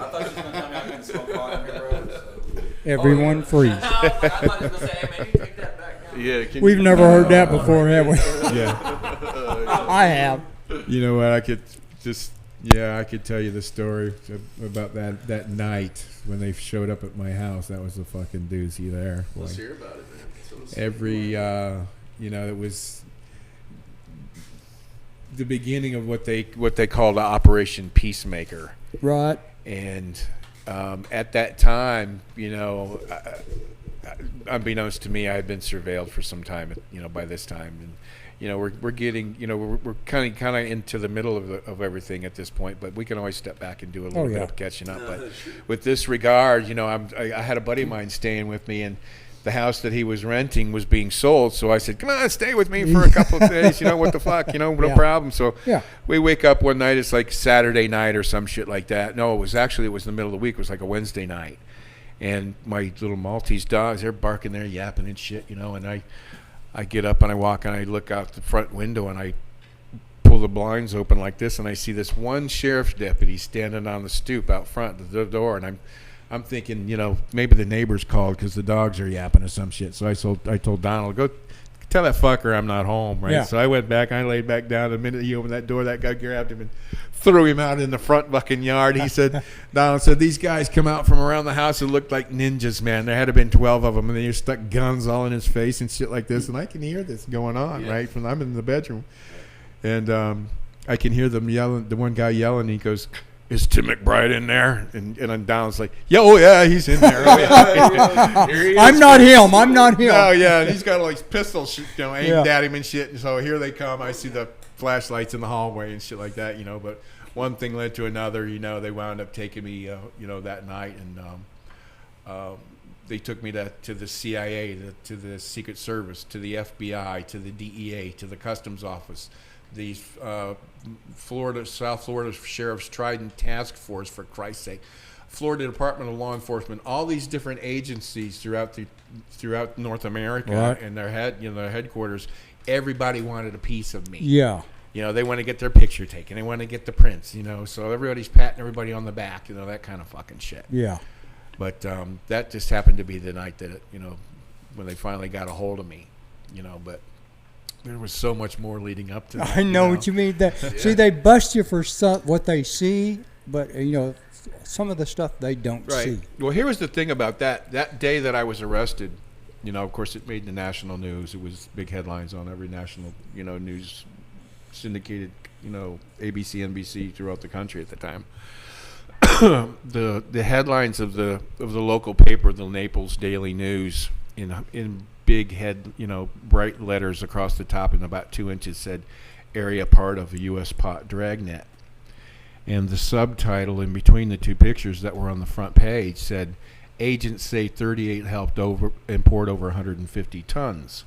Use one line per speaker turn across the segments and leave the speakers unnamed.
thought you were going to tell me I couldn't smoke pot on your road. So.
Everyone freeze.
I thought you were going to say, hey, man, you take that back down.
Yeah,
We've never heard that before, have we?
Yeah.
I have.
You know what? I could tell you the story about that night when they showed up at my house. That was a fucking doozy there.
Let's hear about it, man.
It was the beginning of what they called Operation Peacemaker.
Right.
And at that time, unbeknownst to me, I had been surveilled for some time. By this time, and we're getting, we're kind of into the middle of everything at this point. But we can always step back and do a little bit of catching up. But with this regard, I had a buddy of mine staying with me, and the house that he was renting was being sold. So I said, come on, stay with me for a couple of days. What the fuck, no problem. So we wake up one night. It's like Saturday night or some shit like that. No, it was the middle of the week. It was like a Wednesday night. And my little Maltese dogs, they're barking there, yapping and shit, and I get up and I walk and I look out the front window and I pull the blinds open like this, and I see this one sheriff's deputy standing on the stoop out front of the door, and I'm thinking, maybe the neighbors called because the dogs are yapping or some shit. So I told Donald, go tell that fucker I'm not home, right? Yeah. So I went back, I laid back down. The minute he opened that door, that guy grabbed him and threw him out in the front fucking yard. He said, Donald said, these guys come out from around the house and looked like ninjas, man. There had to have been 12 of them, and they stuck guns all in his face and shit like this. And I can hear this going on, right? I'm in the bedroom. And I can hear them yelling, the one guy yelling, he goes, is Tim McBride in there? And Donald's like, yeah, he's in there. Oh, yeah.
I'm not him.
No, yeah, and he's got all these pistols, aimed at him and shit. And so here they come. I see the flashlights in the hallway and shit like that, But one thing led to another. They wound up taking me, that night, and they took me to the CIA, to the Secret Service, to the FBI, to the DEA, to the Customs Office. The South Florida Sheriff's Trident Task Force, for Christ's sake, Florida Department of Law Enforcement, all these different agencies throughout North America, right. And their headquarters. Everybody wanted a piece of me.
Yeah.
They want to get their picture taken. They want to get the prints. So everybody's patting everybody on the back. That kind of fucking shit.
Yeah.
But that just happened to be the night that when they finally got a hold of me. But. There was so much more leading up to that.
I know what you mean. See, they bust you for what they see, but some of the stuff they don't see.
Well, here was the thing about that. That day that I was arrested, of course, it made the national news. It was big headlines on every national, news syndicated, ABC, NBC throughout the country at the time. The headlines of the local paper, the Naples Daily News, in big head, bright letters across the top and about 2 inches said, area part of a U.S. pot dragnet. And the subtitle in between the two pictures that were on the front page said, agents say 38 helped import over 150 tons.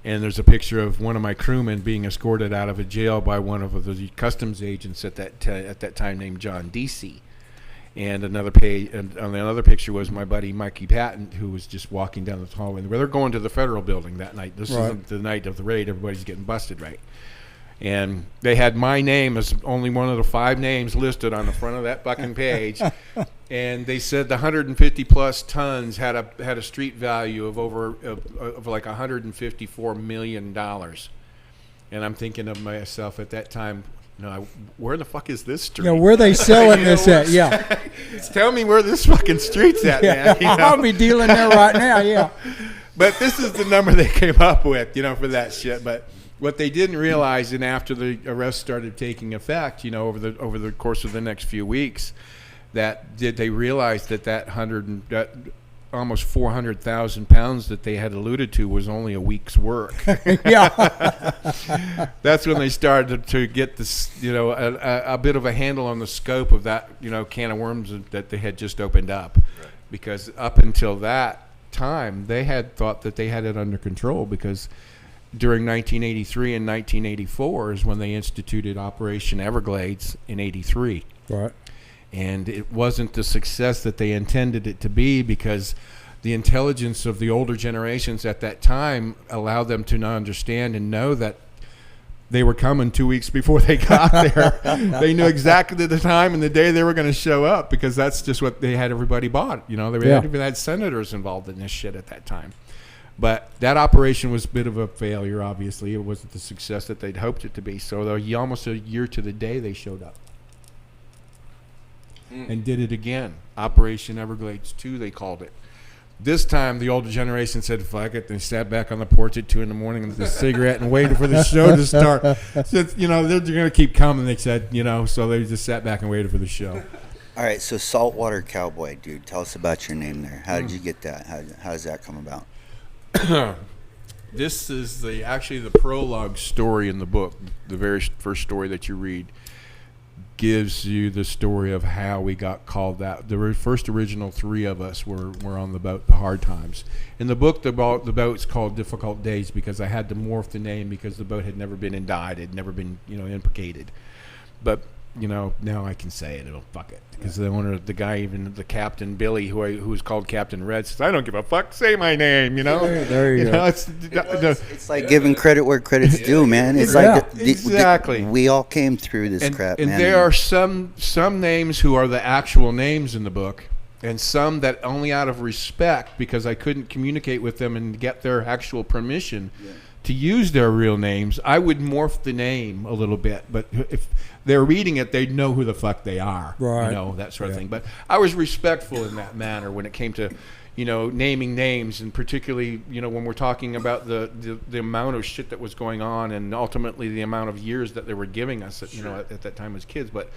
And there's a picture of one of my crewmen being escorted out of a jail by one of the customs agents at that time named John Deasy. And another page, and on the other picture was my buddy Mikey Patton, who was just walking down the hallway. Where they're going to the federal building that night. This is the night of the raid. Everybody's getting busted, right? And they had my name as only one of the 5 names listed on the front of that fucking page. And they said the 150 plus tons had a street value of of like $154 million. And I'm thinking of myself at that time. Where the fuck is this street?
Yeah, where are they selling this at? Yeah.
Tell me where this fucking street's at, man.
I'll be dealing there right now, yeah.
But this is the number they came up with, for that shit. But what they didn't realize, and after the arrest started taking effect, over the course of the next few weeks, they realized that almost 400,000 pounds that they had alluded to was only a week's work.
Yeah.
That's when they started to get this, a bit of a handle on the scope of that, can of worms that they had just opened up. Right. Because up until that time, they had thought that they had it under control, because during 1983 and 1984 is when they instituted Operation Everglades in 83.
Right.
And it wasn't the success that they intended it to be, because the intelligence of the older generations at that time allowed them to not understand and know that
they were coming 2 weeks before they got there. They knew exactly the time and the day they were going to show up because that's just what they had everybody bought. They even had senators involved in this shit at that time. But that operation was a bit of a failure, obviously. It wasn't the success that they'd hoped it to be. So almost a year to the day they showed up. And did it again. Operation Everglades 2, they called it. This time, the older generation said, fuck it, and sat back on the porch at 2 in the morning with a cigarette and waited for the show to start. Since, they're going to keep coming, they said, so they just sat back and waited for the show.
All right, so Saltwater Cowboy, dude, tell us about your name there. How did you get that? How does that come about?
This is actually the prologue story in the book. The very first story that you read gives you the story of how we got called that. The first original 3 of us were on the boat, the Hard Times. In the book, the boat's called Difficult Days because I had to morph the name because the boat had never been indicted, never been implicated. But now I can say it. It'll fuck it because the owner, the guy, even the captain Billy, who was called Captain Red, says, "I don't give a fuck. Say my name."
There you go.
It's like giving credit where credit's due, man. It's
exactly.
We all came through this crap,
and
man.
there are some names who are the actual names in the book, and some that only out of respect because I couldn't communicate with them and get their actual permission. To use their real names, I would morph the name a little bit, but if they're reading it, they know who the fuck they are,
right?
That sort of thing. But I was respectful in that manner when it came to, naming names, and particularly, when we're talking about the amount of shit that was going on, and ultimately the amount of years that they were giving us, at that time as kids. But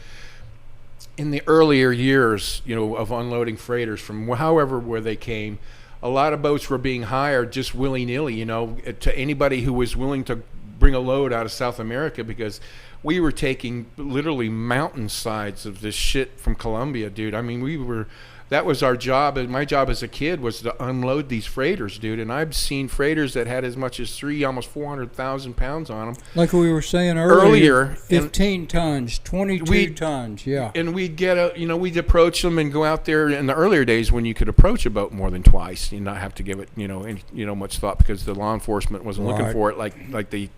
in the earlier years, of unloading freighters from where they came. A lot of boats were being hired just willy-nilly, to anybody who was willing to bring a load out of South America because we were taking literally mountainsides of this shit from Colombia, dude. I mean, that was our job. And my job as a kid was to unload these freighters, dude. And I've seen freighters that had as much as almost 400,000 pounds on them.
Like we were saying earlier 15 tons, 22 tons, yeah.
And we'd get we'd approach them and go out there in the earlier days when you could approach a boat more than twice and not have to give it, much thought because the law enforcement wasn't looking for it like they,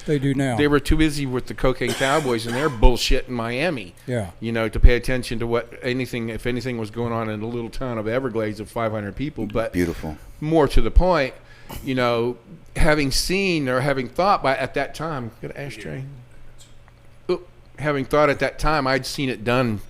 they do now.
They were too busy with the cocaine cowboys and their bullshit in Miami.
Yeah.
To pay attention to if anything was going on in a little town of Everglades of 500 people. But
beautiful.
More to the point, having seen or having thought at that time, got an ashtray. Having thought at that time, I'd seen it done,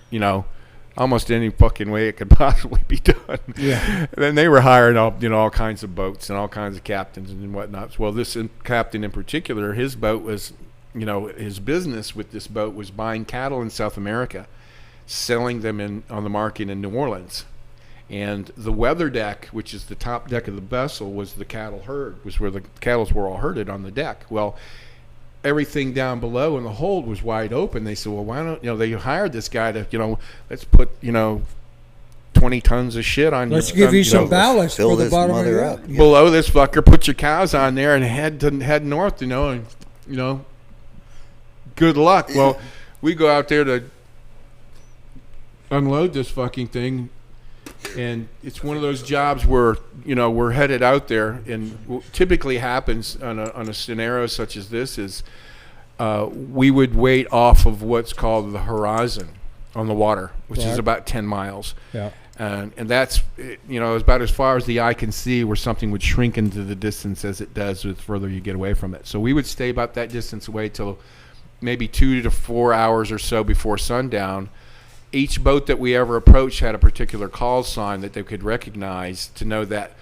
almost any fucking way it could possibly be done.
Yeah.
And then they were hiring all kinds of boats and all kinds of captains and whatnot. Well, this captain in particular, his boat was, his business with this boat was buying cattle in South America, selling them on the market in New Orleans. And the weather deck, which is the top deck of the vessel, was the cattle herd, was where the cattle were all herded on the deck. Well, everything down below in the hold was wide open. They said, well, why don't, they hired this guy to, let's put, 20 tons of shit on.
Let's give you some ballast for the bottom of your
up.
Below this fucker, put your cows on there and head north, and, good luck. Well, we go out there to unload this fucking thing, and it's one of those jobs where we're headed out there, and what typically happens on a scenario such as this is we would wait off of what's called the horizon on the water, which is about 10 miles.
Yeah.
And that's about as far as the eye can see, where something would shrink into the distance as it does the further you get away from it. So we would stay about that distance away till maybe 2 to 4 hours or so before sundown. Each boat that we ever approached had a particular call sign that they could recognize to know that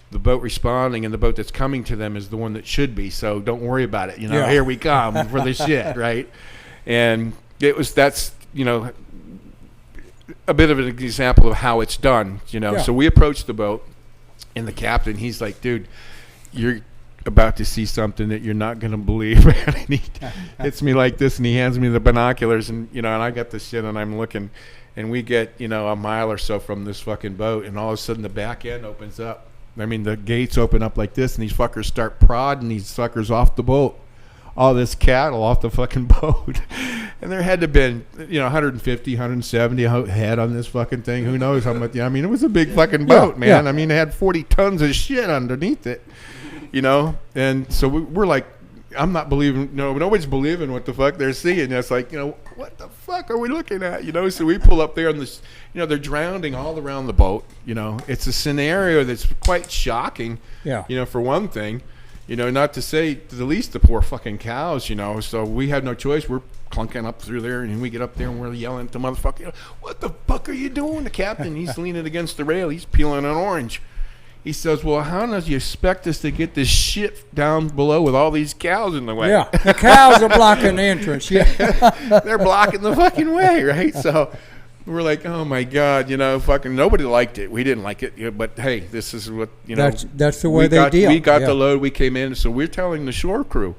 the boat responding and the boat that's coming to them is the one that should be. So don't worry about it. Here we come for the shit, right? And that's a bit of an example of how it's done, So we approached the boat, and the captain, he's like, dude, you're about to see something that you're not going to believe. And he hits me like this, and he hands me the binoculars, and and I got this shit, and I'm looking, and we get a mile or so from this fucking boat, and all of a sudden the back end opens up. I mean, the gates open up like this, and these fuckers start prodding these suckers off the boat, all this cattle off the fucking boat. And there had to have been 150, 170 head on this fucking thing. Who knows how much? I mean, it was a big fucking boat, man. Yeah. I mean, it had 40 tons of shit underneath it. And so we're like, I'm not believing. No, nobody's believing what the fuck they're seeing. It's like, what the fuck are we looking at? So we pull up there and this, they're drowning all around the boat. It's a scenario that's quite shocking.
Yeah.
For one thing, not to say the least the poor fucking cows. So we had no choice. We're clunking up through there, and we get up there and we're yelling at the motherfucker. What the fuck are you doing? The captain, he's leaning against the rail. He's peeling an orange. He says, well, how does you expect us to get this shit down below with all these cows in the way?
Yeah, the cows are blocking the entrance. Yeah,
they're blocking the fucking way, right? So we're like, oh my God, fucking nobody liked it. We didn't like it, but hey, this is what
That's the way they deal.
We got the load. We came in, so we're telling the shore crew,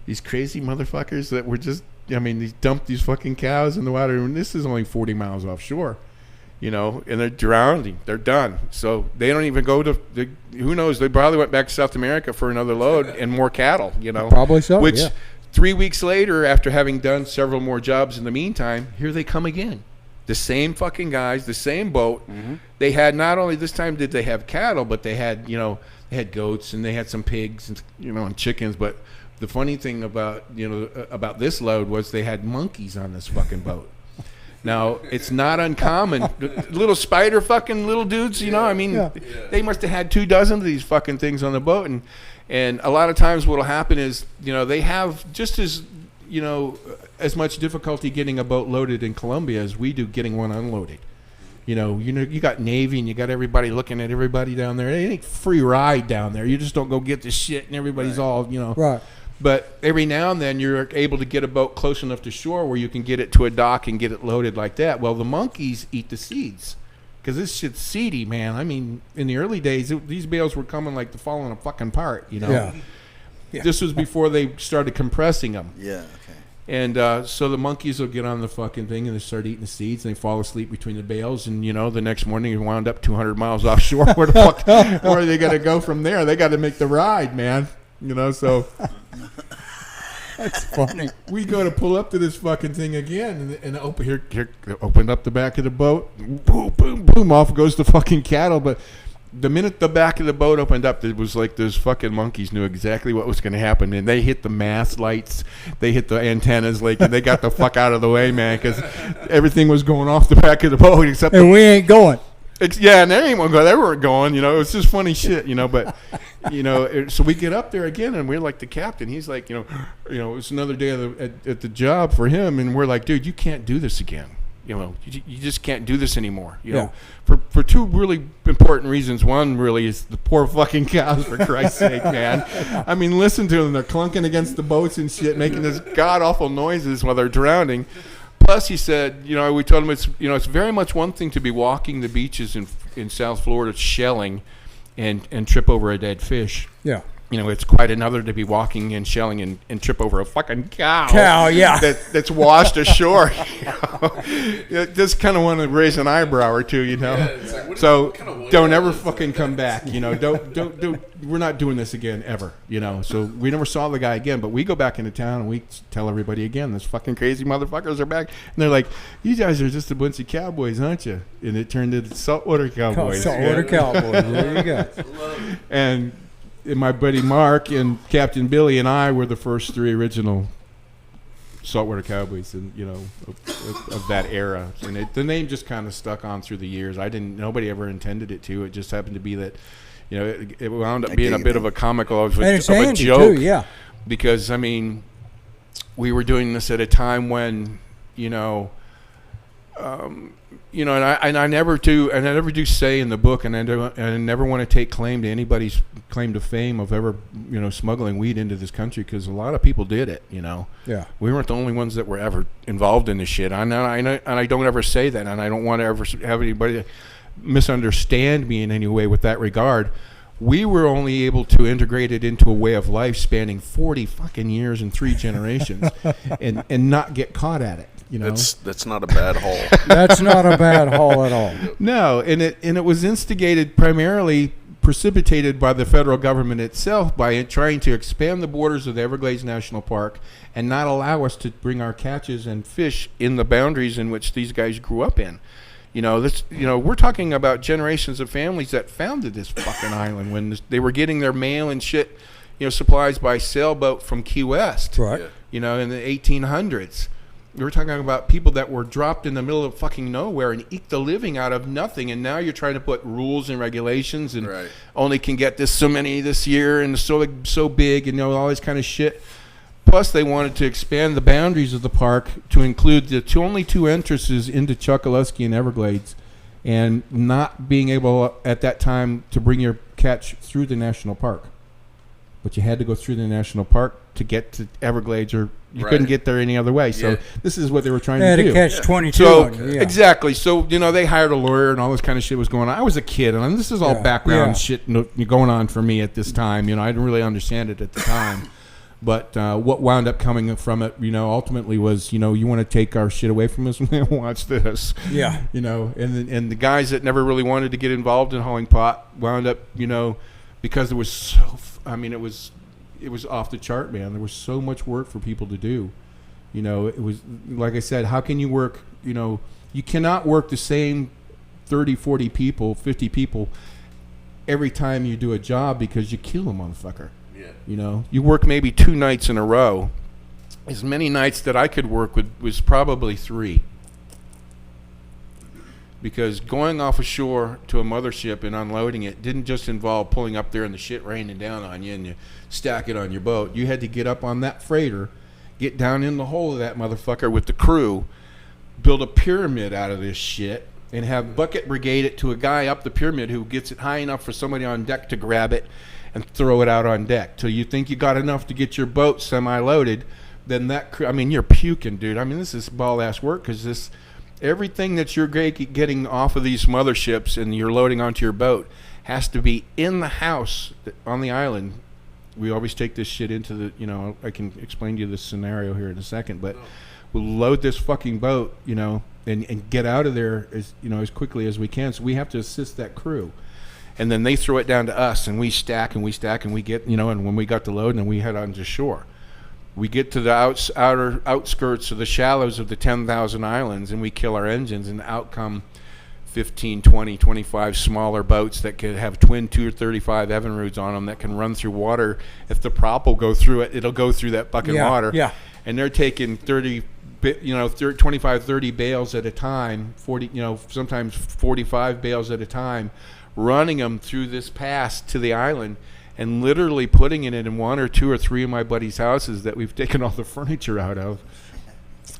these crazy motherfuckers that were just, they dumped these fucking cows in the water, and this is only 40 miles offshore. And they're drowning. They're done. So they don't even go to, who knows, they probably went back to South America for another load and more cattle,
Probably so,
Which
yeah.
3 weeks later, after having done several more jobs in the meantime, here they come again. The same fucking guys, the same boat. Mm-hmm. They had, not only this time did they have cattle, but they had, they had goats and they had some pigs and, and chickens. But the funny thing about, about this load was they had monkeys on this fucking boat. Now, it's not uncommon. Little spider fucking little dudes, they must have had 24 of these fucking things on the boat. And a lot of times what'll happen is, they have just as, as much difficulty getting a boat loaded in Colombia as we do getting one unloaded. You got Navy and you got everybody looking at everybody down there. It ain't free ride down there. You just don't go get the shit and everybody's all,
Right.
But every now and then you're able to get a boat close enough to shore where you can get it to a dock and get it loaded like that. Well, the monkeys eat the seeds because this shit's seedy, man. I mean, in the early days, these bales were coming like they're falling fucking apart,
Yeah.
This was before they started compressing them.
Yeah, okay.
And so the monkeys will get on the fucking thing and they start eating the seeds and they fall asleep between the bales. And, the next morning you wound up 200 miles offshore. Where the fuck, where are they going to go from there? They got to make the ride, man. So
That's funny.
we go to pull up to this fucking thing again, and opened up the back of the boat. Boom, boom, boom. Off goes the fucking cattle. But the minute the back of the boat opened up, it was like those fucking monkeys knew exactly what was going to happen, and they hit the mast lights, they hit the antennas, and they got the fuck out of the way, man, because everything was going off the back of the boat except.
And we ain't going.
Yeah, and they weren't going, it was just funny shit, but, so we get up there again, and we're like the captain, he's like, it's another day at the job for him, and we're like, dude, you can't do this again, you just can't do this anymore, for two really important reasons. One really is the poor fucking cows, for Christ's sake, man. I mean, listen to them, they're clunking against the boats and shit, making this god-awful noises while they're drowning. Plus, he said, we told him it's very much one thing to be walking the beaches in South Florida shelling and trip over a dead fish.
Yeah.
It's quite another to be walking and shelling and trip over a fucking cow.
Yeah.
That's washed ashore. Just kind of want to raise an eyebrow or two, So don't ever fucking come back. Don't. We're not doing this again ever. So we never saw the guy again. But we go back into town and we tell everybody again, this fucking crazy motherfuckers are back. And they're like, you guys are just a bunch of cowboys, aren't you? And it turned into Saltwater Cowboys.
Saltwater Cowboys. There you go.
And my buddy Mark and Captain Billy and I were the first three original Saltwater Cowboys, and of that era. And the name just kind of stuck on through the years. Nobody ever intended it to. It just happened to be that, it wound up being a bit of a comical of a joke.
Too, yeah.
Because we were doing this at a time when, and I never do say in the book, and I never want to take claim to anybody's claim to fame of ever, smuggling weed into this country, because a lot of people did it,
Yeah.
We weren't the only ones that were ever involved in this shit. And I don't ever say that, and I don't want to ever have anybody misunderstand me in any way with that regard. We were only able to integrate it into a way of life spanning 40 fucking years and 3 generations and not get caught at it.
That's not a bad haul.
That's not a bad haul at all.
No, and it was instigated primarily, precipitated by the federal government itself by trying to expand the borders of the Everglades National Park and not allow us to bring our catches and fish in the boundaries in which these guys grew up in. We're talking about generations of families that founded this fucking island when they were getting their mail and shit, supplies by sailboat from Key West.
Right.
In the 1800s. We're talking about people that were dropped in the middle of fucking nowhere and eked the living out of nothing. And now you're trying to put rules and regulations and only can get this so many this year and so big and all this kind of shit. Plus, they wanted to expand the boundaries of the park to include the only two entrances into Chokoloskee and Everglades, and not being able at that time to bring your catch through the national park. But you had to go through the national park to get to Everglades, or you couldn't get there any other way. So this is what they were trying to do.
Catch 22.
So exactly. So they hired a lawyer and all this kind of shit was going on. I was a kid, and this is all background shit going on for me at this time. I didn't really understand it at the time. But what wound up coming from it, ultimately was, you want to take our shit away from us? Watch this.
Yeah.
And the guys that never really wanted to get involved in hauling pot wound up, because it was it was off the chart, man. There was so much work for people to do. It was, like I said, how can you work, you cannot work the same 30, 40 people, 50 people every time you do a job, because you kill a motherfucker. You work maybe 2 nights in a row. As many nights that I could work with was probably 3. Because going off ashore to a mothership and unloading it didn't just involve pulling up there and the shit raining down on you and you stack it on your boat. You had to get up on that freighter, get down in the hole of that motherfucker with the crew, build a pyramid out of this shit, and have bucket brigade it to a guy up the pyramid who gets it high enough for somebody on deck to grab it and throw it out on deck till you think you got enough to get your boat semi-loaded. Then that crew, you're puking, dude. This is ball-ass work, because everything that you're getting off of these motherships and you're loading onto your boat has to be in the house on the island. We always take this shit into the, I can explain to you this scenario here in a second, but we'll load this fucking boat, and get out of there as quickly as we can. So we have to assist that crew. And then they throw it down to us, and we stack and we get, and when we got the load, and then we head on to shore. We get to the outer outskirts of the shallows of the 10,000 islands, and we kill our engines, and out come 15, 20, 25 smaller boats that could have twin 235 Evinrudes on them that can run through water. If the prop will go through it, it'll go through that fucking water. Yeah. And they're taking 25, 30 bales at a time, 40, sometimes 45 bales at a time, running them through this pass to the island, and literally putting it in 1 or 2 or 3 of my buddies' houses that we've taken all the furniture out of,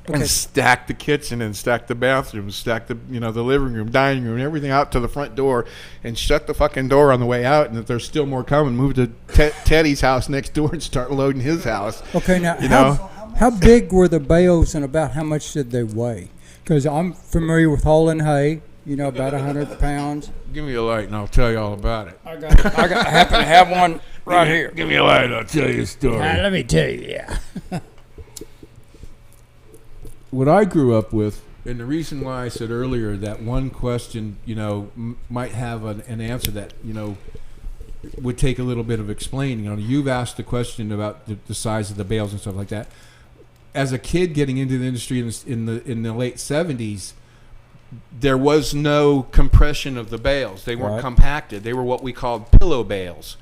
and stacked the kitchen and stacked the bathroom, stacked the the living room, dining room, and everything out to the front door, and shut the fucking door on the way out. And if there's still more coming, move to Teddy's house next door and start loading his house.
Okay, now how big were the bales, and about how much did they weigh? Because I'm familiar with hauling hay. About 100 pounds.
Give me a light and I'll tell you all about it.
I happen to have one right here.
Give me a light and I'll tell you a story.
Let me tell you,
What I grew up with, and the reason why I said earlier that one question, might have an answer that, would take a little bit of explaining. You've asked the question about the size of the bales and stuff like that. As a kid getting into the industry in the late 70s, there was no compression of the bales. They weren't compacted. They were what we called pillow bales.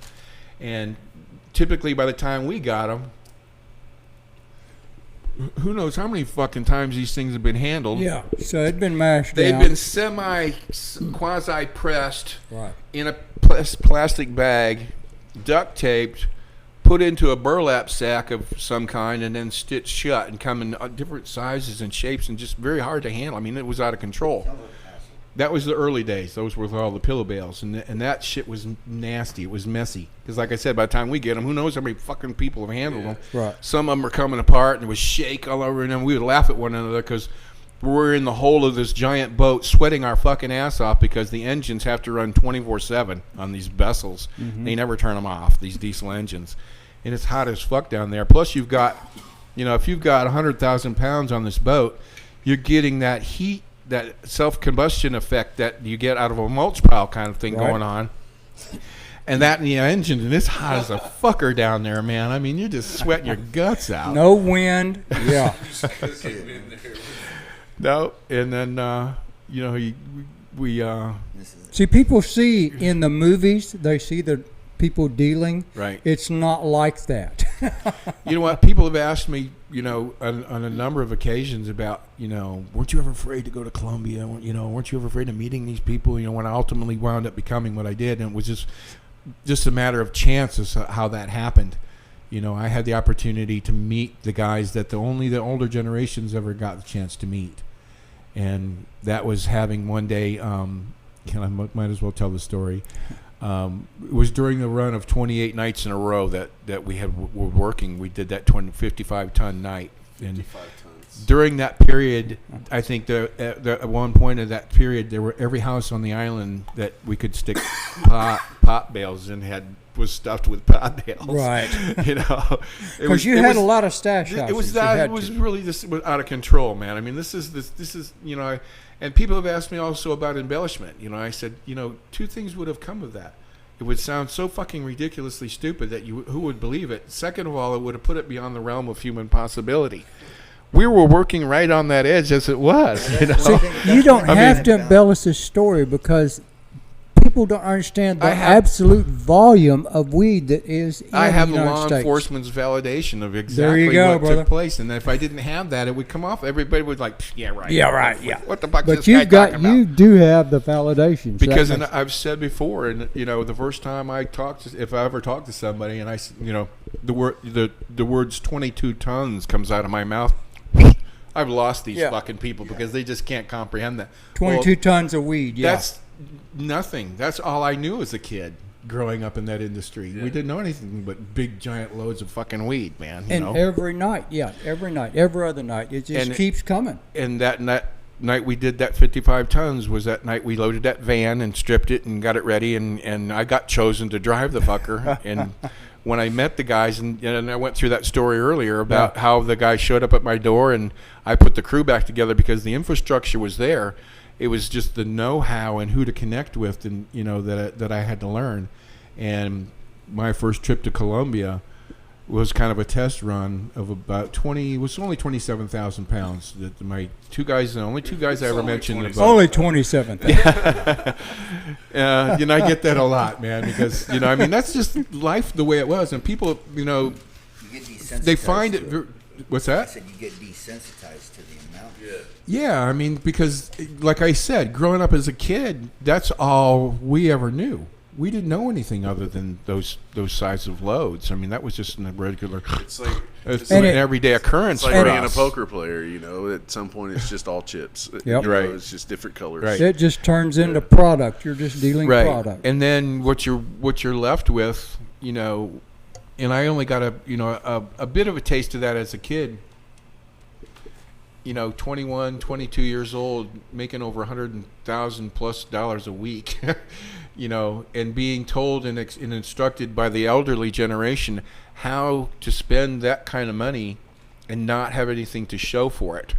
And typically by the time we got them, who knows how many fucking times these things have been handled.
Yeah, so it'd been mashed
They've
down.
been quasi-pressed in a plastic bag, duct taped, put into a burlap sack of some kind, and then stitched shut and come in different sizes and shapes, and just very hard to handle. It was out of control. That was the early days. Those were with all the pillow bales, and that shit was nasty. It was messy. Because like I said, by the time we get them, who knows how many fucking people have handled them.
Right.
Some of them are coming apart, and it was shake all over, and then we would laugh at one another because we're in the hole of this giant boat sweating our fucking ass off because the engines have to run 24/7 on these vessels. Mm-hmm. They never turn them off, these diesel engines. And it's hot as fuck down there. Plus you've got, if you've got 100,000 pounds on this boat, you're getting that heat, that self-combustion effect that you get out of a mulch pile kind of thing going on. And that in the engine, and it's hot as a fucker down there, man. You're just sweating your guts out.
No wind. Yeah.
No, and then, we
see, people see in the movies, they see the people dealing.
Right.
It's not like that.
You know what? People have asked me, on a number of occasions about, weren't you ever afraid to go to Colombia? Weren't you ever afraid of meeting these people? When I ultimately wound up becoming what I did, and it was just a matter of chance as to how that happened. I had the opportunity to meet the guys that only the older generations ever got the chance to meet. And that was having one day, I might as well tell the story. It was during the run of 28 nights in a row that we were working. We did that 55-ton night. And
55 tons.
during that period, I think at one point of that period, there were every house on the island that we could stick pot bales in was stuffed with pot bales.
Right.
Because
you had a lot of stash houses.
It was really just out of control, man. I mean, this is and people have asked me also about embellishment. I said, two things would have come of that. It would sound so fucking ridiculously stupid that who would believe it? Second of all, it would have put it beyond the realm of human possibility. We were working right on that edge as it was.
See, you don't have to embellish this story because people don't understand the absolute volume of weed that is in
I have
the
the
United
law
States.
enforcement's validation of
There
exactly
you go,
what
brother.
took place. And if I didn't have that, it would come off. Everybody would like, yeah, right.
Yeah, right, yeah.
What the fuck is
But
this guy talking about?
you do have the validation. So
Because
that makes-
I've said before, and the first time if I ever talk to somebody, and the words 22 tons comes out of my mouth, I've lost these fucking people because they just can't comprehend that.
22 tons of weed, yeah.
That's nothing. That's all I knew as a kid growing up in that industry. We didn't know anything but big giant loads of fucking weed, man.
Every night, every other night, it just keeps coming.
And that night we did that 55 tons was that night we loaded that van and stripped it and got it ready, and I got chosen to drive the fucker. And when I met the guys, and I went through that story earlier about how the guy showed up at my door and I put the crew back together because the infrastructure was there. It was just the know-how and who to connect with, and that I had to learn. And my first trip to Colombia was kind of a test run of about 20. It was only 27,000 pounds. That my two guys, the only two guys I ever mentioned.
Only 27,000.
I get that a lot, man, because that's just life the way it was, and people,
You get desensitized
they find
to
it. What's that?
I said you get desensitized to the amount.
Yeah, because like I said, growing up as a kid, that's all we ever knew. We didn't know anything other than those size of loads. That was just a regular.
It's like
an everyday occurrence.
It's like
for
being a
us.
poker player. At some point it's just all chips.
Yep.
Right.
It's just different colors.
Right.
It just turns into product. You're just dealing product.
And then what you're left with, and I only got a bit of a taste of that as a kid. 21, 22 years old, making over $100,000+ a week, and being told and instructed by the elderly generation how to spend that kind of money and not have anything to show for it.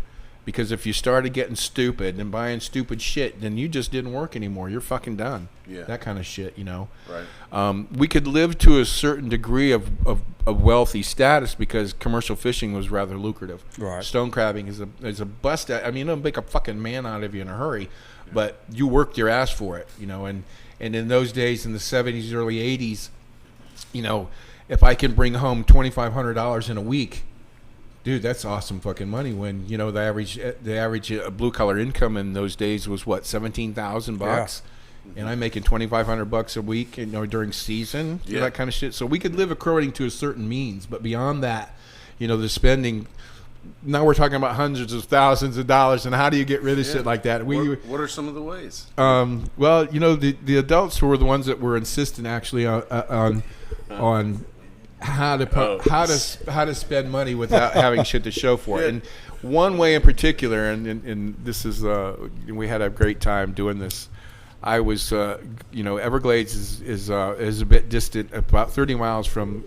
Because if you started getting stupid and buying stupid shit, then you just didn't work anymore. You're fucking done.
Yeah.
That kind of shit,
Right.
We could live to a certain degree of wealthy status because commercial fishing was rather lucrative.
Right.
Stone crabbing is a bust. It'll make a fucking man out of you in a hurry, but you worked your ass for it, And in those days, in the 70s, early 80s, if I can bring home $2,500 in a week, dude, that's awesome fucking money. When the average blue collar income in those days was what, $17,000, and I'm making $2,500 a week, during season, that kind of shit. So we could live according to a certain means, but beyond that, the spending. Now we're talking about hundreds of thousands of dollars, and how do you get rid of shit like that?
What are some of the ways?
Well, the adults were the ones that were insistent actually on how to spend money without having shit to show for it. And one way in particular, and this is we had a great time doing this. I was Everglades is a bit distant, about 30 miles from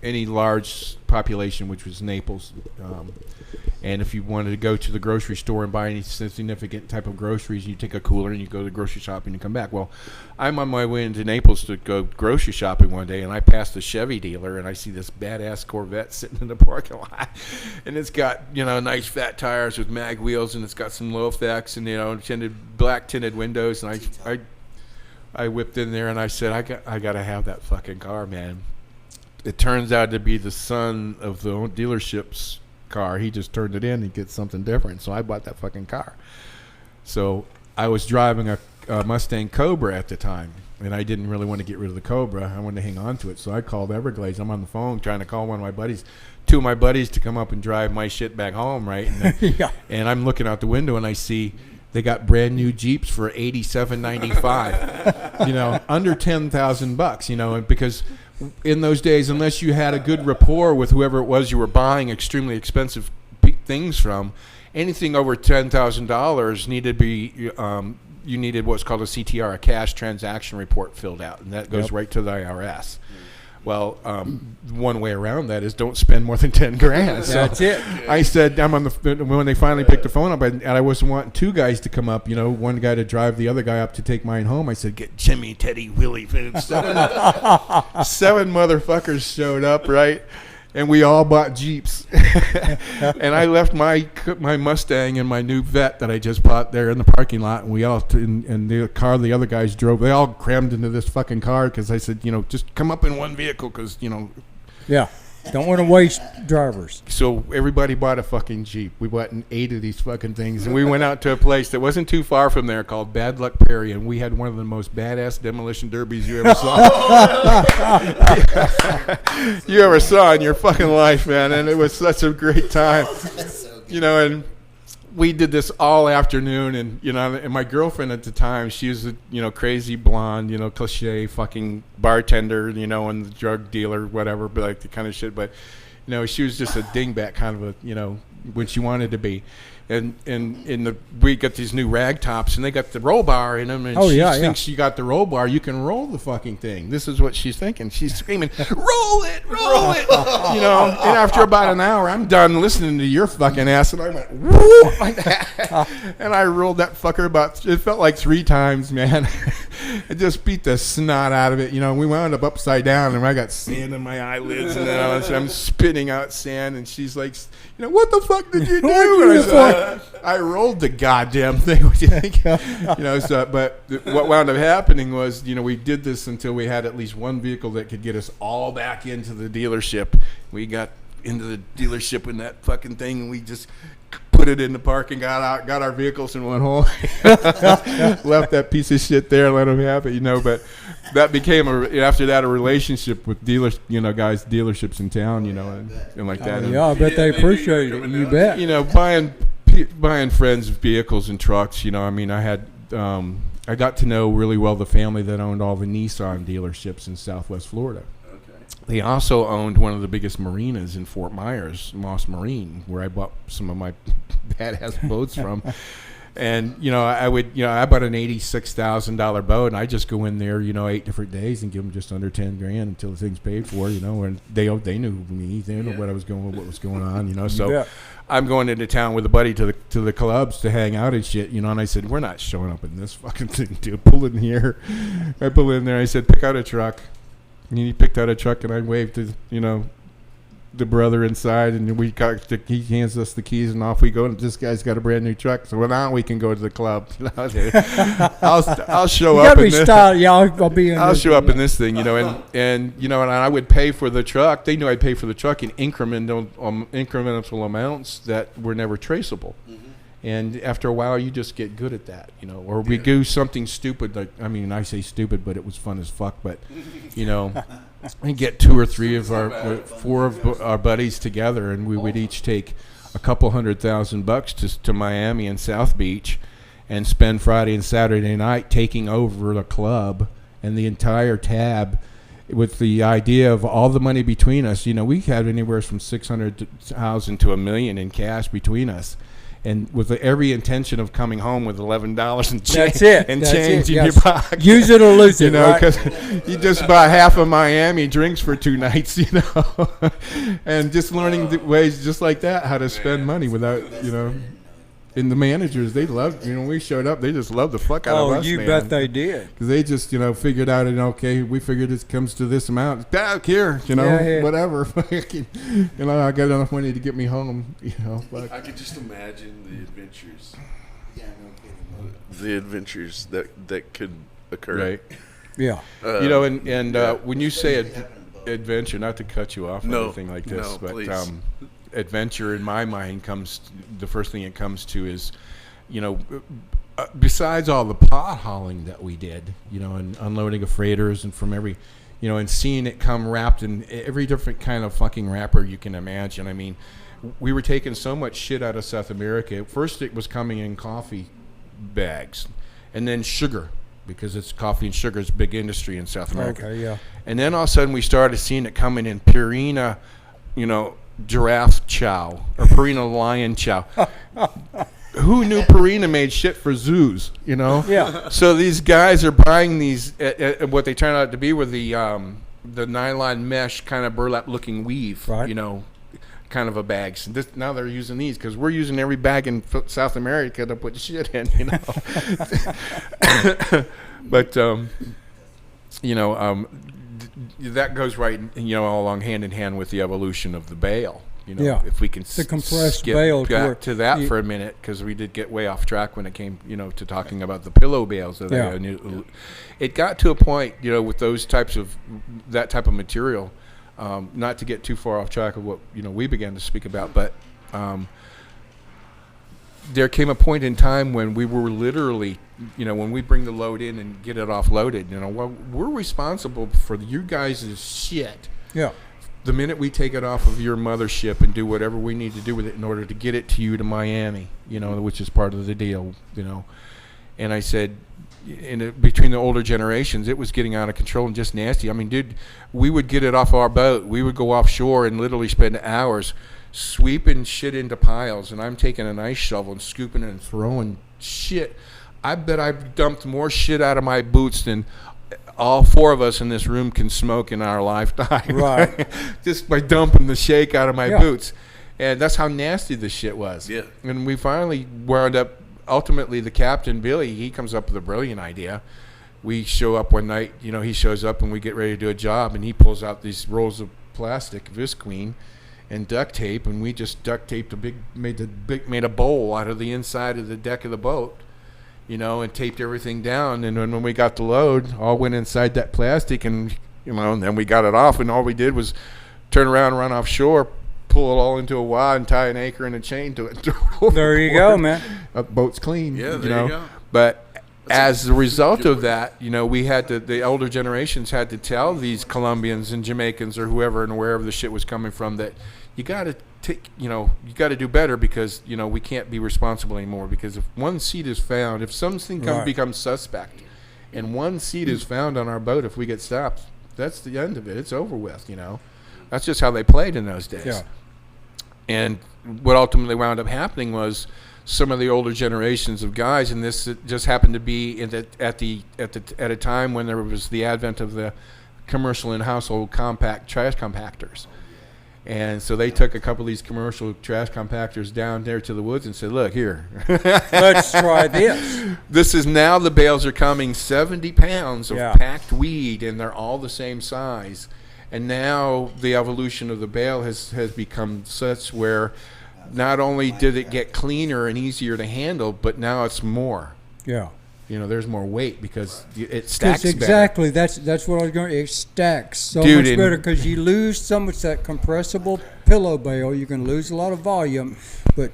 any large population, which was Naples. And if you wanted to go to the grocery store and buy any significant type of groceries, you take a cooler and you go to the grocery shopping and come back. Well, I'm on my way into Naples to go grocery shopping one day, and I passed a Chevy dealer, and I see this badass Corvette sitting in the parking lot, and it's got nice fat tires with mag wheels, and it's got some low effects and black tinted windows, and I I whipped in there and I said, I got to have that fucking car, man. It turns out to be the son of the dealership's car. He just turned it in and gets something different. So I bought that fucking car. So I was driving a Mustang Cobra at the time, and I didn't really want to get rid of the Cobra. I wanted to hang on to it. So I called Everglades. I'm on the phone trying to call one of my buddies, two of my buddies, to come up and drive my shit back home, right? And,
Yeah.
and I'm looking out the window and I see they got brand new Jeeps for $87.95, you know, under $10,000, you know, and because in those days, unless you had a good rapport with whoever it was you were buying extremely expensive things from, anything over $10,000 needed to be, you needed what's called a CTR, a cash transaction report, filled out, and that goes right to the IRS. Well, one way around that is don't spend more than 10 grand. So
That's it.
I said, when they finally picked the phone up, and I wasn't wanting two guys to come up, you know, one guy to drive the other guy up to take mine home. I said, get Jimmy, Teddy, Willie. Seven motherfuckers showed up, right? And we all bought Jeeps. And I left my Mustang and my new Vet that I just bought there in the parking lot. And we all, and the car the other guys drove, they all crammed into this fucking car because I said, you know, just come up in one vehicle because, you know.
Yeah. Don't want to waste drivers.
So everybody bought a fucking Jeep. We bought 8 of these fucking things. And we went out to a place that wasn't too far from there called Bad Luck Prairie. And we had one of the most badass demolition derbies you ever saw. You ever saw in your fucking life, man. And it was such a great time. You know, and we did this all afternoon, and you know, and my girlfriend at the time, she was a, you know, crazy blonde, you know, cliche fucking bartender, you know, and the drug dealer, whatever, but like the kind of shit. But you know, she was just a dingbat kind of a, you know, when she wanted to be. And we got these new rag tops, and they got the roll bar in them, and she thinks she got the roll bar. You can roll the fucking thing. This is what she's thinking. She's screaming, roll it, roll it. You know, and after about an hour, I'm done listening to your fucking ass, and I went, whoop, like that. And I rolled that fucker about, it felt like 3 times, man. I just beat the snot out of it. You know, we wound up upside down, and I got sand in my eyelids, and I'm spitting out sand, and she's like, you know, what the fuck did you do? And I said, I rolled the goddamn thing. What do you think? You know, so, but what wound up happening was, you know, we did this until we had at least one vehicle that could get us all back into the dealership. We got into the dealership in that fucking thing, and we just put it in the park and got out, got our vehicles and went home. Left that piece of shit there and let them have it, you know. But that became after that a relationship with dealers, you know, guys, dealerships in town, you know, and like that.
Yeah, I bet they appreciate it. You bet.
You know, buying friends' vehicles and trucks. You know, I mean, I had I got to know really well the family that owned all the Nissan dealerships in Southwest Florida. They also owned one of the biggest marinas in Fort Myers, Moss Marine, where I bought some of my badass boats from. And, you know, I bought an $86,000 boat, and I just go in there, you know, 8 different days and give them just under 10 grand until the thing's paid for, you know, and they knew me, they knew what was going on, you know. So I'm going into town with a buddy to the clubs to hang out and shit, you know, and I said, we're not showing up in this fucking thing, dude. Pull in here. I pull in there. I said, pick out a truck. And he picked out a truck, and I waved to, you know, the brother inside, and he hands us the keys, and off we go. And this guy's got a brand new truck, so now we can go to the club. I'll show up. In this. I'll show up in this thing, you know, and you know, and I would pay for the truck. They knew I'd pay for the truck in incremental amounts that were never traceable. And after a while, you just get good at that, you know. Or we do something stupid, like, I mean, I say stupid, but it was fun as fuck. But, you know, and get 2 or 3 of four of our buddies together, and we would each take a couple $100,000 to Miami and South Beach, and spend Friday and Saturday night taking over the club and the entire tab, with the idea of all the money between us. You know, we had anywhere from $600,000 to $1 million in cash between us. And with every intention of coming home with $11 and change in your pocket.
Use it or lose it,
you know, because
right?
you just bought half of Miami drinks for 2 nights, you know, and just learning the ways just like that, how to spend money without, you know. And the managers, they loved, you know, when we showed up, they just loved the fuck out of us,
you
man.
bet they did.
Because they just, you know, figured out, and okay, we figured this comes to this amount. Back here, you know, whatever. You know, I got enough money to get me home, you know. But
I could just imagine the adventures. Yeah, no kidding. The adventures that could occur.
Right.
Yeah.
You know, and when you say adventure, not to cut you off or
No,
anything like this,
no,
but
please.
Adventure in my mind the first thing it comes to is, you know, besides all the pot hauling that we did, you know, and unloading of freighters and from every, you know, and seeing it come wrapped in every different kind of fucking wrapper you can imagine. I mean, we were taking so much shit out of South America. At first it was coming in coffee bags and then sugar, because it's coffee and sugar is a big industry in South America.
Okay, yeah.
And then all of a sudden we started seeing it coming in Purina, you know, giraffe chow or Purina lion chow. Who knew Purina made shit for zoos, you know?
Yeah.
So these guys are buying these, what they turn out to be were the nylon mesh kind of burlap looking weave,
Right.
you know, kind of a bags. And now they're using these because we're using every bag in South America to put shit in, you know? But, you know, that goes right, you know, all along hand in hand with the evolution of the bale. You know,
Yeah.
if we can
The compressed
skip
bale
back to that
you-
for a minute, because we did get way off track when it came, you know, to talking about the pillow bales. That
Yeah.
I knew. It got to a point, you know, with those types of that type of material, not to get too far off track of what, you know, we began to speak about, but there came a point in time when we were literally, you know, when we bring the load in and get it offloaded, you know, well, we're responsible for you guys' shit.
Yeah.
The minute we take it off of your mothership and do whatever we need to do with it in order to get it to you to Miami, you know, which is part of the deal, you know. And I said, between the older generations, it was getting out of control and just nasty. I mean, dude, we would get it off our boat. We would go offshore and literally spend hours sweeping shit into piles. And I'm taking an ice shovel and scooping it and throwing shit. I bet I've dumped more shit out of my boots than all four of us in this room can smoke in our lifetime.
Right.
Just by dumping the shake out of my
Yeah.
boots. And that's how nasty this shit was.
Yeah.
And we finally wound up, ultimately the captain, Billy, he comes up with a brilliant idea. We show up one night, you know, he shows up and we get ready to do a job, and he pulls out these rolls of plastic, Visqueen, and duct tape, and we just duct taped made a bowl out of the inside of the deck of the boat, you know, and taped everything down. And when we got the load, all went inside that plastic, and, you know, and then we got it off, and all we did was turn around, run offshore, pull it all into a wad, and tie an anchor and a chain to it.
There you go, man.
Boat's clean.
Yeah, there
you know?
you go.
But as a result
good
of that, you know, we had to, the older generations had to tell these Colombians and Jamaicans or whoever and wherever the shit was coming from that you got to take, you know, you got to do better, because, you know, we can't be responsible anymore, because if one seed is found, if something
Right.
becomes suspect and one seed is found on our boat, if we get stopped, that's the end of it. It's over with, you know. That's just how they played in those days.
Yeah.
And what ultimately wound up happening was some of the older generations of guys, and this just happened to be at a time when there was the advent of the commercial and household compact trash compactors. And so they took a couple of these commercial trash compactors down there to the woods and said, look, here.
Let's try this.
This is now the bales are coming 70 pounds of
Yeah.
packed weed, and they're all the same size. And now the evolution of the bale has become such where not only did it get cleaner and easier to handle, but now it's more.
Yeah.
You know, there's more weight because it stacks better.
Exactly. That's what I was going to. It stacks so
Dude,
much
and-
better because you lose so much that compressible pillow bale. You can lose a lot of volume, but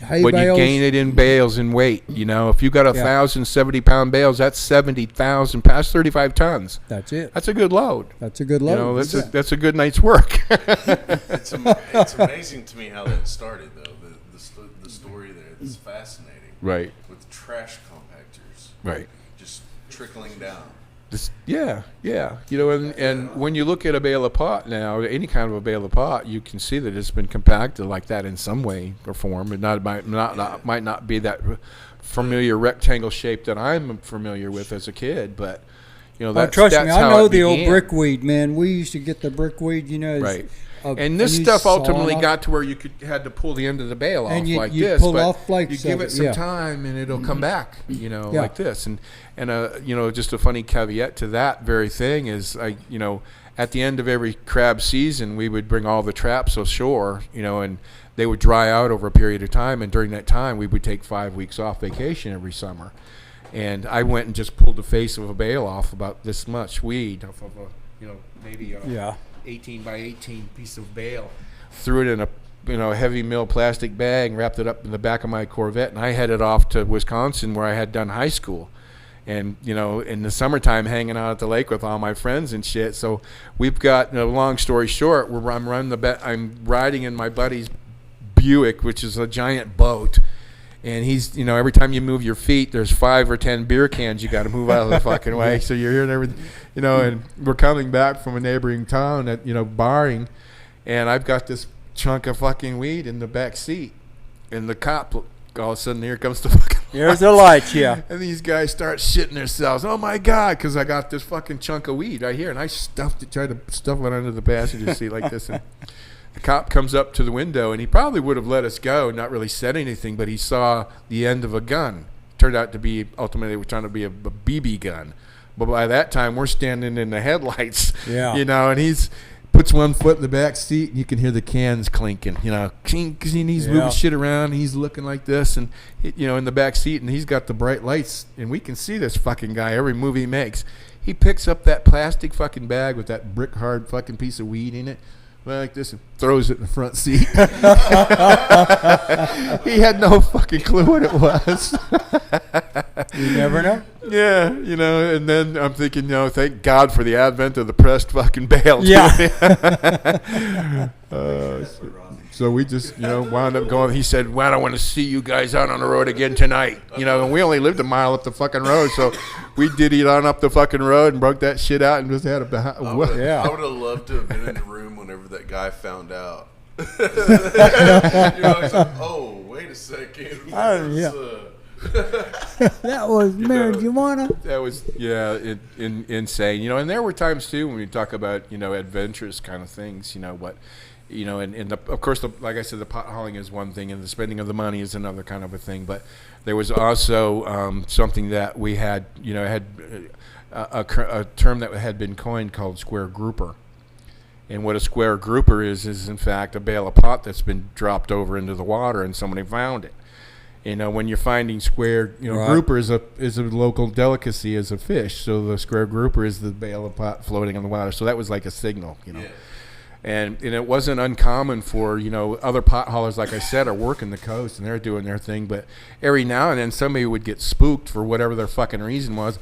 hay
But
bales.
you gain it in bales and weight. You know, if you got a
Yeah.
1,070-pound bales, that's 70,000 pounds, 35 tons.
That's it.
That's a good load.
That's a good load.
You know,
Yeah.
that's a good night's work.
It's amazing to me how that started, though. The story there is fascinating.
Right.
With trash compactors
Right.
just trickling down.
Yeah. You know, and when you look at a bale of pot now, any kind of a bale of pot, you can see that it's been compacted like that in some way or form. It might not be that familiar rectangle shape that I'm familiar with as a kid, but you know,
Trust me, I
how
know
it
the old
began.
brickweed, man. We used to get the brickweed, you know.
Right.
And
And this stuff ultimately got to where you had to pull the end of the bale off
And you-
like
you
this,
pull
but
off flakes
you give
of
it
it,
some
yeah.
time and it'll come back, you know,
Yeah.
like this. And you know, just a funny caveat to that very thing is, you know, at the end of every crab season, we would bring all the traps ashore, you know, and they would dry out over a period of time. And during that time, we would take 5 weeks off vacation every summer. And I went and just pulled the face of a bale off about this much weed off of a, maybe a 18 by 18 piece of bale. Threw it in a heavy mill plastic bag, wrapped it up in the back of my Corvette, and I headed off to Wisconsin where I had done high school. And, in the summertime hanging out at the lake with all my friends and shit. So we've got, long story short, I'm riding in my buddy's Buick, which is a giant boat. And he's, every time you move your feet, there's 5 or 10 beer cans you got to move out of the fucking way. So you're hearing everything, and we're coming back from a neighboring town at, barring, and I've got this chunk of fucking weed in the back seat, and the cop, all of a sudden, here comes the fucking
Here's the lights, yeah.
And these guys start shitting themselves. Oh my God, because I got this fucking chunk of weed right here, and I tried to stuff it under the passenger seat like this, and the cop comes up to the window, and he probably would have let us go, not really said anything, but he saw the end of a gun. Turned out to be, ultimately, it was trying to be a BB gun. But by that time, we're standing in the headlights, and he's puts one foot in the back seat, and you can hear the cans clinking, clink, because he's moving shit around, he's looking like this, and, in the back seat, and he's got the bright lights, and we can see this fucking guy every move he makes. He picks up that plastic fucking bag with that brick hard fucking piece of weed in it, like this, and throws it in the front seat. He had no fucking clue what it was.
You never know.
Yeah, and then I'm thinking, thank God for the advent of the pressed fucking bale.
Yeah.
So we just, wound up going. He said, "Well, I want to see you guys out on the road again tonight." And we only lived a mile up the fucking road, so we diddied on up the fucking road and broke that shit out and just had a.
I would have loved to have been in the room whenever that guy found out. He's like, "Oh, wait a second."
That was marijuana.
That was insane. And there were times too when we talk about adventurous kind of things. Of course, like I said, the pot hauling is one thing, and the spending of the money is another kind of a thing. But there was also something that we had, had a term that had been coined called square grouper. And what a square grouper is in fact a bale of pot that's been dropped over into the water and somebody found it. When you're finding square, grouper is a local delicacy as a fish. So the square grouper is the bale of pot floating on the water. So that was like a signal,
Yeah.
And it wasn't uncommon for, other pot haulers, like I said, are working the coast and they're doing their thing. But every now and then somebody would get spooked for whatever their fucking reason was.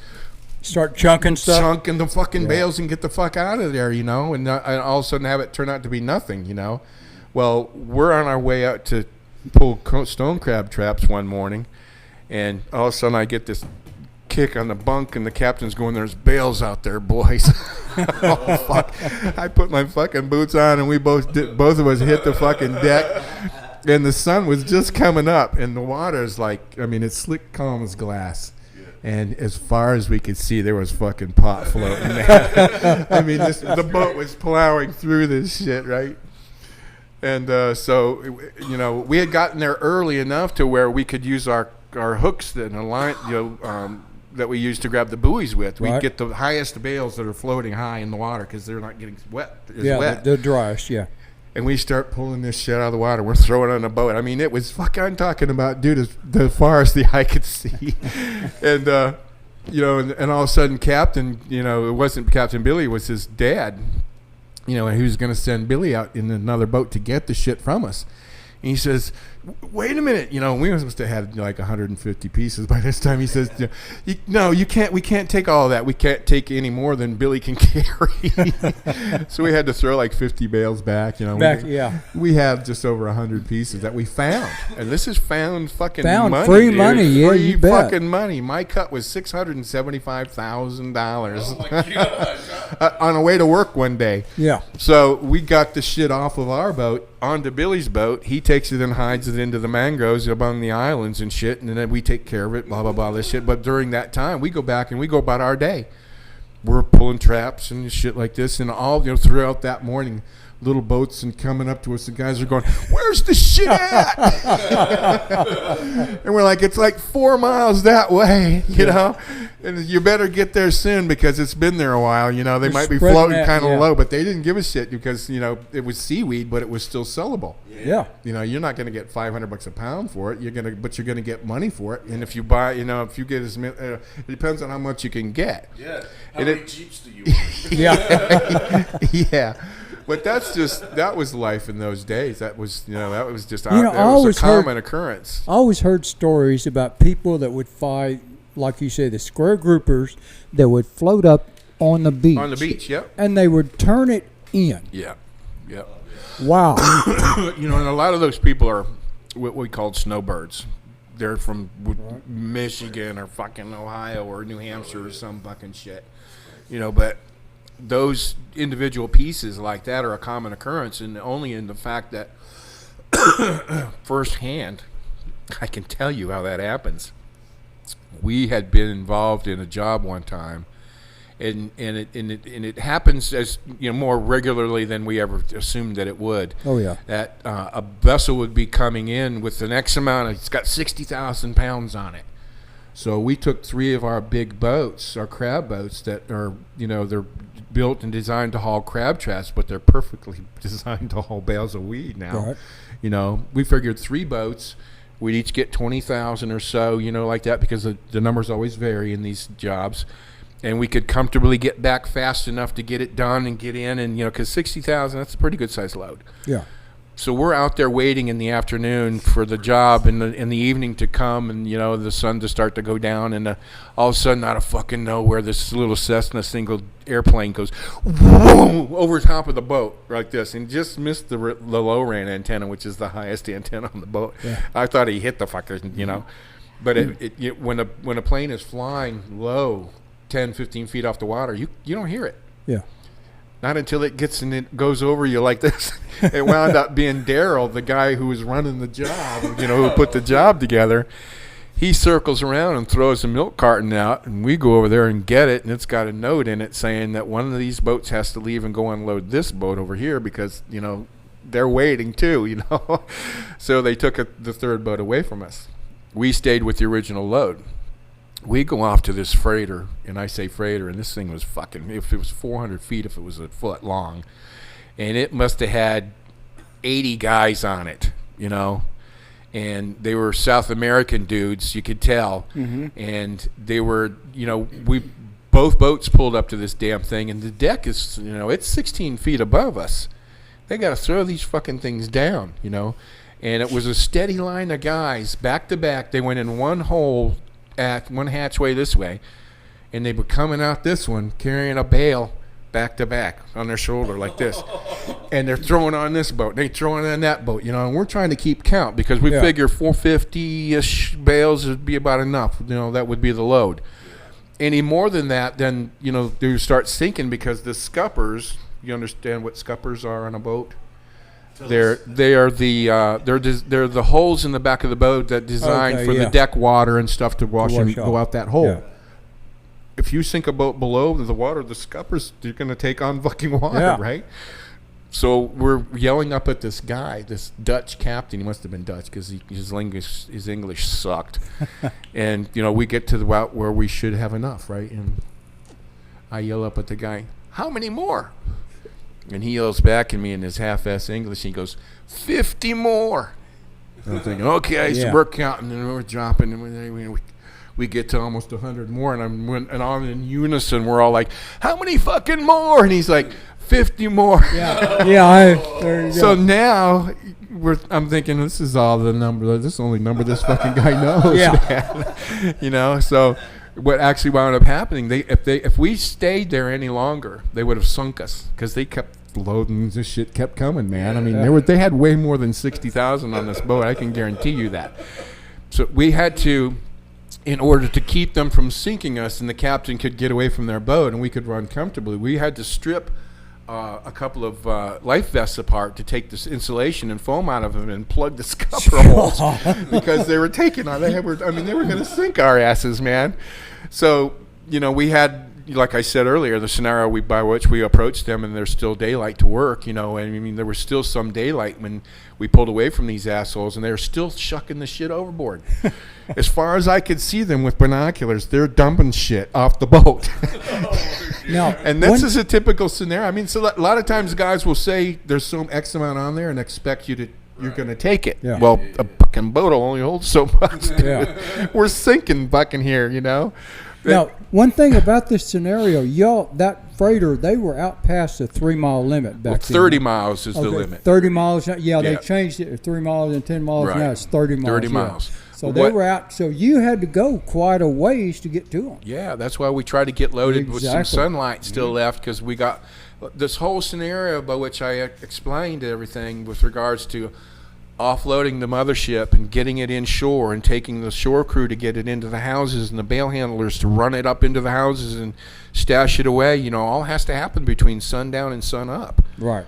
Start chunking stuff.
Chunking the fucking bales and get the fuck out of there, and all of a sudden have it turn out to be nothing, Well, we're on our way out to pull stone crab traps one morning, and all of a sudden I get this kick on the bunk, and the captain's going, "There's bales out there, boys." Oh fuck! I put my fucking boots on, and we both of us hit the fucking deck, and the sun was just coming up, and the water's it's slick calm as glass. And as far as we could see, there was fucking pot floating there. The boat was plowing through this shit, right? And so, we had gotten there early enough to where we could use our hooks and a line, that we used to grab the buoys with. We'd get the highest bales that are floating high in the water because they're not getting wet.
They're driest, yeah.
And we start pulling this shit out of the water. We're throwing it on a boat. It was I'm talking about, dude, as the far as the eye could see. And, and all of a sudden, Captain, it wasn't Captain Billy, it was his dad. He was going to send Billy out in another boat to get the shit from us. And he says, "Wait a minute, we were supposed to have like 150 pieces by this time." He says, "No, you can't. We can't take all of that. We can't take any more than Billy can carry." So we had to throw like 50 bales back. We have just over 100 pieces that we found, and this is found fucking money,
free
dude.
money, yeah,
free
you bet.
fucking money. My cut was $675,000.
Oh my gosh.
On a way to work one day.
Yeah.
So we got the shit off of our boat onto Billy's boat. He takes it and hides it into the mangroves among the islands and shit, and then we take care of it, blah, blah, blah, this shit. But during that time, we go back and we go about our day. We're pulling traps and shit like this, and all throughout that morning, little boats and coming up to us. The guys are going, "Where's the shit at?" And we're like, "It's like 4 miles that way, you know, and you better get there soon because it's been there a while. You know, they might be
spreading
floating
that,
kind of
yeah.
low, but they didn't give a shit because you know it was seaweed, but it was still sellable.
Yeah.
You know, you're not going to get $500 a pound for it. You're going to get money for it. And if you buy, you know, if you get it depends on how much you can get.
Yeah. How
And
many
it-
Jeeps do you want?
Yeah.
Yeah. But that was life in those days. That was, you know, that was just
You know, I
that was
always
a common occurrence.
I always heard stories about people that would fight, like you say, the square groupers that would float up on the beach.
On the beach, yep.
And they would turn it in.
Yeah. Yep.
Wow.
You know, and a lot of those people are what we called snowbirds. They're from Michigan or fucking Ohio or New Hampshire or some fucking shit. You know, but those individual pieces like that are a common occurrence, and only in the fact that firsthand, I can tell you how that happens. We had been involved in a job one time, and it happens as you know more regularly than we ever assumed that it would.
Oh, yeah.
That a vessel would be coming in with the next amount. It's got 60,000 pounds on it. So we took 3 of our big boats, our crab boats that are, you know, they're built and designed to haul crab traps, but they're perfectly designed to haul bales of weed now.
Right.
You know, we figured 3 boats, we'd each get 20,000 or so, you know, like that, because the numbers always vary in these jobs. And we could comfortably get back fast enough to get it done and get in, and, you know, because 60,000, that's a pretty good size load.
Yeah.
So we're out there waiting in the afternoon for the job in the evening to come, and you know the sun to start to go down, and all of a sudden out of fucking nowhere this little Cessna single airplane goes whoa, over top of the boat like this and just missed the low ran antenna, which is the highest antenna on the boat.
Yeah.
I thought he hit the fucker, you know, but when a plane is flying low 10, 15 feet off the water, you don't hear it.
Yeah.
Not until it gets and it goes over you like this. It wound up being Daryl, the guy who was running the job, you know, who put the job together. He circles around and throws a milk carton out, and we go over there and get it, and it's got a note in it saying that one of these boats has to leave and go unload this boat over here because, you know, they're waiting too, you know. So they took the third boat away from us. We stayed with the original load. We go off to this freighter, and I say freighter, and this thing was fucking, if it was 400 feet, if it was a foot long, and it must have had 80 guys on it, you know, and they were South American dudes, you could tell, and they were, you know, both boats pulled up to this damn thing, and the deck is, you know, it's 16 feet above us. They got to throw these fucking things down, you know, and it was a steady line of guys, back to back. They went in one hole, at one hatchway this way, and they were coming out this one carrying a bale back to back on their shoulder like this, and they're throwing on this boat, they throwing on that boat, you know, and we're trying to keep count because we figure 450-ish bales would be about enough, you know, that would be the load. Any more than that, then, you know, they start sinking because the scuppers, you understand what scuppers are on a boat? They're the holes in the back of the boat that designed for the deck water and stuff to wash and go out that hole.
Yeah.
If you sink a boat below the water, the scuppers, you're going to take on fucking water, right? So we're yelling up at this guy, this Dutch captain. He must have been Dutch because his English sucked. And, you know, we get to the route where we should have enough, right? And I yell up at the guy, "How many more?" And he yells back at me in his half-ass English. He goes, 50 more. And I'm thinking, okay, so we're counting and we're dropping, and we get to almost 100 more, and all in unison, we're all like, "How many fucking more?" And he's like, 50 more.
Yeah. There you
So
go.
now I'm thinking, this is all the number. This is the only number this fucking guy knows. Man. You know, so what actually wound up happening, if we stayed there any longer, they would have sunk us because they kept loading. This shit kept coming, man. I mean, they had way more than 60,000 on this boat. I can guarantee you that. So we had to, in order to keep them from sinking us and the captain could get away from their boat and we could run comfortably, we had to strip a couple of life vests apart to take this insulation and foam out of them and plug the scupper holes because they were taking on. They were going to sink our asses, man. So, you know, we had, like I said earlier, the scenario by which we approached them, and there's still daylight to work, and I mean, there was still some daylight when we pulled away from these assholes, and they're still shucking the shit overboard. As far as I could see them with binoculars, they're dumping shit off the boat.
Now,
And this is a typical scenario. I mean, so a lot of times guys will say there's some X amount on there and expect you're going to take it.
Yeah.
Well, a fucking boat will only hold so much.
Yeah.
We're sinking fucking here,
Now, one thing about this scenario, that freighter, they were out past the 3-mile limit back then.
30 miles is the
Okay,
limit.
30 miles. Yeah,
Yeah.
they changed it to 3 miles and 10 miles.
Right.
Now it's 30 miles.
30
yeah.
miles.
So they were out. So you had to go quite a ways to get to them.
Yeah, that's why we try to get loaded with some
Exactly.
sunlight still left, because we got this whole scenario by which I explained everything with regards to offloading the mothership and getting it inshore and taking the shore crew to get it into the houses and the bail handlers to run it up into the houses and stash it away. All has to happen between sundown and sun up.
Right.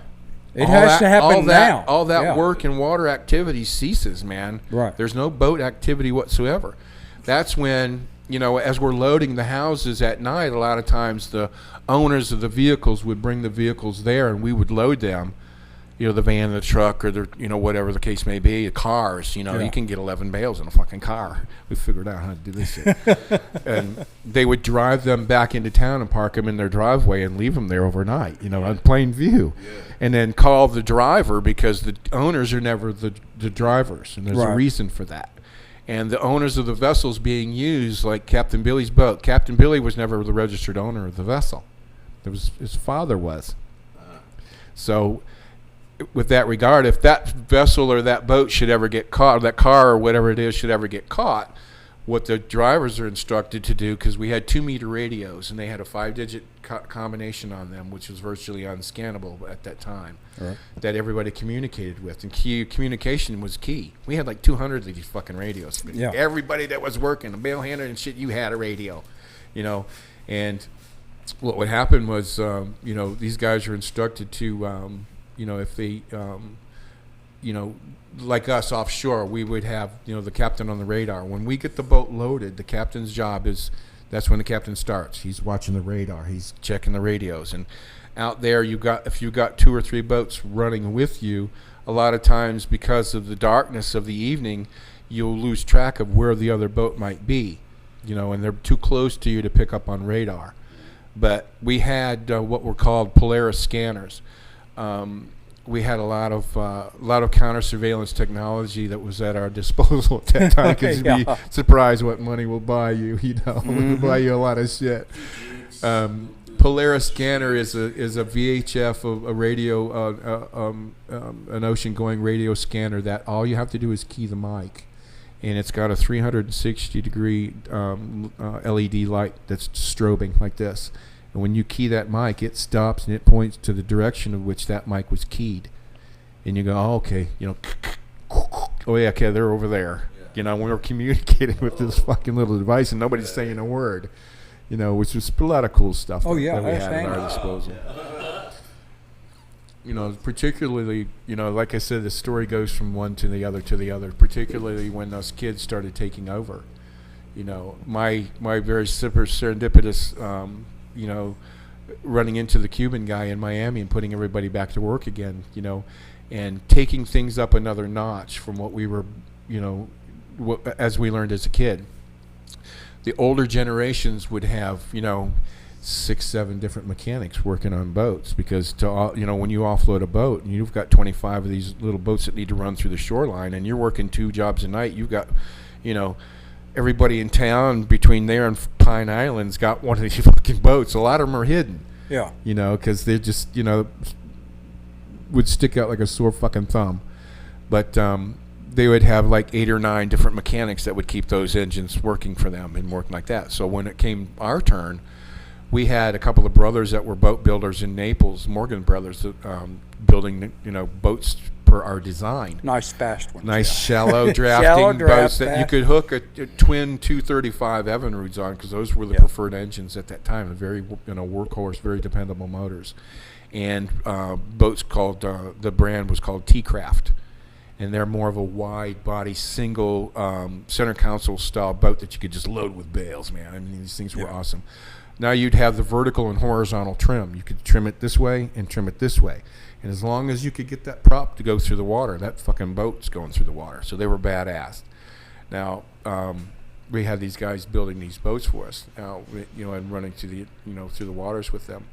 It has to happen now.
All that
Yeah.
work and water activity ceases, man.
Right.
There's no boat activity whatsoever. That's when, as we're loading the houses at night, a lot of times the owners of the vehicles would bring the vehicles there and we would load them. The van, the truck, or whatever the case may be, cars. You can get 11 bales in a fucking car. We figured out how to do this shit. And they would drive them back into town and park them in their driveway and leave them there overnight, on plain view. Yeah. And then call the driver, because the owners are never the drivers, and there's a reason for that. And the owners of the vessels being used, like Captain Billy's boat. Captain Billy was never the registered owner of the vessel. His father was. So, with that regard, if that vessel or that boat should ever get caught, or that car or whatever it is should ever get caught, what the drivers are instructed to do, because we had 2-meter radios and they had a 5-digit combination on them, which was virtually unscannable at that time, that everybody communicated with. And communication was key. We had like 200 of these fucking radios.
Yeah.
Everybody that was working, a bail handler and shit, you had a radio, And what would happen was, these guys are instructed to... if they, like us offshore, we would have, the captain on the radar. When we get the boat loaded, the captain's job that's when the captain starts. He's watching the radar. He's checking the radios. And out there, if you've got 2 or 3 boats running with you, a lot of times because of the darkness of the evening, you'll lose track of where the other boat might be, and they're too close to you to pick up on radar. But we had what were called Polaris scanners. We had a lot of counter surveillance technology that was at our disposal at that time, because you'd be surprised what money will buy you. We'll buy you a lot of shit. Polaris scanner is a VHF, a radio, an ocean-going radio scanner that all you have to do is key the mic, and it's got a 360-degree LED light that's strobing like this. And when you key that mic, it stops and it points to the direction of which that mic was keyed. And you go, oh, okay, oh yeah, okay, they're over there. Yeah. We're communicating with this fucking little device and nobody's saying a word. Which was a lot of cool stuff that we had at our disposal. Particularly, like I said, the story goes from one to the other, particularly when those kids started taking over. My very super serendipitous, running into the Cuban guy in Miami and putting everybody back to work again, and taking things up another notch from what we were, as we learned as a kid. The older generations would have, 6, 7 different mechanics working on boats, because when you offload a boat and you've got 25 of these little boats that need to run through the shoreline and you're working 2 jobs a night, you've got, everybody in town between there and Pine Island's got one of these fucking boats. A lot of them are hidden.
Yeah.
Because they just, would stick out like a sore fucking thumb. But they would have like 8 or 9 different mechanics that would keep those engines working for them and working like that. So when it came our turn, we had a couple of brothers that were boat builders in Naples, Morgan Brothers, building, boats per our design.
Nice fast ones.
Nice shallow drafting boats that you could hook a twin 235 Evinrudes on, because those were the preferred engines at that time. Very, workhorse, very dependable motors. And boats called, the brand was called T-Craft. And they're more of a wide body, single center console style boat that you could just load with bales, man. I mean, these things were awesome. Now you'd have the vertical and horizontal trim. You could trim it this way and trim it this way. And as long as you could get that prop to go through the water, that fucking boat's going through the water. So they were badass. Now, we had these guys building these boats for us, and running through the waters with them.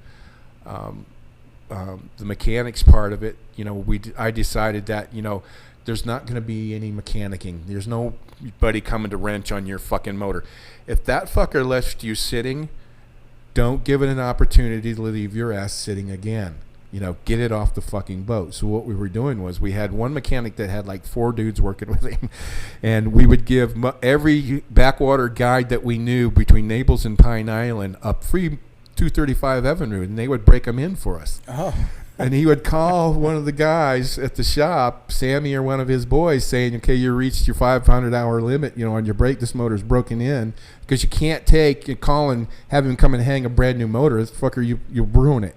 The mechanics part of it, I decided that, there's not going to be any mechanicking. There's nobody coming to wrench on your fucking motor. If that fucker left you sitting, don't give it an opportunity to leave your ass sitting again. Get it off the fucking boat. So what we were doing was we had one mechanic that had like 4 dudes working with him, and we would give every backwater guide that we knew between Naples and Pine Island a free 235 Avenue, and they would break them in for us.
Oh.
And he would call one of the guys at the shop, Sammy or one of his boys, saying, okay, you reached your 500-hour limit, on your brake. This motor's broken in. Because you can't call and have him come and hang a brand new motor. This fucker, you'll ruin it.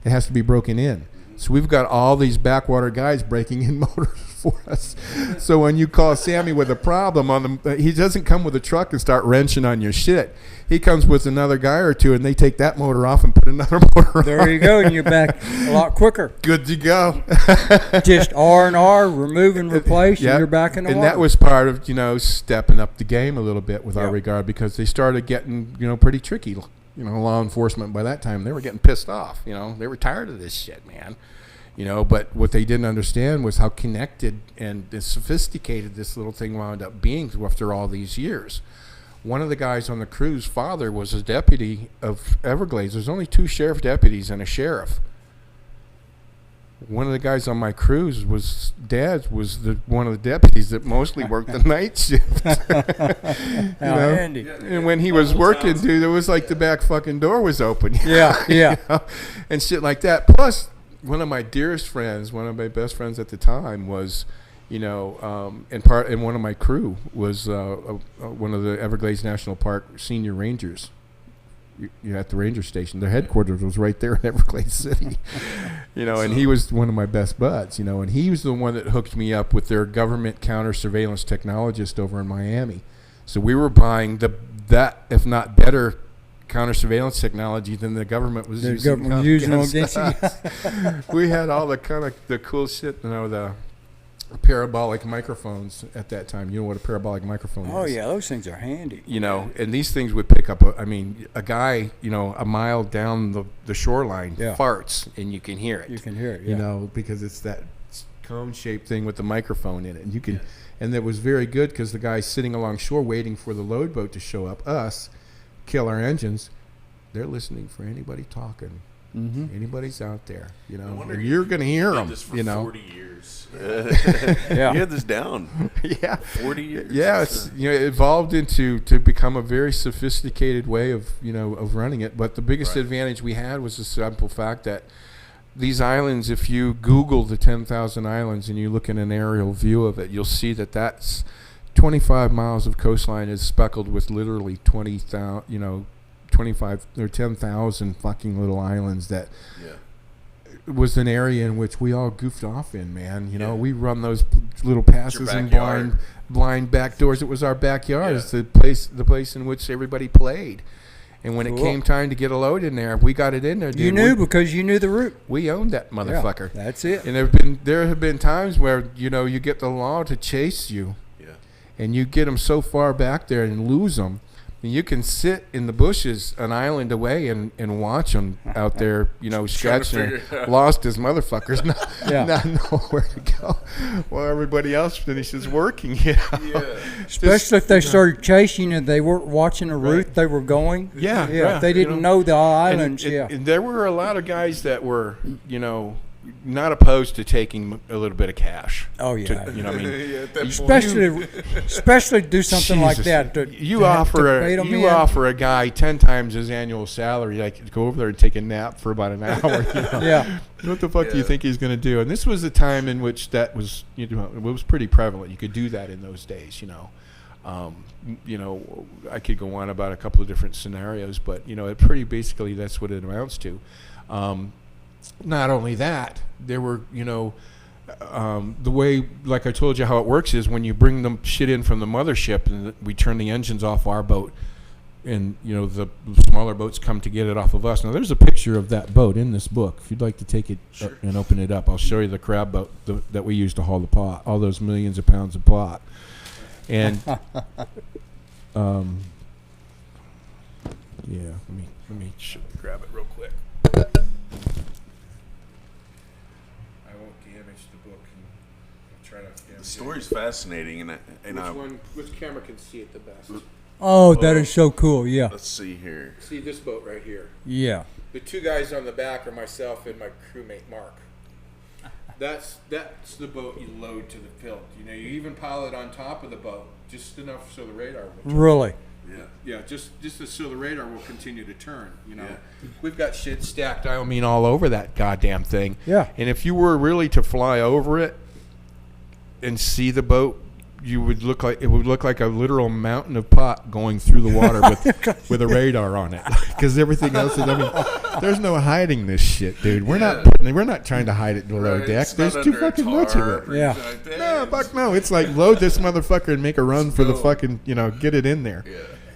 It has to be broken in. So we've got all these backwater guys breaking in motors for us. So when you call Sammy with a problem he doesn't come with a truck and start wrenching on your shit. He comes with another guy or two, and they take that motor off and put another motor on.
There you go, and you're back a lot quicker.
Good to go.
Just R&R, remove and replace, and you're back in the
water.
water.
And that was part of, stepping up the game a little bit with our regard, because they started getting, pretty tricky. Law enforcement by that time, they were getting pissed off. They were tired of this shit, man. But what they didn't understand was how connected and sophisticated this little thing wound up being after all these years. One of the guys on the crew's father was a deputy of Everglades. There's only 2 sheriff deputies and a sheriff. One of the guys on my cruise was one of the deputies that mostly worked the night shift.
Handy.
And when he was working, dude, it was like the back fucking door was open.
Yeah.
And shit like that. Plus, one of my dearest friends, one of my best friends at the time was, and one of my crew was one of the Everglades National Park senior rangers. At the ranger station. Their headquarters was right there in Everglades City. And he was one of my best buds, and he was the one that hooked me up with their government counter surveillance technologist over in Miami. So we were buying that, if not better, counter surveillance technology than the government was using against us. We had all the cool shit, the parabolic microphones at that time. You know what a parabolic microphone is?
Oh yeah, those things are handy.
And these things would pick up a guy, a mile down the shoreline farts, and you can hear it.
You can hear it,
because it's that cone-shaped thing with the microphone in it. And you can, and that was very good because the guy's sitting along shore waiting for the load boat to show up, kill our engines. They're listening for anybody talking. Mm-hmm. Anybody's out there, and you're going to hear them.
This for 40 years.
Yeah,
you had this down. 40 years.
Yes, it evolved to become a very sophisticated way of running it. But the biggest advantage we had was the simple fact that these islands, if you Google the 10,000 islands and you look at an aerial view of it, you'll see that that's 25 miles of coastline is speckled with literally 25 or 10,000 fucking little islands that was an area in which we all goofed off in, man. We run those little passes and blind back doors. It was our backyard. It's the place in which everybody played. And when it came time to get a load in there, we got it in there. Dude.
You knew because you knew the route.
We owned that motherfucker.
Yeah, that's it.
And there have been times where you get the law to chase you, and you get them so far back there and lose them. And you can sit in the bushes an island away and watch them out there, scratching lost as motherfuckers, not know where to go while everybody else finishes working.
Especially if they started chasing and they weren't watching the route they were going. If they didn't know the islands.
And there were a lot of guys that were, not opposed to taking a little bit of cash.
Oh yeah,
especially
do something like that.
You offer a guy 10 times his annual salary, like go over there and take a nap for about an hour. What the fuck do you think he's going to do? And this was a time in which that was, it was pretty prevalent. You could do that in those days. I could go on about a couple of different scenarios, but it pretty basically that's what it amounts to. Not only that, there were, the way, like I told you, how it works is when you bring the shit in from the mothership and we turn the engines off our boat, the smaller boats come to get it off of us. Now there's a picture of that boat in this book. If you'd like to take it and open it up, I'll show you the crab boat that we used to haul the pot, all those millions of pounds of pot. And let me grab it real quick. I won't damage the book. And try to.
The story's fascinating,
Which camera can see it the best?
Oh, that is so cool. Yeah.
Let's see here.
See this boat right here.
Yeah.
The two guys on the back are myself and my crewmate Mark. That's the boat you load to the field. You even pile it on top of the boat, just enough so the radar will turn.
Really?
Yeah, just so the radar will continue to turn. We've got shit stacked. I mean, all over that goddamn thing.
Yeah.
And if you were really to fly over it and see the boat, it would look like a literal mountain of pot going through the water with a radar on it, because everything else is. I mean, there's no hiding this shit, dude. We're not trying to hide it below deck. There's too fucking much of it.
Yeah.
No, fuck no. It's like load this motherfucker and make a run for the fucking get it in there.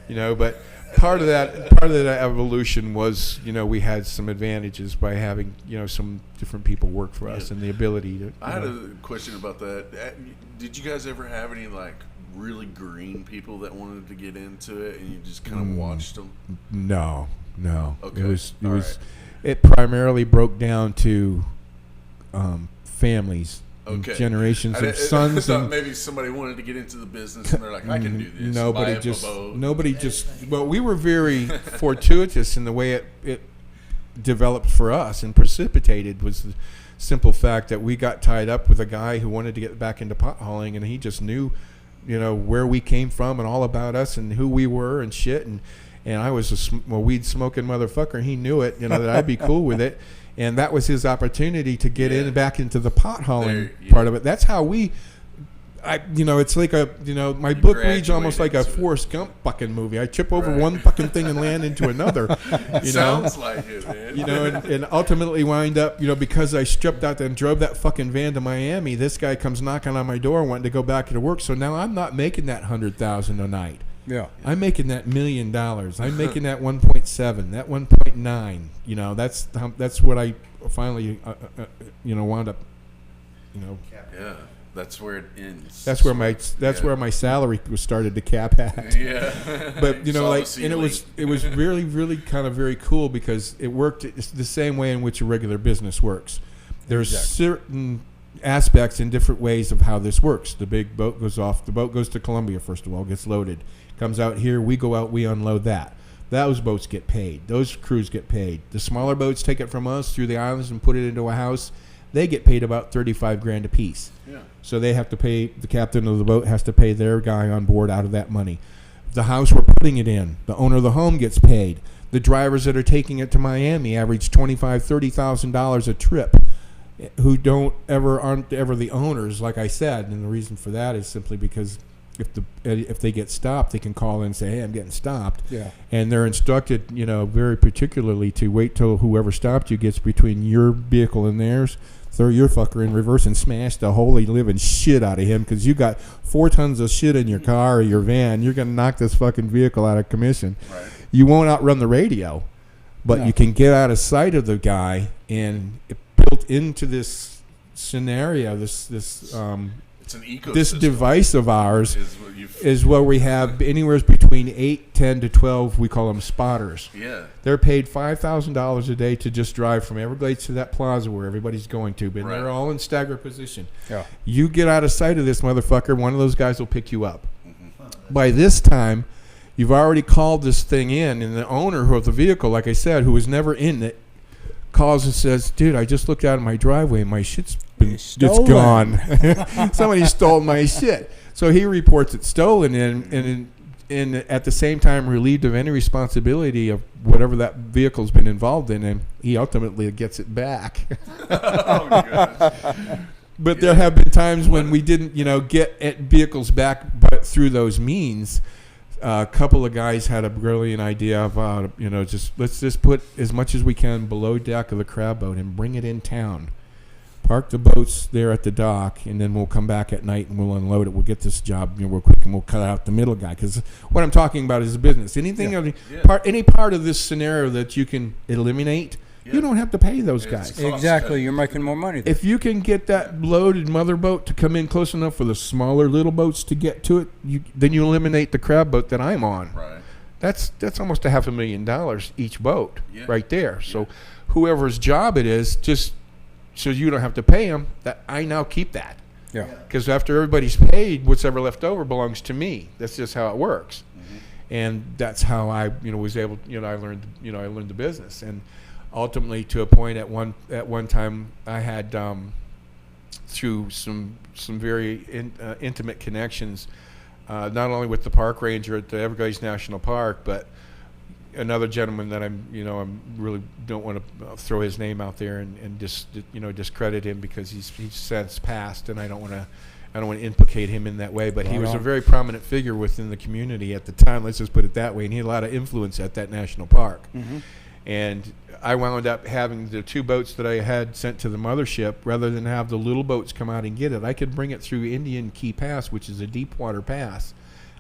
Yeah.
But part of that evolution was we had some advantages by having some different people work for us and the ability to.
I had a question about that. Did you guys ever have any really green people that wanted to get into it, and you just kind of watched them?
No.
Okay.
It primarily broke down to families.
Okay.
Generations of sons.
I thought maybe somebody wanted to get into the business, and they're like, I can do this. Well,
we were very fortuitous in the way it developed for us and precipitated was the simple fact that we got tied up with a guy who wanted to get back into pot hauling, and he just knew, where we came from and all about us and who we were and shit. And I was a weed smoking motherfucker. He knew it, that I'd be cool with it. And that was his opportunity to get in back into the pot hauling part of it. That's how it's like my book reads almost like a Forrest Gump fucking movie. I trip over one fucking thing and land into another.
Sounds like it, man.
And ultimately wind up, because I stripped out and drove that fucking van to Miami. This guy comes knocking on my door wanting to go back to work. So now I'm not making that $100,000 a night.
Yeah.
I'm making that $1 million. I'm making that 1.7, that 1.9. That's what I finally, wound up,
Yeah. That's where it ends.
That's where my salary was started to cap at.
Yeah.
But and it was really, really kind of very cool because it worked the same way in which a regular business works. There's certain aspects in different ways of how this works. The big boat goes off. The boat goes to Colombia, first of all, gets loaded. Comes out here, we go out, we unload that. Those boats get paid. Those crews get paid. The smaller boats take it from us through the islands and put it into a house. They get paid about $35,000 a piece.
Yeah.
So they have to pay, the captain of the boat has to pay their guy on board out of that money. The house we're putting it in, the owner of the home gets paid. The drivers that are taking it to Miami average $25,000, $30,000 a trip, who aren't ever the owners, like I said. And the reason for that is simply because if they get stopped, they can call in and say, hey, I'm getting stopped.
Yeah.
And they're instructed, very particularly to wait till whoever stopped you gets between your vehicle and theirs. Throw your fucker in reverse and smash the holy living shit out of him, because you got 4 tons of shit in your car or your van. You're going to knock this fucking vehicle out of commission. Right. You won't outrun the radio, but you can get out of sight of the guy. And it built into this scenario, it's an ecosystem. This device of ours is where we have anywhere between 8, 10 to 12, we call them spotters.
Yeah.
They're paid $5,000 a day to just drive from Everglades to that plaza where everybody's going to, but they're all in stagger position. Yeah. You get out of sight of this motherfucker, one of those guys will pick you up. Mm-hmm. By this time, you've already called this thing in, and the owner of the vehicle, like I said, who was never in it, calls and says, dude, I just looked out of my driveway and my shit's it's gone. Somebody stole my shit. So he reports it stolen and at the same time relieved of any responsibility of whatever that vehicle's been involved in, and he ultimately gets it back.
Oh, gosh.
But there have been times when we didn't, get at vehicles back but through those means. A couple of guys had a brilliant idea of, let's just put as much as we can below deck of the crab boat and bring it in town. park the boats there at the dock, and then we'll come back at night and we'll unload it. We'll get this job real quick, and we'll cut out the middle guy. Because what I'm talking about is a business. Anything, any part of this scenario that you can eliminate, you don't have to pay those guys.
Exactly. You're making more money there.
If you can get that loaded mother boat to come in close enough for the smaller little boats to get to it, then you eliminate the crab boat that I'm on.
Right.
That's almost $500,000 each boat right there. So whoever's job it is, just so you don't have to pay them, that I now keep that.
Yeah.
Because after everybody's paid, what's ever left over belongs to me. That's just how it works. And that's how I, was able. I learned the business, and ultimately to a point at one time I had through some very intimate connections. Not only with the park ranger at the Everglades National Park, but another gentleman that I'm really don't want to throw his name out there and discredit him because he's since passed, and I don't want to implicate him in that way. But he was a very prominent figure within the community at the time. Let's just put it that way, and he had a lot of influence at that national park. And I wound up having the 2 boats that I had sent to the mothership, rather than have the little boats come out and get it. I could bring it through Indian Key Pass, which is a deep water pass.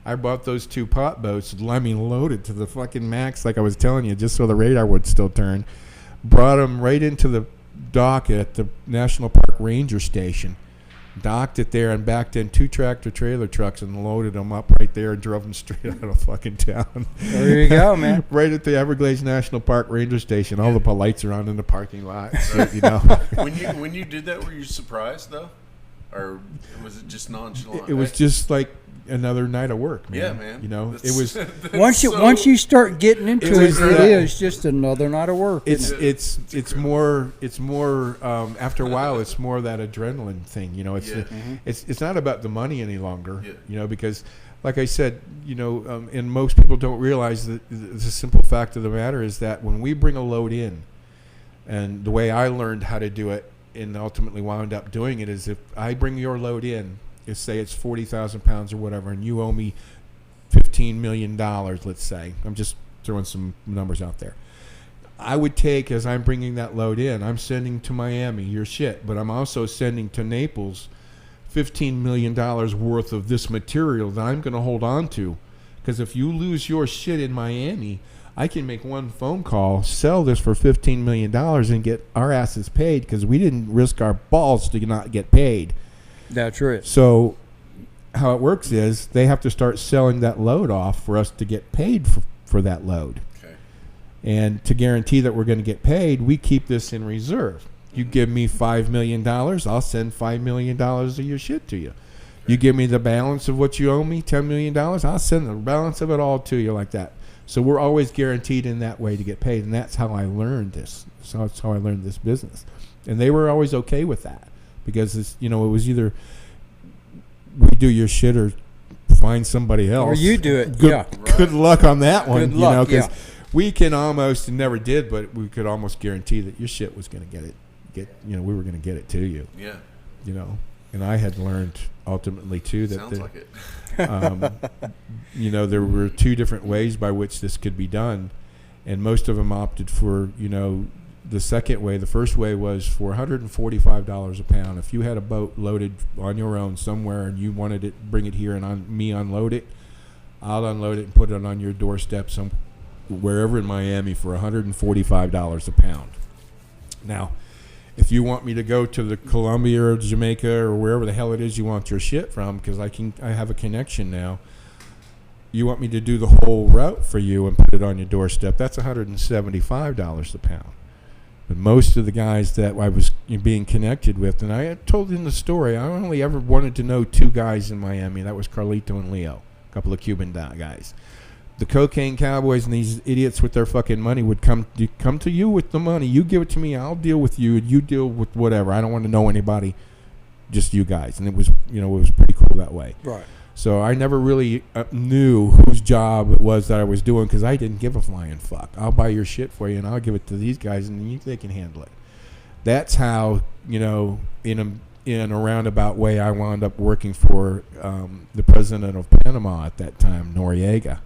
I bought those 2 pot boats, loaded to the fucking max, like I was telling you, just so the radar would still turn. Brought them right into the dock at the National Park Ranger Station. Docked it there and backed in 2 tractor-trailer trucks and loaded them up right there and drove them straight out of fucking town.
There you go, man.
Right at the Everglades National Park Ranger Station. All the lights around in the parking lot. So,
When you did that, were you surprised though, or was it just nonchalant?
It was just like another night of work, man.
Yeah, man.
It was
once you start getting into it is just another night of work.
It's more after a while it's more that adrenaline thing. It's not about the money any longer. Because like I said, and most people don't realize that the simple fact of the matter is that when we bring a load in, and the way I learned how to do it and ultimately wound up doing it is, if I bring your load in, say it's 40,000 pounds or whatever, and you owe me $15 million, let's say. I'm just throwing some numbers out there. I would take, as I'm bringing that load in, I'm sending to Miami your shit, but I'm also sending to Naples $15 million worth of this material that I'm going to hold on to. Because if you lose your shit in Miami, I can make one phone call, sell this for $15 million, and get our asses paid because we didn't risk our balls to not get paid.
That's right.
So how it works is they have to start selling that load off for us to get paid for that load.
Okay.
And to guarantee that we're going to get paid, we keep this in reserve. You give me $5 million, I'll send $5 million of your shit to you. You give me the balance of what you owe me, $10 million, I'll send the balance of it all to you like that. So we're always guaranteed in that way to get paid, and that's how I learned this. So that's how I learned this business. And they were always okay with that. Because it's, it was either we do your shit or find somebody else.
Or you do it.
Good luck on that one.
Good luck,
because we can almost, and never did, but we could almost guarantee that your shit was going to we were going to get it to you.
Yeah.
And I had learned ultimately too that
sounds like it.
There were 2 different ways by which this could be done, and most of them opted for the second way. The first way was for $145 a pound. If you had a boat loaded on your own somewhere and you wanted it, bring it here and unload it, I'll unload it and put it on your doorstep wherever in Miami for $145 a pound. Now, if you want me to go to the Colombia or Jamaica or wherever the hell it is you want your shit from, because I have a connection now, you want me to do the whole route for you and put it on your doorstep, that's $175 a pound. But most of the guys that I was being connected with, and I had told in the story, I only ever wanted to know 2 guys in Miami. That was Carlito and Leo, a couple of Cuban guys. The cocaine cowboys and these idiots with their fucking money would come to you with the money. You give it to me, I'll deal with you, and you deal with whatever. I don't want to know anybody, just you guys. And it was, it was pretty cool that way.
Right.
So I never really knew whose job it was that I was doing, because I didn't give a flying fuck. I'll buy your shit for you, and I'll give it to these guys, and they can handle it. That's how, in in a roundabout way, I wound up working for the president of Panama at that time, Noriega.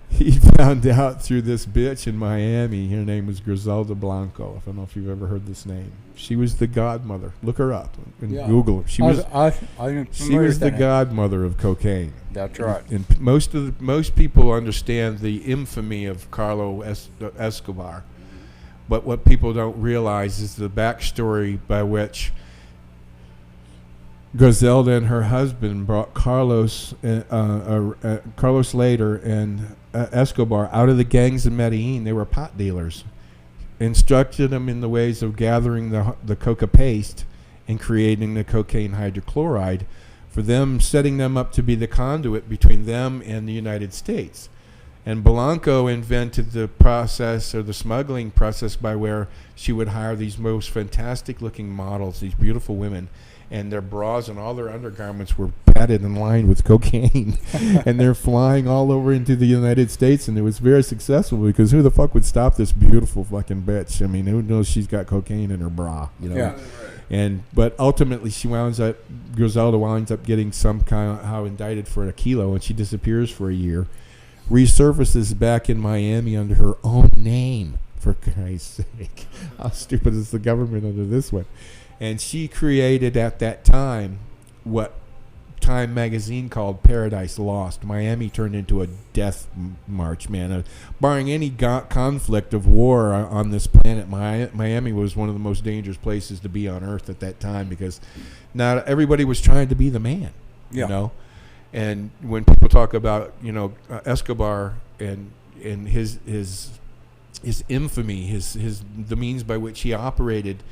He found out through this bitch in Miami. Her name was Griselda Blanco. I don't know if you've ever heard this name. She was the godmother. Look her up and Google her. She was the godmother of cocaine.
That's right.
And most people understand the infamy of Carlos Escobar. But what people don't realize is the backstory by which Griselda and her husband brought Carlos later and Escobar out of the gangs in Medellin. They were pot dealers. Instructed them in the ways of gathering the coca paste and creating the cocaine hydrochloride, for them, setting them up to be the conduit between them and the United States. And Blanco invented the process, or the smuggling process, by where she would hire these most fantastic looking models, these beautiful women, and their bras and all their undergarments were padded and lined with cocaine. And they're flying all over into the United States, and it was very successful, because who the fuck would stop this beautiful fucking bitch? I mean, who knows she's got cocaine in her bra, you know? Yeah. But ultimately Griselda winds up getting somehow indicted for a kilo, and she disappears for a year. Resurfaces back in Miami under her own name, for Christ's sake. How stupid is the government under this one? And she created at that time what Time magazine called Paradise Lost. Miami turned into a death march, man. Barring any conflict of war on this planet, Miami was one of the most dangerous places to be on Earth at that time, because not everybody was trying to be the man, you know? And when people talk about, Escobar and his infamy, the means by which he operated,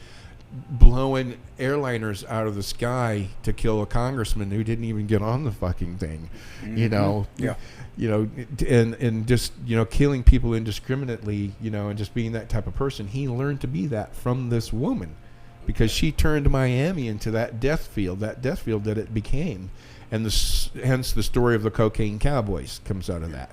blowing airliners out of the sky to kill a congressman who didn't even get on the fucking thing, and just killing people indiscriminately, and just being that type of person. He learned to be that from this woman, because she turned Miami into that death field that it became. And hence the story of the cocaine cowboys comes out of that,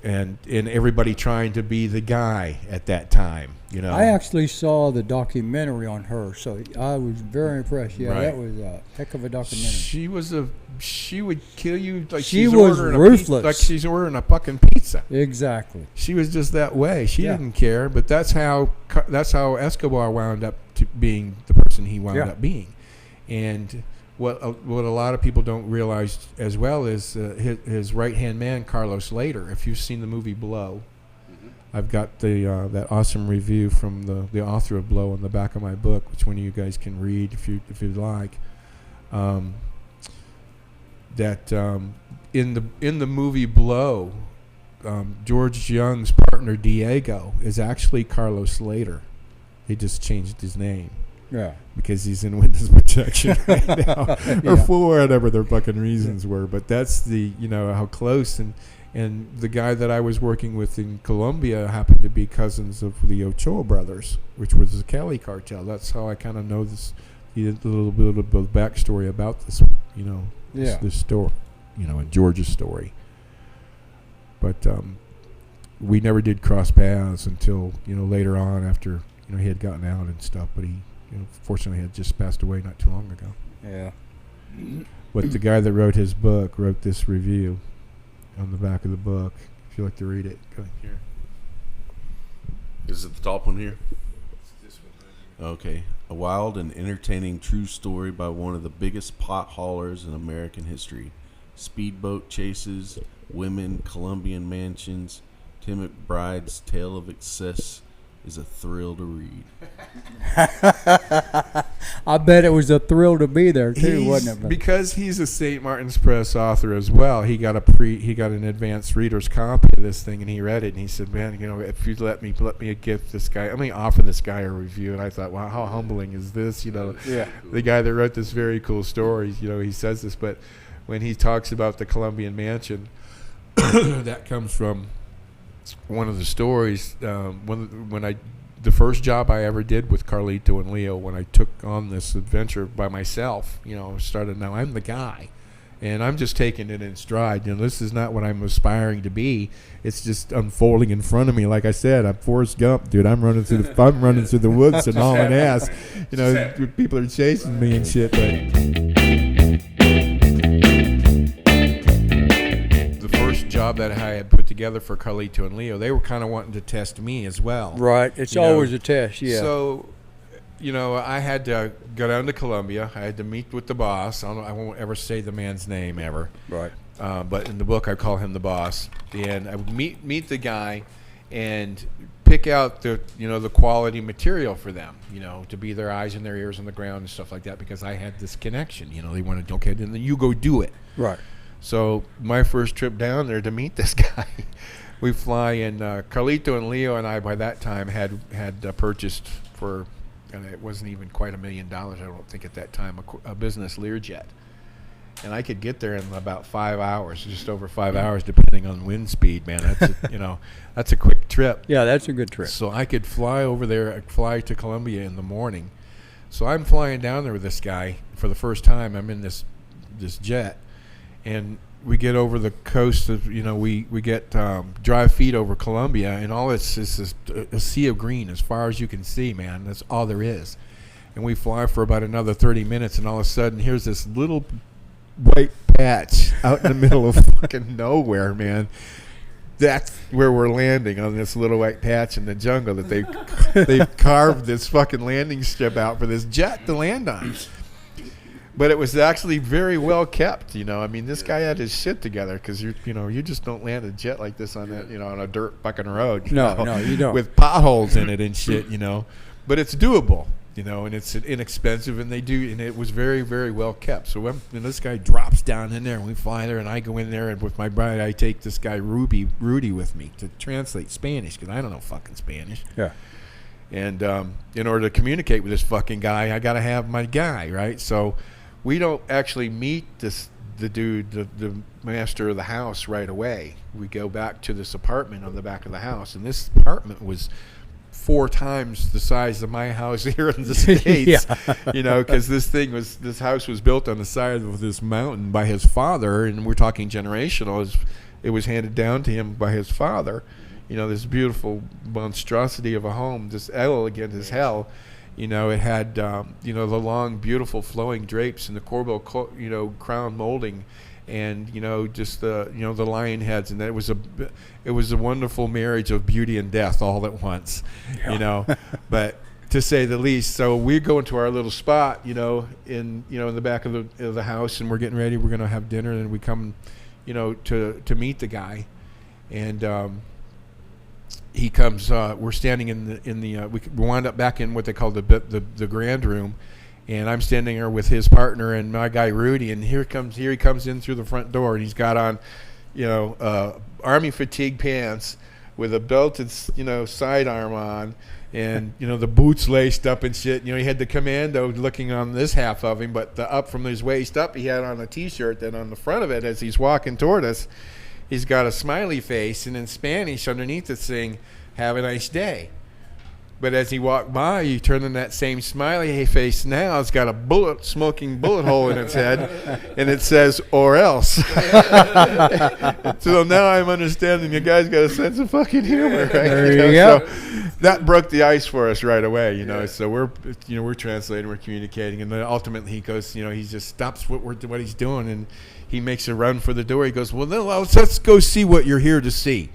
and everybody trying to be the guy at that time.
I actually saw the documentary on her, so I was very impressed. Yeah, that was a heck of a documentary. She would kill you like she was ruthless,
like she's ordering a fucking pizza.
Exactly.
She was just that way. She didn't care. But that's how Escobar wound up to being the person he wound up being, and. What a lot of people don't realize as well is his right-hand man, Carlos Later. If you've seen the movie Blow, I've got that awesome review from the author of Blow on the back of my book, which one of you guys can read if you'd like. In the movie Blow, George Young's partner Diego is actually Carlos Later. He just changed his name. Yeah, because he's in witness protection right now, or for whatever their fucking reasons were. But that's how close, and the guy that I was working with in Colombia happened to be cousins of the Ochoa brothers, which was the Cali cartel. That's how I kind of know this, a little bit of the backstory about this, this story, and George's story. But we never did cross paths until later on, after he had gotten out and stuff. But he. Fortunately, had just passed away not too long ago. Yeah. But the guy that wrote his book wrote this review on the back of the book. If you'd like to read it, go here.
Is it the top one here?
It's this one.
Okay. A wild and entertaining true story by one of the biggest pot haulers in American history. Speedboat chases, women, Colombian mansions. Tim McBride's tale of excess is a thrill to read.
I bet it was a thrill to be there too, wasn't it?
Because he's a St. Martin's Press author as well. He got an advanced reader's copy of this thing, and he read it, and he said, "Man, if you let me give this guy, let me offer this guy a review." And I thought, "Wow, how humbling is this?" The guy that wrote this very cool story. He says this, but when he talks about the Colombian mansion, that comes from one of the stories. The first job I ever did with Carlito and Leo, when I took on this adventure by myself, started. Now I'm the guy,
And I'm just taking it in stride. This is not what I'm aspiring to be. It's just unfolding in front of me. Like I said, I'm Forrest Gump, dude. I'm running through the woods and hauling ass. People are chasing me and shit. The first job that I had put together for Carlito and Leo, they were kind of wanting to test me as well.
Right. It's always a test. Yeah.
So, I had to go down to Colombia. I had to meet with the boss. I won't ever say the man's name ever.
Right.
But in the book, I call him the boss. And I would meet the guy and pick out the quality material for them, to be their eyes and their ears on the ground and stuff like that, because I had this connection. They wanted, okay, then you go do it.
Right.
So my first trip down there to meet this guy, we fly in. Carlito and Leo and I, by that time, had purchased for, and it wasn't even quite $1 million, I don't think at that time, a business Learjet. And I could get there in about 5 hours, just over 5 hours, depending on wind speed, man. That's that's a quick trip.
Yeah, that's a good trip.
So I could fly over there, fly to Colombia in the morning. So I'm flying down there with this guy for the first time. I'm in this jet, and we get over the coast of, we get dry feet over Colombia, and all it's is a sea of green as far as you can see, man. That's all there is. And we fly for about another 30 minutes, and all of a sudden, here's this little white patch out in the middle of fucking nowhere, man. That's where we're landing, on this little white patch in the jungle that they've carved this fucking landing strip out for this jet to land on. But it was actually very well kept, this guy had his shit together, because you just don't land a jet like this on that, on a dirt fucking road.
No, you don't.
With potholes in it and shit, But it's doable, and it's inexpensive, and it was very, very well kept. So when this guy drops down in there, and we fly there, and I go in there, and with my bride, I take this guy Rudy with me to translate Spanish, because I don't know fucking Spanish.
Yeah.
And in order to communicate with this fucking guy, I got to have my guy, right? So we don't actually meet the dude, the master of the house, right away. We go back to this apartment on the back of the house, and this apartment was 4 times the size of my house here in the States. Because this house was built on the side of this mountain by his father, and we're talking generational. It was handed down to him by his father. This beautiful monstrosity of a home, just elegant as hell. It had the long, beautiful flowing drapes and the corbel, crown molding, and just the the lion heads, and it was a wonderful marriage of beauty and death all at once. But to say the least. So we go into our little spot, in the back of the house, and we're getting ready. We're going to have dinner, and we come, to meet the guy, and he comes. We're standing in the. We wind up back in what they call the grand room, and I'm standing there with his partner and my guy Rudy, and here he comes in through the front door, and he's got on, army fatigue pants with a belted, sidearm on, and the boots laced up and shit. He had the commando looking on this half of him, but up from his waist up, he had on a T-shirt. Then on the front of it, as he's walking toward us, he's got a smiley face, and in Spanish underneath it's saying, "Have a nice day." But as he walked by, you turn in that same smiley face now, it's got a smoking bullet hole in its head, and it says, "or else." So now I'm understanding the guy's got a sense of fucking humor, right?
There you go.
So that broke the ice for us right away, So we're translating, we're communicating, and then ultimately he goes, he just stops what he's doing, and he makes a run for the door. He goes, "Well, then let's go see what you're here to see."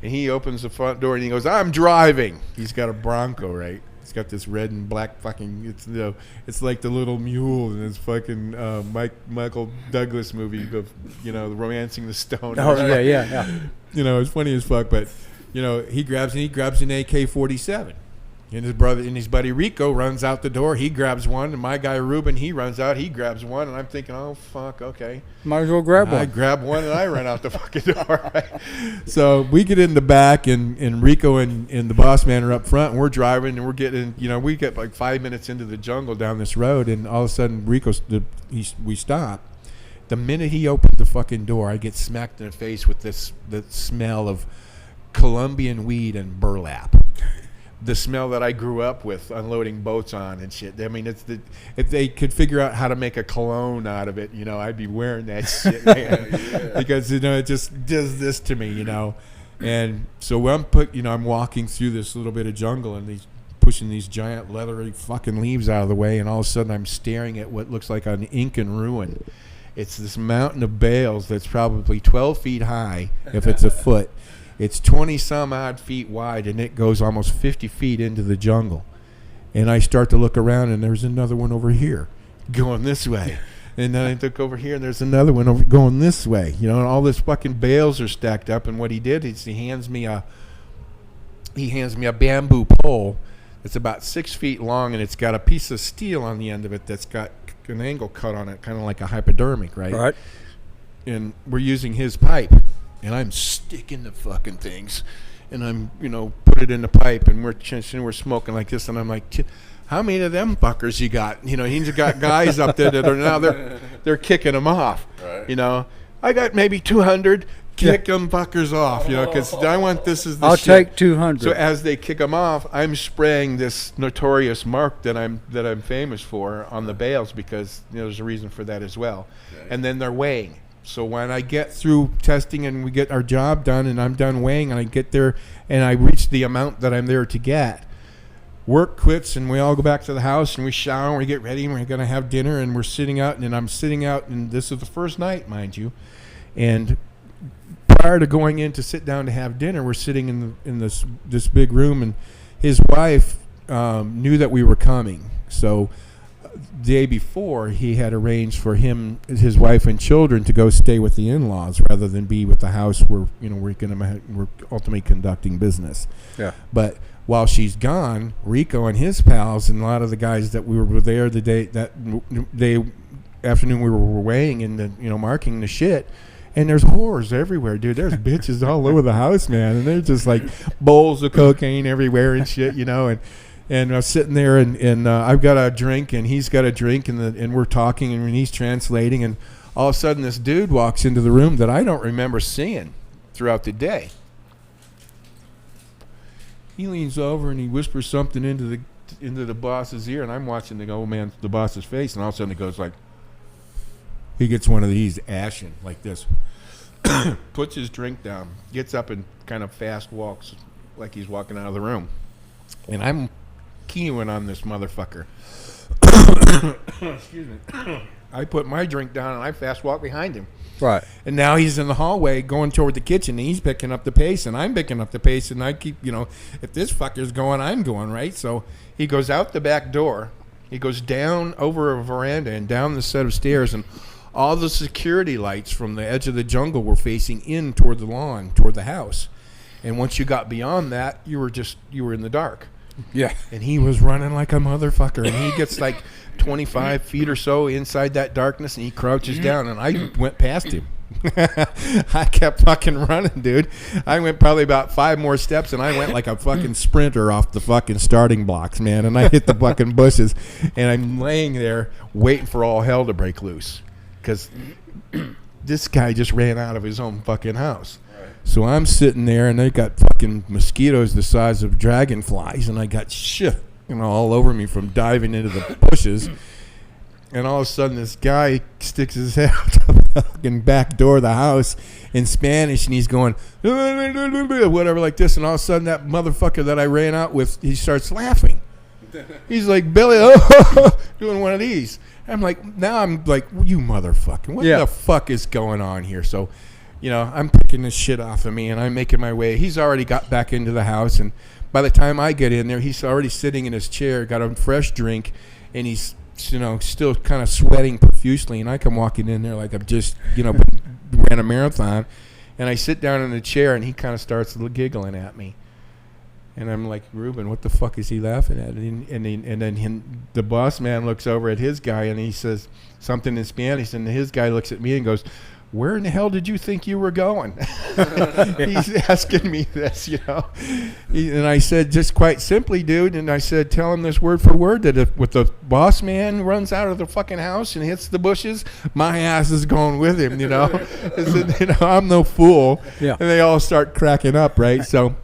And he opens the front door and he goes, "I'm driving." He's got a Bronco, right? He's got this red and black fucking. It's like the little mule in this fucking Michael Douglas movie of Romancing the Stone.
Oh yeah.
It's funny as fuck, but he grabs an AK-47. And his buddy Rico runs out the door. He grabs one, and my guy Ruben, he runs out. He grabs one, and I'm thinking, oh fuck, okay.
Might as well grab one.
I grab one, and I run out the fucking door. Right? So we get in the back, and Rico and the boss man are up front, and we're driving, and we're getting, we get like 5 minutes into the jungle down this road, and all of a sudden we stop. The minute he opened the fucking door, I get smacked in the face with the smell of Colombian weed and burlap.
the smell that I grew up with unloading boats on and shit. I mean, if they could figure out how to make a cologne out of it, you know, I'd be wearing that shit, man. Because, you know, it just does this to me, you know. And so I'm walking through this little bit of jungle and pushing these giant leathery fucking leaves out of the way, and all of a sudden I'm staring at what looks like an Incan ruin. It's this mountain of bales that's probably 12 feet high, if it's a foot. It's 20 some odd feet wide, and it goes almost 50 feet into the jungle. And I start to look around, and there's another one over here going this way. And then I look over here, and there's another one going this way. You know, and all this fucking bales are stacked up. And what he did is he hands me a bamboo pole that's about 6 feet long, and it's got a piece of steel on the end of it that's got an angle cut on it, kind of like a hypodermic, right?
Right.
And we're using his pipe. And I'm sticking the fucking things, and I'm, you know, put it in the pipe, and we're smoking like this, and I'm like, how many of them fuckers you got? You know, he's got guys up there that are now they're kicking them off. Right. You know, I got maybe 200. Kick them fuckers off, you know, because I want this as the
I'll
shit.
take 200.
So as they kick them off, I'm spraying this notorious mark that I'm famous for on the bales, because, you know, there's a reason for that as well. Okay. And then they're weighing. So when I get through testing and we get our job done and I'm done weighing and I get there and I reach the amount that I'm there to get, work quits and we all go back to the house and we shower and we get ready and we're going to have dinner and we're sitting out, and I'm sitting out, and this is the first night, mind you. And prior to going in to sit down to have dinner, we're sitting in this big room, and his wife knew that we were coming. So the day before, he had arranged for his wife and children to go stay with the in-laws rather than be with the house where, you know, we're ultimately conducting business. Yeah. But while she's gone, Rico and his pals and a lot of the guys that we were there the day afternoon we were weighing and marking the shit. And there's whores everywhere, dude. There's bitches all over the house, man. And they're just like bowls of cocaine everywhere and shit, you know. And I was sitting there, and I've got a drink, and he's got a drink, and we're talking, and he's translating, and all of a sudden this dude walks into the room that I don't remember seeing throughout the day. He leans over and he whispers something into the boss's ear, and I'm watching the boss's face, and all of a sudden it goes like, he gets one of these ashen like this, puts his drink down, gets up and kind of fast walks like he's walking out of the room, and I'm keying on this motherfucker. Excuse me. I put my drink down and I fast walk behind him.
Right.
And now he's in the hallway going toward the kitchen, and he's picking up the pace, and I'm picking up the pace, and I keep, if this fucker's going, I'm going, right? So he goes out the back door. He goes down over a veranda and down the set of stairs, and all the security lights from the edge of the jungle were facing in toward the lawn, toward the house. And once you got beyond that, you were in the dark.
Yeah.
And he was running like a motherfucker, and he gets like 25 feet or so inside that darkness, and he crouches down, and I went past him. I kept fucking running, dude. I went probably about 5 more steps, and I went like a fucking sprinter off the fucking starting blocks, man, and I hit the fucking bushes, and I'm laying there waiting for all hell to break loose, because this guy just ran out of his own fucking house. So I'm sitting there, and they got fucking mosquitoes the size of dragonflies, and I got shit, all over me from diving into the bushes. And all of a sudden, this guy sticks his head out the fucking back door of the house in Spanish, and he's going, whatever, like this. And all of a sudden, that motherfucker that I ran out with, he starts laughing. He's like, Billy, doing one of these. I'm like, you motherfucker, what the fuck is going on here? So, I'm picking this shit off of me, and I'm making my way. He's already got back into the house, and by the time I get in there, he's already sitting in his chair, got a fresh drink, and he's, still kind of sweating profusely. And I come walking in there like I've just, ran a marathon, and I sit down in the chair, and he kind of starts giggling at me. And I'm like, Ruben, what the fuck is he laughing at? And then the boss man looks over at his guy, and he says something in Spanish, and his guy looks at me and goes, where in the hell did you think you were going? He's asking me this, And I said, just quite simply, dude, and I said, tell him this word for word, that if the boss man runs out of the fucking house and hits the bushes, my ass is going with him, I said, I'm no fool. Yeah. And they all start cracking up, right? So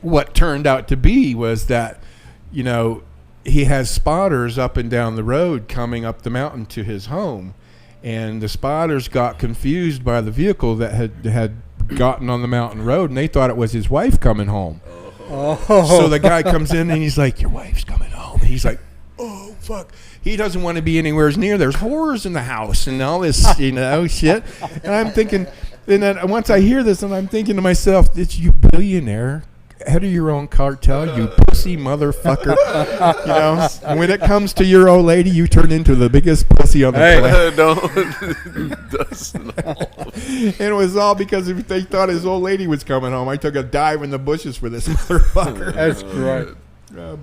what turned out to be was that, he has spotters up and down the road coming up the mountain to his home, and the spotters got confused by the vehicle that had gotten on the mountain road, and they thought it was his wife coming home. So the guy comes in and he's like, "Your wife's coming home." And he's like, "Oh fuck." He doesn't want to be anywhere near. There's whores in the house and all this, shit. And I'm thinking, and then once I hear this, and I'm thinking to myself, "It's you billionaire, head of your own cartel, you pussy motherfucker." When it comes to your old lady, you turn into the biggest pussy on the planet. And it was all because if they thought his old lady was coming home. I took a dive in the bushes for this motherfucker.
That's right.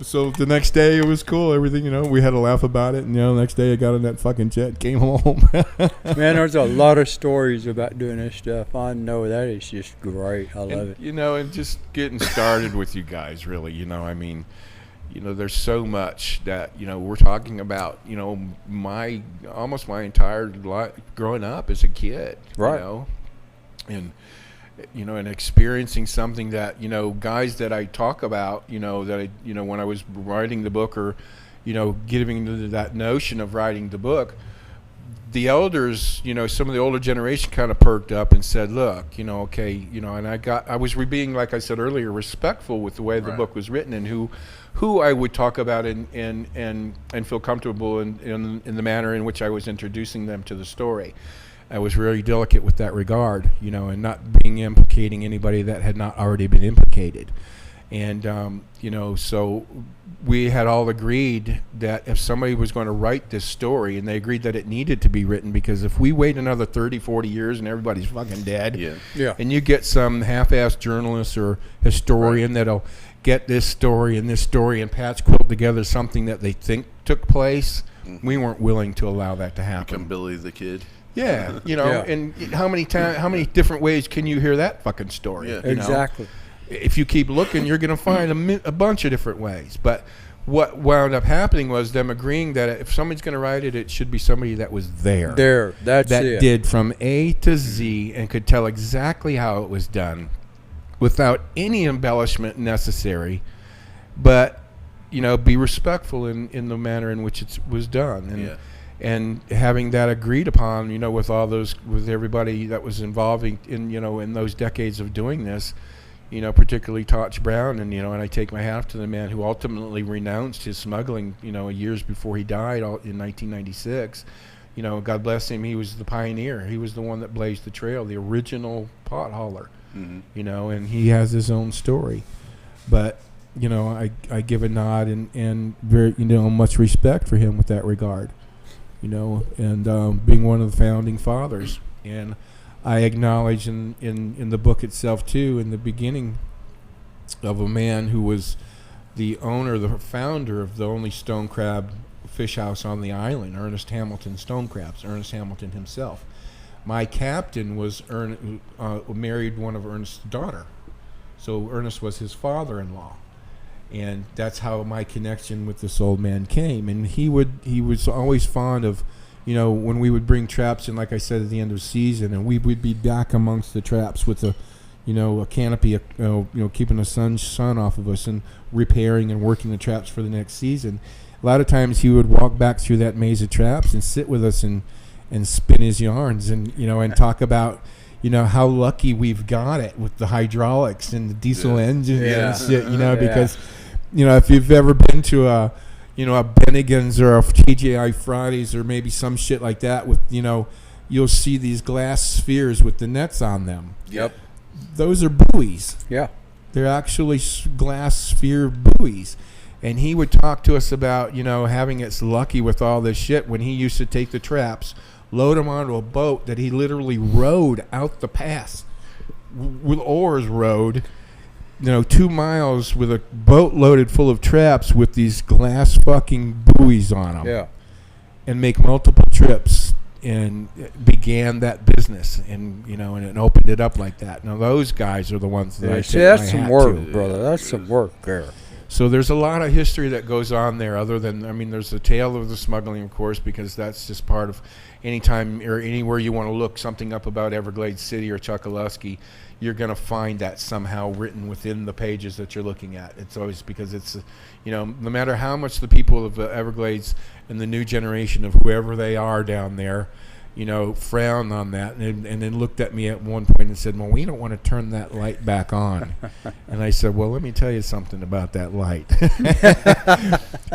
So the next day it was cool. Everything, we had a laugh about it. And the next day I got in that fucking jet, came home.
Man, there's a lot of stories about doing this stuff. I know that is just great. I love it.
And just getting started with you guys, really. There's so much that we're talking about. Almost my entire life growing up as a kid.
Right.
And experiencing something that guys that I talk about, that I when I was writing the book, or getting into that notion of writing the book, the elders, some of the older generation kind of perked up and said, "Look, okay, and I was being, like I said earlier, respectful with the way the book was written and who I would talk about and feel comfortable in the manner in which I was introducing them to the story." I was very delicate with that regard, and not being implicating anybody that had not already been implicated. And, so we had all agreed that if somebody was going to write this story, and they agreed that it needed to be written, because if we wait another 30, 40 years and everybody's fucking dead, and you get some half-assed journalist or historian that'll get this story and patch quilt together something that they think took place, we weren't willing to allow that to happen.
Become Billy the Kid.
Yeah, and how many different ways can you hear that fucking story?
Yeah.
Exactly.
If you keep looking, you're going to find a bunch of different ways. But what wound up happening was them agreeing that if somebody's going to write it, it should be somebody that was there.
That
did from A to Z and could tell exactly how it was done without any embellishment necessary, but be respectful in the manner in which it was done. And having that agreed upon, with everybody that was involved in those decades of doing this, particularly Toch Brown, and I take my hat to the man who ultimately renounced his smuggling, years before he died in 1996. God bless him, he was the pioneer. He was the one that blazed the trail, the original pot hauler, and he has his own story. But, I give a nod and very, much respect for him with that regard. And being one of the founding fathers. And I acknowledge in the book itself, too, in the beginning, of a man who was the founder of the only stone crab fish house on the island, Ernest Hamilton Stone Crabs, Ernest Hamilton himself. My captain was married one of Ernest's daughter. So Ernest was his father-in-law. And that's how my connection with this old man came. And he was always fond of, when we would bring traps in, like I said, at the end of the season, and we would be back amongst the traps with a canopy, keeping the sun off of us and repairing and working the traps for the next season. A lot of times he would walk back through that maze of traps and sit with us and spin his yarns and talk about, how lucky we've got it with the hydraulics and the diesel engine and shit, because, if you've ever been to a Bennigan's or a TGI Fridays or maybe some shit like that with, you'll see these glass spheres with the nets on them.
Yep.
Those are buoys.
Yeah.
They're actually glass sphere buoys. And he would talk to us about, having it lucky with all this shit when he used to take the traps, load them onto a boat that he literally rowed out the pass with oars rowed, 2 miles with a boat loaded full of traps with these glass fucking buoys on them.
Yeah.
And make multiple trips and began that business and it opened it up like that. Now those guys are the ones that I
see,
tip
that's
my
some
hat
work,
to.
brother. That's some work there.
So there's a lot of history that goes on there other than, I mean, there's the tale of the smuggling, of course, because that's just part of any time or anywhere you want to look something up about Everglades City or Chokoloskee, you're going to find that somehow written within the pages that you're looking at. It's always because it's, no matter how much the people of the Everglades and the new generation of whoever they are down there, frowned on that and then looked at me at one point and said, well, we don't want to turn that light back on. And I said, well, let me tell you something about that light.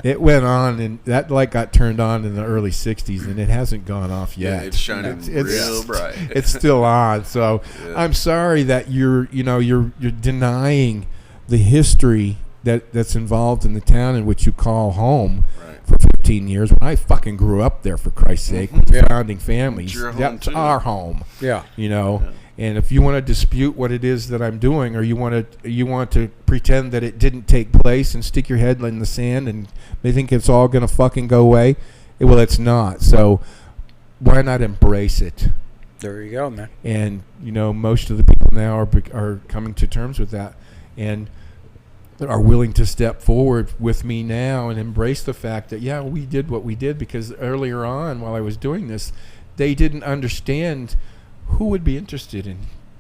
It went on, and that light got turned on in the early 60s, and it hasn't gone off yet.
Yeah, it's shining real bright.
It's still on. So I'm sorry that you're denying the history that's involved in the town in which you call home. For 15 years, when I fucking grew up there, for Christ's sake, with the founding families, that's our home.
Yeah.
And if you want to dispute what it is that I'm doing, or you want to pretend that it didn't take place and stick your head in the sand and they think it's all going to fucking go away, well, it's not. So why not embrace it?
There you go, man.
And most of the people now are coming to terms with that, and are willing to step forward with me now and embrace the fact that, we did what we did, because earlier on while I was doing this, they didn't understand who would be interested in,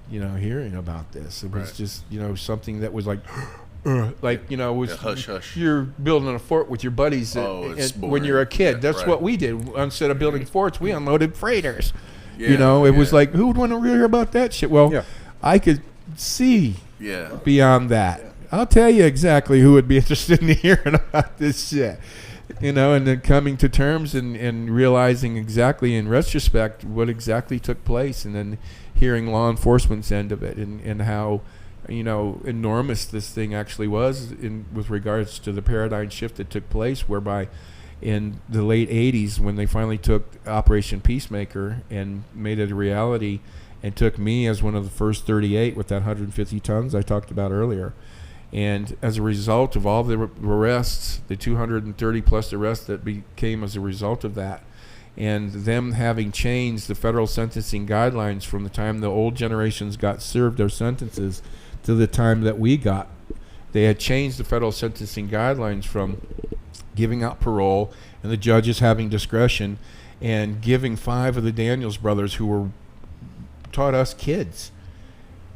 hearing about this. It was just, something that was like, was
hush, hush.
You're building a fort with your buddies when you're a kid. That's what we did. Instead of building forts, we unloaded freighters. It was like, who would want to hear about that shit? Well, I could see beyond that. I'll tell you exactly who would be interested in hearing about this shit. And then coming to terms and realizing exactly in retrospect what exactly took place, and then hearing law enforcement's end of it, and how, enormous this thing actually was with regards to the paradigm shift that took place, whereby in the late 80s, when they finally took Operation Peacemaker and made it a reality, and took me as one of the first 38 with that 150 tons I talked about earlier. And as a result of all the arrests, the 230 plus arrests that became as a result of that, and them having changed the federal sentencing guidelines from the time the old generations got served their sentences to the time that we got, they had changed the federal sentencing guidelines from giving out parole and the judges having discretion, and giving 5 of the Daniels brothers, who were taught us kids,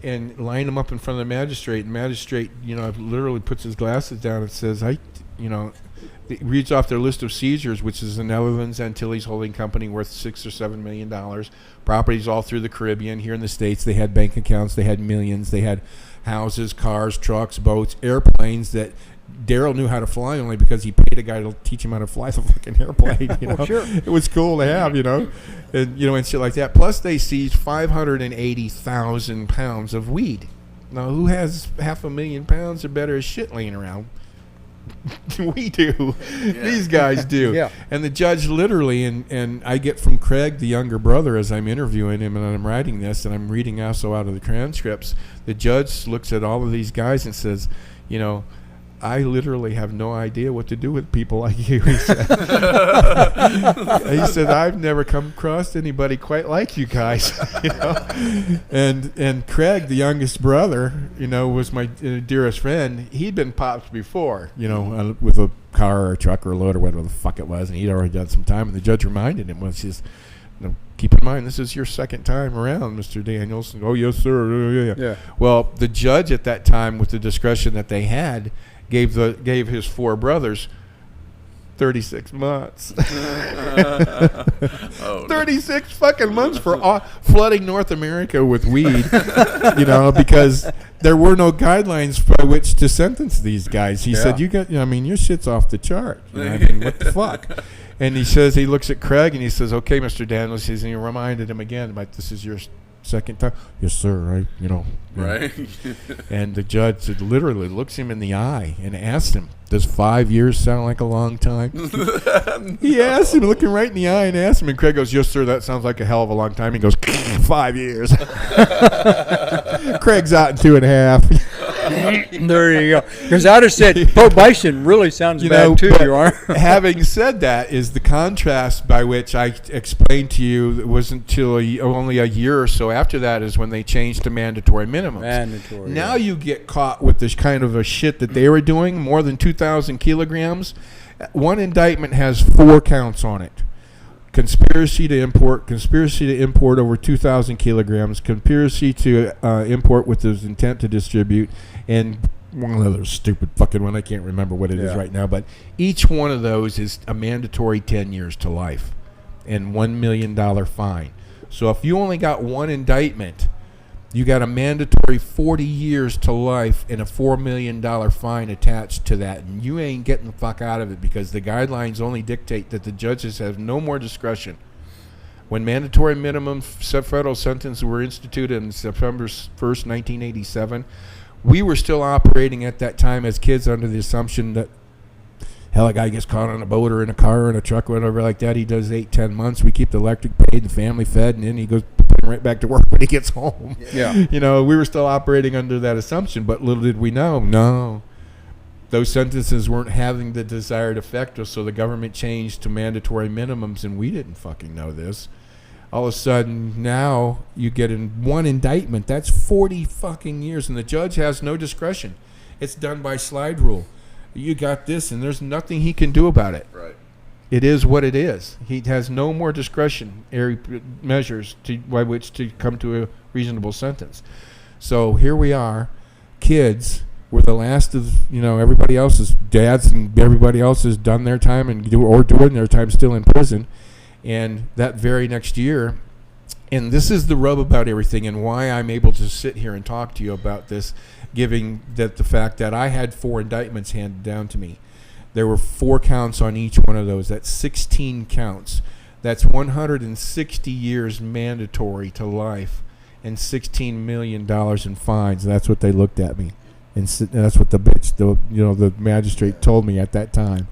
and line them up in front of the magistrate. And magistrate, literally puts his glasses down and says, it reads off their list of seizures, which is the Netherlands Antilles Holding Company, worth $6 or $7 million. Properties all through the Caribbean. Here in the States, they had bank accounts, they had millions, they had houses, cars, trucks, boats, airplanes that Daryl knew how to fly only because he paid a guy to teach him how to fly the fucking airplane.
Sure.
It was cool to have, and and shit like that. Plus, they seized 580,000 pounds of weed. Now, who has 500,000 pounds or better of shit laying around? We do. Yeah. These guys do.
Yeah.
And the judge literally, and I get from Craig, the younger brother, as I'm interviewing him and I'm writing this, and I'm reading also out of the transcripts, the judge looks at all of these guys and says, I literally have no idea what to do with people like you, he said. He said, I've never come across anybody quite like you guys. And Craig, the youngest brother, was my dearest friend. He'd been popped before, with a car or a truck or a load or whatever the fuck it was, and he'd already done some time. And the judge reminded him, keep in mind, this is your second time around, Mr. Daniels. Oh, yes, sir. Yeah. Well, the judge at that time, with the discretion that they had, gave his 4 brothers 36 months. 36 fucking months for flooding North America with weed, because there were no guidelines by which to sentence these guys. He said, your shit's off the chart. What the fuck? And he looks at Craig and he says, okay, Mr. Daniels, and he reminded him again, this is your second time. Yes, sir.
Right.
And the judge literally looks him in the eye and asks him, does 5 years sound like a long time? He asked him, looking right in the eye, and asked him, and Craig goes, yes, sir, that sounds like a hell of a long time. He goes, 5 years. Craig's out in 2.5.
There you go. Because I'd have said probation really sounds bad too, Your Honor.
Having said that, is the contrast by which I explained to you, it wasn't until only a year or so after that is when they changed to mandatory minimums.
Mandatory.
Now you get caught with this kind of a shit that they were doing, more than 2,000 kilograms. One indictment has 4 counts on it. Conspiracy to import over 2,000 kilograms, conspiracy to import with the intent to distribute, and one other stupid fucking one. I can't remember what it is right now, but each one of those is a mandatory 10 years to life and $1 million fine. So if you only got one indictment, you got a mandatory 40 years to life and a $4 million fine attached to that. And you ain't getting the fuck out of it because the guidelines only dictate that the judges have no more discretion. When mandatory minimum federal sentences were instituted on September 1st, 1987, we were still operating at that time as kids under the assumption that, hell, a guy gets caught on a boat or in a car or in a truck or whatever like that, he does 8-10 months. We keep the electric paid, the family fed, and then he goes right back to work when he gets home.
Yeah.
We were still operating under that assumption, but little did we know, no. Those sentences weren't having the desired effect, so the government changed to mandatory minimums, and we didn't fucking know this. All of a sudden, now you get in one indictment. That's 40 fucking years, and the judge has no discretion. It's done by slide rule. You got this, and there's nothing he can do about it.
Right.
It is what it is. He has no more discretionary measures by which to come to a reasonable sentence. So here we are, kids. We're the last of, everybody else's dads and everybody else has done their time and doing their time still in prison. And that very next year, and this is the rub about everything and why I'm able to sit here and talk to you about this, given that the fact that I had 4 indictments handed down to me. There were 4 counts on each one of those. That's 16 counts. That's 160 years mandatory to life and $16 million in fines. That's what they looked at me. And that's what the magistrate told me at that time.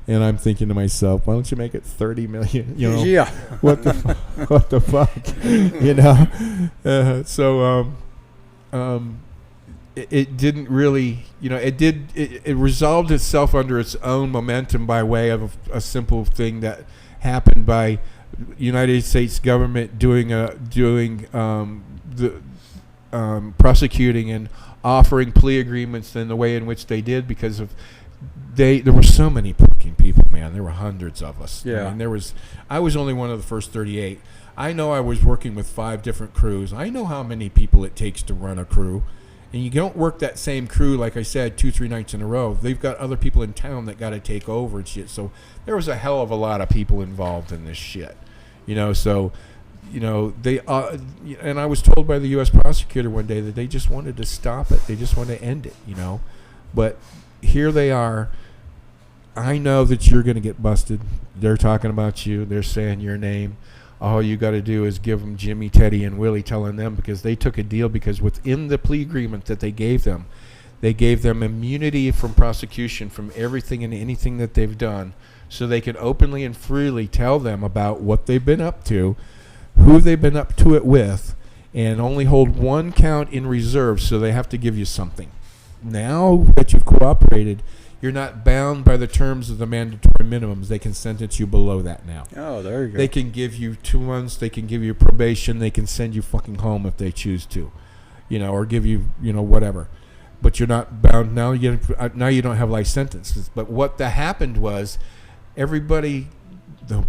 And I'm thinking to myself, why don't you make it 30 million?
Yeah.
What the fuck? It didn't really, it resolved itself under its own momentum by way of a simple thing that happened by United States government prosecuting and offering plea agreements in the way in which they did because of there were so many fucking people, man. There were hundreds of us.
Yeah.
I was only one of the first 38. I know I was working with 5 different crews. I know how many people it takes to run a crew. And you don't work that same crew, like I said, 2-3 nights in a row. They've got other people in town that got to take over and shit. So there was a hell of a lot of people involved in this shit. And I was told by the U.S. prosecutor one day that they just wanted to stop it. They just wanted to end it, But here they are. I know that you're going to get busted. They're talking about you. They're saying your name. All you got to do is give them Jimmy, Teddy, and Willie, telling them because they took a deal because within the plea agreement that they gave them immunity from prosecution from everything and anything that they've done so they can openly and freely tell them about what they've been up to, who they've been up to it with, and only hold 1 count in reserve, so they have to give you something. Now that you've cooperated, you're not bound by the terms of the mandatory minimums. They can sentence you below that now.
Oh, there you go.
They can give you 2 months. They can give you probation. They can send you fucking home if they choose to, or give you, whatever. But you're not bound now. Now you don't have life sentences. But what happened was, everybody,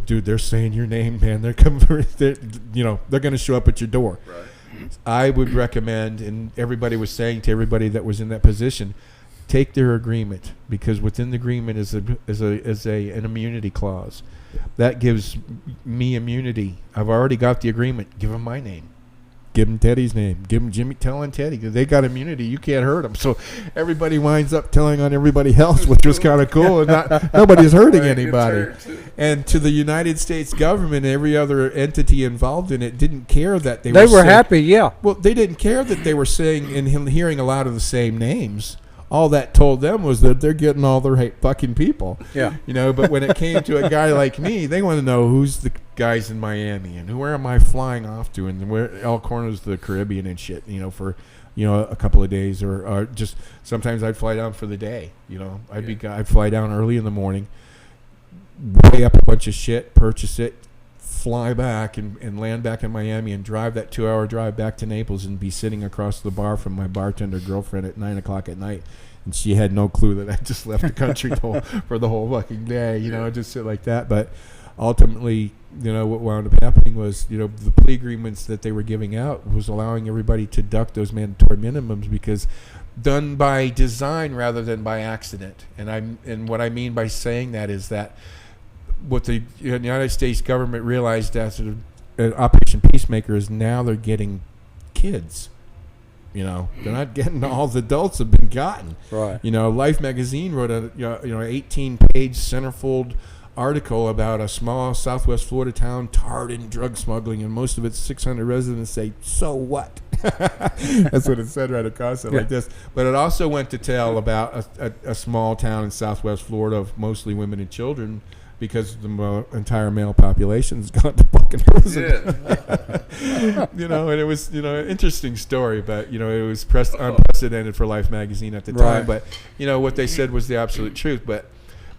dude, they're saying your name, man. They're coming. They're going to show up at your door.
Right.
I would recommend, and everybody was saying to everybody that was in that position, take their agreement, because within the agreement is an immunity clause that gives me immunity. I've already got the agreement. Give them my name. Give them Teddy's name. Give them Jimmy. Tell on Teddy because they got immunity. You can't hurt them. So everybody winds up telling on everybody else, which was kind of cool. And nobody's hurting anybody. And to the United States government, every other entity involved in it didn't care that they were
happy. Yeah.
Well, they didn't care that they were saying and hearing a lot of the same names. All that told them was that they're getting all the right fucking people.
Yeah.
But when it came to a guy like me, they want to know who's the guys in Miami and where am I flying off to and where all corners of the Caribbean and shit, for a couple of days, or just sometimes I'd fly down for the day. I'd fly down early in the morning, weigh up a bunch of shit, purchase it, fly back and land back in Miami and drive that 2-hour drive back to Naples and be sitting across the bar from my bartender girlfriend at 9 o'clock at night. And she had no clue that I just left the country for the whole fucking day, just sit like that. But ultimately, what wound up happening was, the plea agreements that they were giving out was allowing everybody to duck those mandatory minimums, because done by design rather than by accident. And what I mean by saying that is that what the United States government realized after Operation Peacemaker is now they're getting kids. They're not getting all the adults have been gotten.
Right.
Life magazine wrote a 18-page centerfold article about a small Southwest Florida town tarred in drug smuggling, and most of its 600 residents say, "So what?" That's what it said right across it, like this. But it also went to tell about a small town in Southwest Florida of mostly women and children, because the entire male population's gone to fucking prison. And it was, an interesting story, but, it was unprecedented for Life magazine at the time. But, what they said was the absolute truth. But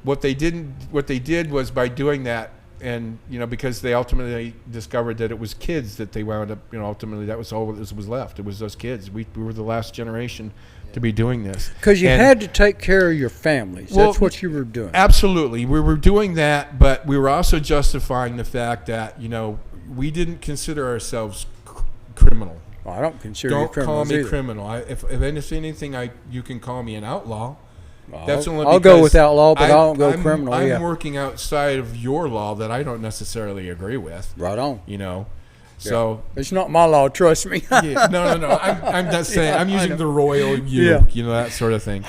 what they did was, by doing that, and, because they ultimately discovered that it was kids that they wound up, ultimately that was all that was left. It was those kids. We were the last generation to be doing this.
Because you had to take care of your families.
Well,
that's what you were doing.
Absolutely. We were doing that, but we were also justifying the fact that, we didn't consider ourselves criminal.
Well, I don't consider you criminal.
Don't call me
either.
criminal. If anything, you can call me an outlaw.
Well,
That's only
I'll go with outlaw, but I don't go criminal.
I'm working outside of your law that I don't necessarily agree with.
Right on.
So
it's not my law, trust me.
No. I'm not saying. I'm using the royal you, that sort of thing.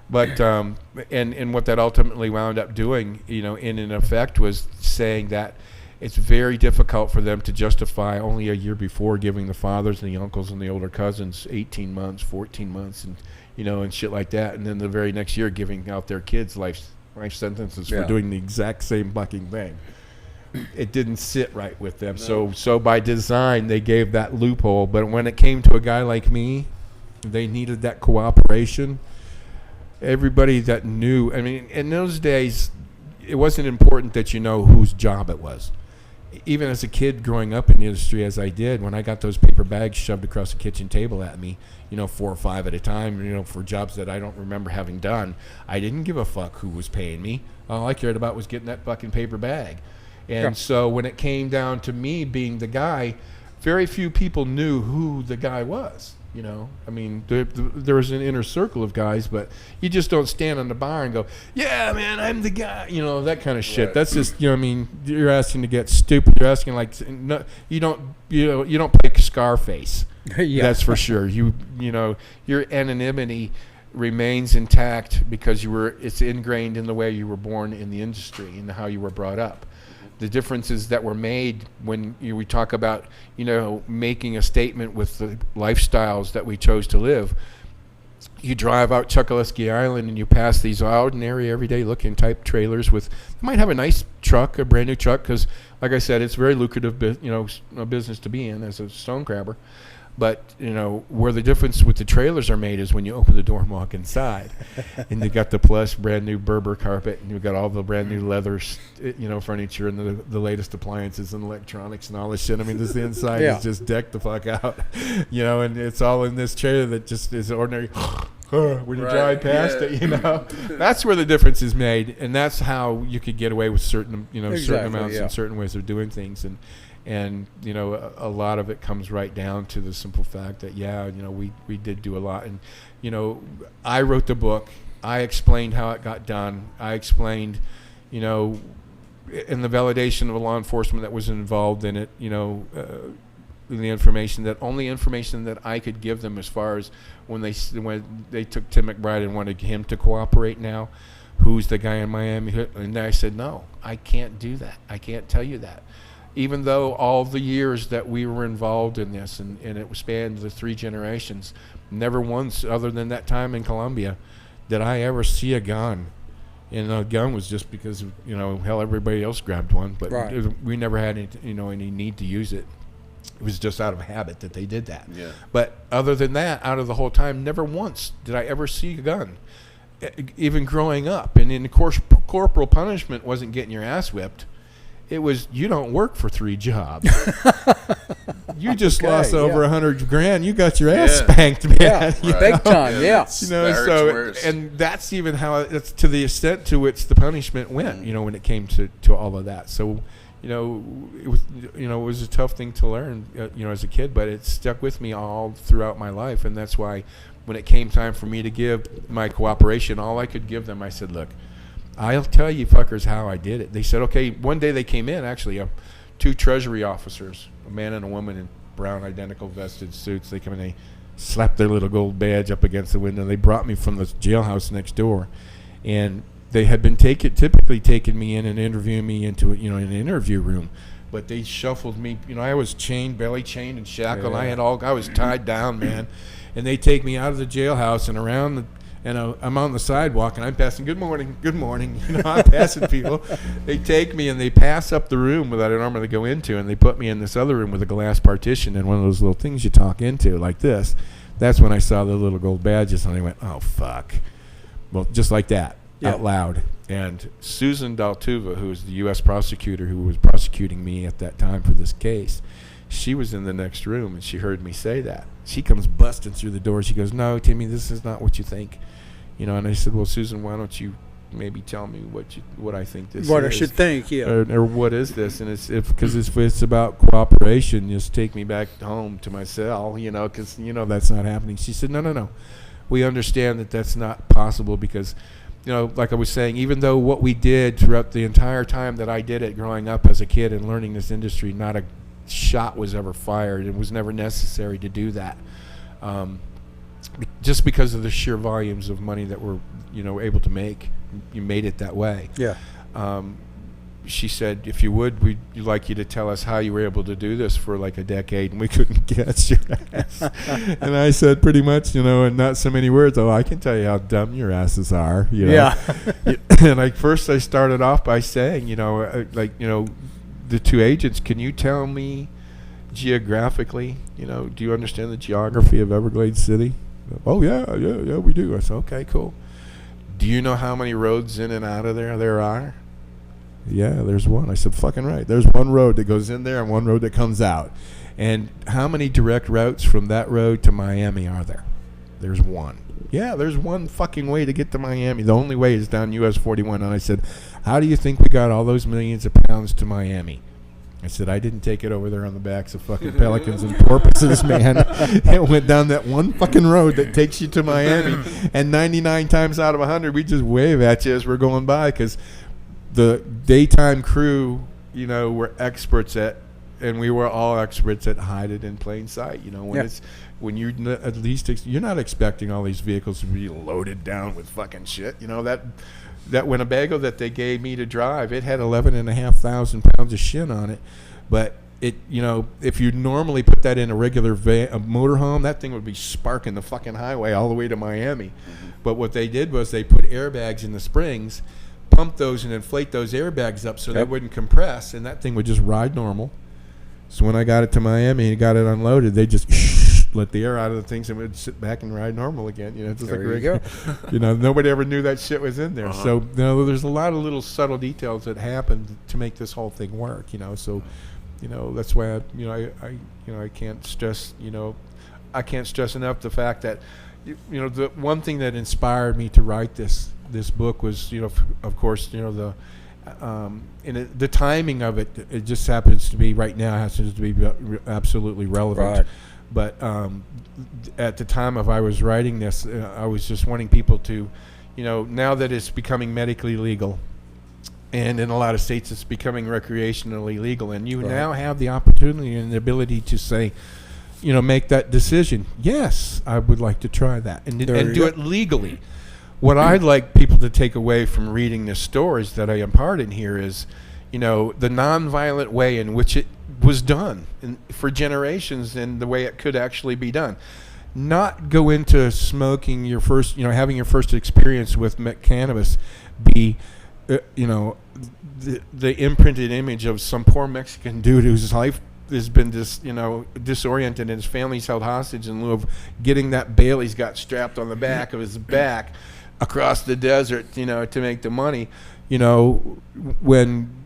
But and what that ultimately wound up doing, in effect, was saying that it's very difficult for them to justify only a year before giving the fathers and the uncles and the older cousins 18 months, 14 months, and and shit like that, and then the very next year giving out their kids life sentences for doing the exact same fucking thing. It didn't sit right with them. No. So by design, they gave that loophole. But when it came to a guy like me, they needed that cooperation. Everybody that knew, in those days, it wasn't important that whose job it was. Even as a kid growing up in the industry, as I did, when I got those paper bags shoved across the kitchen table at me, 4 or 5 at a time, for jobs that I don't remember having done, I didn't give a fuck who was paying me. All I cared about was getting that fucking paper bag. And so when it came down to me being the guy, very few people knew who the guy was. There was an inner circle of guys, but you just don't stand on the bar and go, "Yeah, man, I'm the guy," that kind of shit. Right. That's just, you're asking to get stupid. You're asking you don't play Scarface. That's for sure. Your anonymity remains intact because it's ingrained in the way you were born in the industry and how you were brought up. The differences that were made when we talk about, making a statement with the lifestyles that we chose to live. You drive out Chokoloskee Island and you pass these ordinary, everyday-looking type trailers with, you might have a nice truck, a brand new truck, because, like I said, it's very lucrative, business to be in as a stone crabber. But, where the difference with the trailers are made is when you open the door and walk inside. And you got the plush brand new Berber carpet, and you've got all the brand new leather, furniture, and the latest appliances and electronics and all this shit. The inside is just decked the fuck out. And it's all in this trailer that just is ordinary. When you drive past it, that's where the difference is made. And that's how you could get away with certain amounts and certain ways of doing things. And a lot of it comes right down to the simple fact that we did do a lot. And I wrote the book. I explained how it got done. I explained in the validation of law enforcement that was involved in it, the information that I could give them, as far as when they took Tim McBride and wanted him to cooperate now, who's the guy in Miami, and I said, no, I can't do that. I can't tell you that. Even though all the years that we were involved in this, and it spanned the 3 generations, never once, other than that time in Colombia, did I ever see a gun. And a gun was just because everybody else grabbed one, but we never had any need to use it. It was just out of habit that they did that.
Yeah.
But other than that, out of the whole time, never once did I ever see a gun, even growing up. And in course, corporal punishment wasn't getting your ass whipped. It was, you don't work for 3 jobs. You just lost over $100 grand. You got your ass spanked, man.
Yeah, big time. Yeah.
You know, so and that's even how it's to the extent to which the punishment went. You know, when it came to all of that. So, it was a tough thing to learn, as a kid, but it stuck with me all throughout my life, and that's why when it came time for me to give my cooperation, all I could give them, I said, look, I'll tell you fuckers how I did it. They said, okay. One day they came in, actually, 2 Treasury officers, a man and a woman in brown identical vested suits. They come in, they slapped their little gold badge up against the window. They brought me from the jailhouse next door, and they had been typically taking me in and interviewing me into an interview room, but they shuffled me. I was chained, belly chained and shackled. Yeah. I was tied down, man. And they take me out of the jailhouse and around I'm on the sidewalk and I'm passing, good morning. I'm passing people. They take me and they pass up the room that I normally go into, and they put me in this other room with a glass partition and one of those little things you talk into like this. That's when I saw the little gold badges and I went, oh, fuck. Well, just like that. Out loud. And Susan Daltuva, who was the U.S. prosecutor who was prosecuting me at that time for this case, she was in the next room and she heard me say that. She comes busting through the door. She goes, no, Timmy, this is not what you think. And I said, well, Susan, why don't you maybe tell me what I think this is.
What I should think, yeah.
Or what is this? And because if it's about cooperation, just take me back home to my cell, because, that's not happening. She said, no. We understand that that's not possible because, like I was saying, even though what we did throughout the entire time that I did it growing up as a kid and learning this industry, not a shot was ever fired. It was never necessary to do that. Just because of the sheer volumes of money that we're, able to make, you made it that way.
Yeah.
She said, if you would, we'd like you to tell us how you were able to do this for like a decade, and we couldn't catch your ass. And I said, pretty much, in not so many words, I can tell you how dumb your asses are.
Yeah.
And I started off by saying, the 2 agents, can you tell me geographically, do you understand the geography of Everglades City? Oh, yeah, we do. I said, okay, cool. Do you know how many roads in and out of there are? Yeah, there's one. I said, fucking right. There's one road that goes in there and one road that comes out. And how many direct routes from that road to Miami are there? There's one. Yeah, there's one fucking way to get to Miami. The only way is down US 41. And I said, how do you think we got all those millions of pounds to Miami? I said, I didn't take it over there on the backs of fucking pelicans and porpoises, man. It went down that one fucking road that takes you to Miami. And 99 times out of 100, we just wave at you as we're going by because the daytime crew, were experts at, and we were all experts at hide it in plain sight. When you're at least, you're not expecting all these vehicles to be loaded down with fucking shit. That Winnebago that they gave me to drive, it had 11,500 pounds of shit on it. But it, if you normally put that in a regular a motorhome, that thing would be sparking the fucking highway all the way to Miami. Mm-hmm. But what they did was they put airbags in the springs, pump those and inflate those airbags up so they wouldn't compress, and that thing would just ride normal. So when I got it to Miami and got it unloaded, they just let the air out of the things and it would sit back and ride normal again. Just
there
like
you go.
Nobody ever knew that shit was in there. Uh-huh. So there's a lot of little subtle details that happened to make this whole thing work. So that's why I can't stress I can't stress enough the fact that the one thing that inspired me to write this book was of course the timing of it just happens to be right now happens to be absolutely relevant.
Right.
But at the time I was writing this, I was just wanting people to, now that it's becoming medically legal, and in a lot of states it's becoming recreationally legal, and you now have the opportunity and the ability to say, make that decision. Yes, I would like to try that and do it legally. What I'd like people to take away from reading the stories that I impart in here is, the nonviolent way in which it was done for generations and the way it could actually be done. Not go into smoking your first, having your first experience with cannabis be, the imprinted image of some poor Mexican dude whose life has been disoriented, and his family's held hostage in lieu of getting that bail he's got strapped on the back of his back across the desert, to make the money. When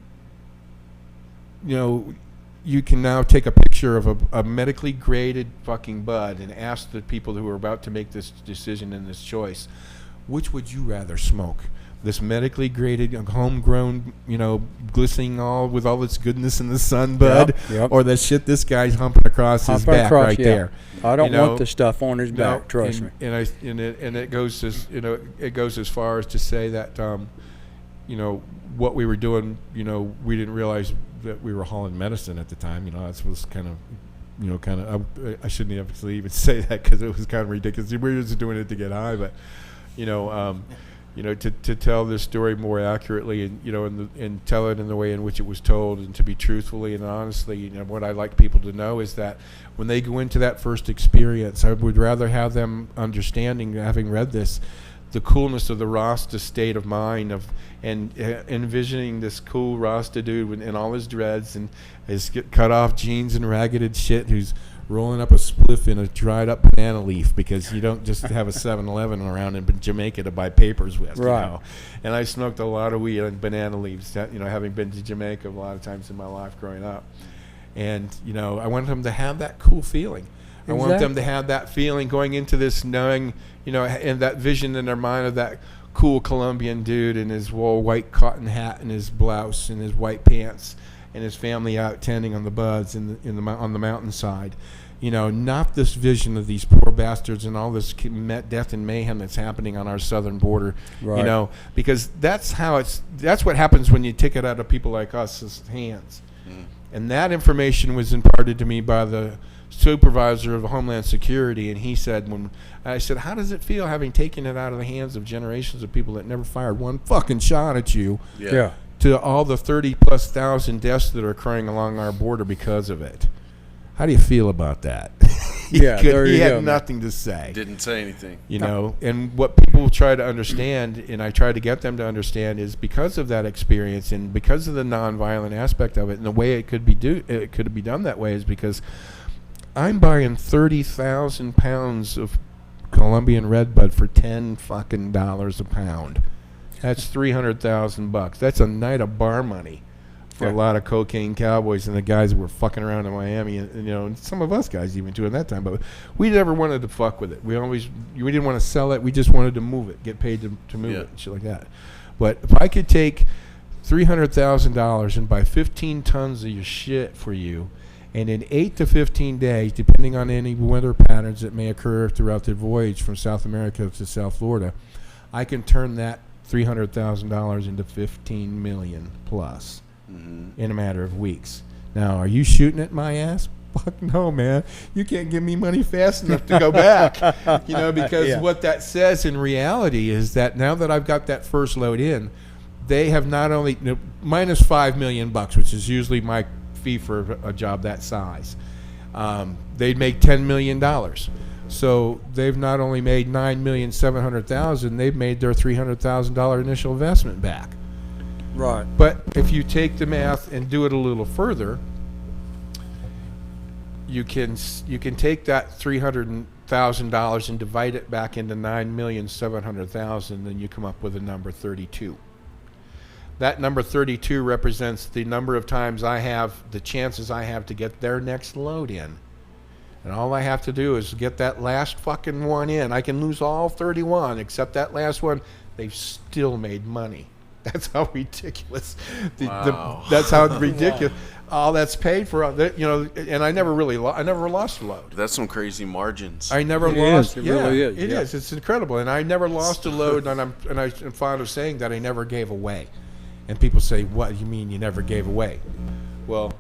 you can now take a picture of a medically graded fucking bud and ask the people who are about to make this decision and this choice, which would you rather smoke? This medically graded, homegrown, glistening with all its goodness in the sun, bud,
yep.
Or the shit this guy's humping across his back there.
I don't want the stuff on his back. Trust me.
And it goes as far as to say that what we were doing, we didn't realize that we were hauling medicine at the time. That was kind of, I shouldn't have even say that because it was kind of ridiculous. We were just doing it to get high, but to tell this story more accurately and tell it in the way in which it was told, and to be truthfully and honestly, what I like people to know is that when they go into that first experience, I would rather have them understanding, having read this, the coolness of the Rasta state of mind and envisioning this cool Rasta dude in all his dreads and his cut off jeans and ragged shit who's rolling up a spliff in a dried up banana leaf, because you don't just have a 7-Eleven around in Jamaica to buy papers with,
right.
And I smoked a lot of weed on banana leaves, having been to Jamaica a lot of times in my life growing up. And, I want them to have that cool feeling. Exactly. I want them to have that feeling going into this, knowing, and that vision in their mind of that cool Colombian dude in his white cotton hat and his blouse and his white pants and his family out tending on the buds on the mountainside. Not this vision of these poor bastards and all this death and mayhem that's happening on our southern border. Right. Because that's what happens when you take it out of people like us' hands. Mm. And that information was imparted to me by the supervisor of Homeland Security, and he said, when I said, how does it feel having taken it out of the hands of generations of people that never fired one fucking shot at you?
Yeah.
To all the 30,000+ deaths that are occurring along our border because of it. How do you feel about that? He had nothing to say.
Didn't say anything.
And what people try to understand, and I try to get them to understand, is because of that experience and because of the nonviolent aspect of it, and the way it could be done that way is because I'm buying 30,000 pounds of Colombian redbud for $10 fucking a pound. That's $300,000. That's a night of bar money for a lot of cocaine cowboys and the guys who were fucking around in Miami, and some of us guys even too at that time. But we never wanted to fuck with it. We didn't want to sell it. We just wanted to move it, get paid to move it, and shit like that. But if I could take $300,000 and buy 15 tons of your shit for you, and in 8 to 15 days, depending on any weather patterns that may occur throughout the voyage from South America to South Florida, I can turn that $300,000 into $15 million plus in a matter of weeks. Now, are you shooting at my ass? Fuck no, man. You can't give me money fast enough to go back. Because what that says in reality is that now that I've got that first load in, they have not only minus $5 million, which is usually my fee for a job that size. They'd make $10 million. So they've not only made $9,700,000, they've made their $300,000 initial investment back.
Right.
But if you take the math and do it a little further, you can take that $300,000 and divide it back into $9,700,000, and you come up with a number 32. That number 32 represents the number of times the chances I have to get their next load in. And all I have to do is get that last fucking one in. I can lose all 31 except that last one. They've still made money. That's how ridiculous.
Wow.
That's how ridiculous. All that's paid for, and I never lost a load.
That's some crazy margins.
I never lost.
It really is.
It is. It's incredible. And I never lost a load, and I'm fond of saying that I never gave away. And people say, what do you mean you never gave away? Well,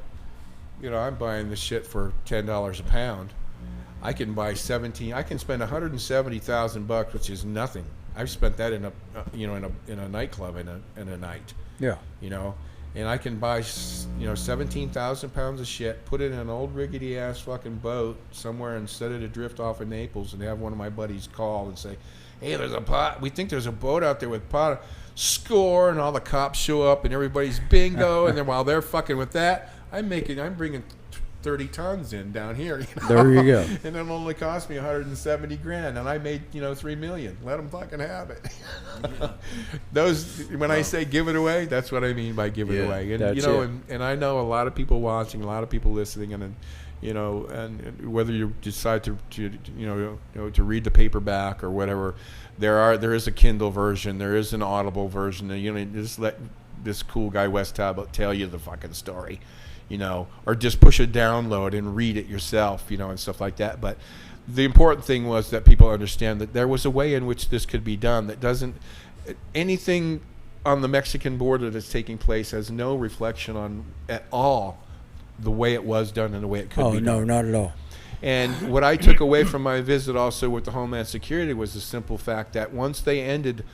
I'm buying this shit for $10 a pound. I can buy 17. I can spend $170,000, which is nothing. I've spent that in a nightclub in a night.
Yeah.
And I can buy 17,000 pounds of shit, put it in an old rickety ass fucking boat somewhere, and set it adrift off of Naples, and have one of my buddies call and say, hey, we think there's a boat out there with pot. Score, and all the cops show up, and everybody's bingo, and then while they're fucking with that, I'm bringing
30 tons in down here.
There you go.
And it only cost me $170,000, and I made $3 million. Let them fucking have it. Those when I say give it away, that's what I mean by give it away. And
That's
and I know a lot of people watching, a lot of people listening, and and whether you decide to read the paperback or whatever, there is a Kindle version, there is an Audible version. Just let this cool guy Wes Talbot tell you the fucking story. Or just push a download and read it yourself, and stuff like that. But the important thing was that people understand that there was a way in which this could be done that doesn't, anything on the Mexican border that's taking place has no reflection on at all the way it was done and the way it could be done.
Oh, no, not at all.
And what I took away from my visit also with the Homeland Security was the simple fact that once they ended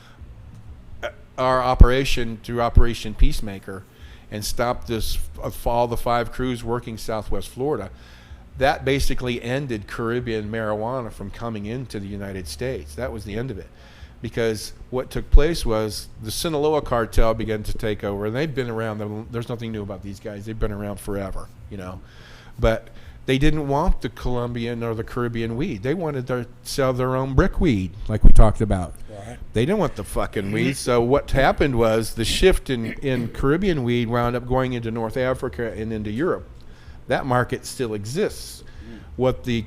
our operation through Operation Peacemaker, and stopped all the 5 crews working Southwest Florida, that basically ended Caribbean marijuana from coming into the United States. That was the end of it. Because what took place was the Sinaloa cartel began to take over, and they've been around. There's nothing new about these guys. They've been around forever, But they didn't want the Colombian or the Caribbean weed. They wanted to sell their own brick weed, like we talked about. Right. They didn't want the fucking weed. So what happened was the shift in Caribbean weed wound up going into North Africa and into Europe. That market still exists. What the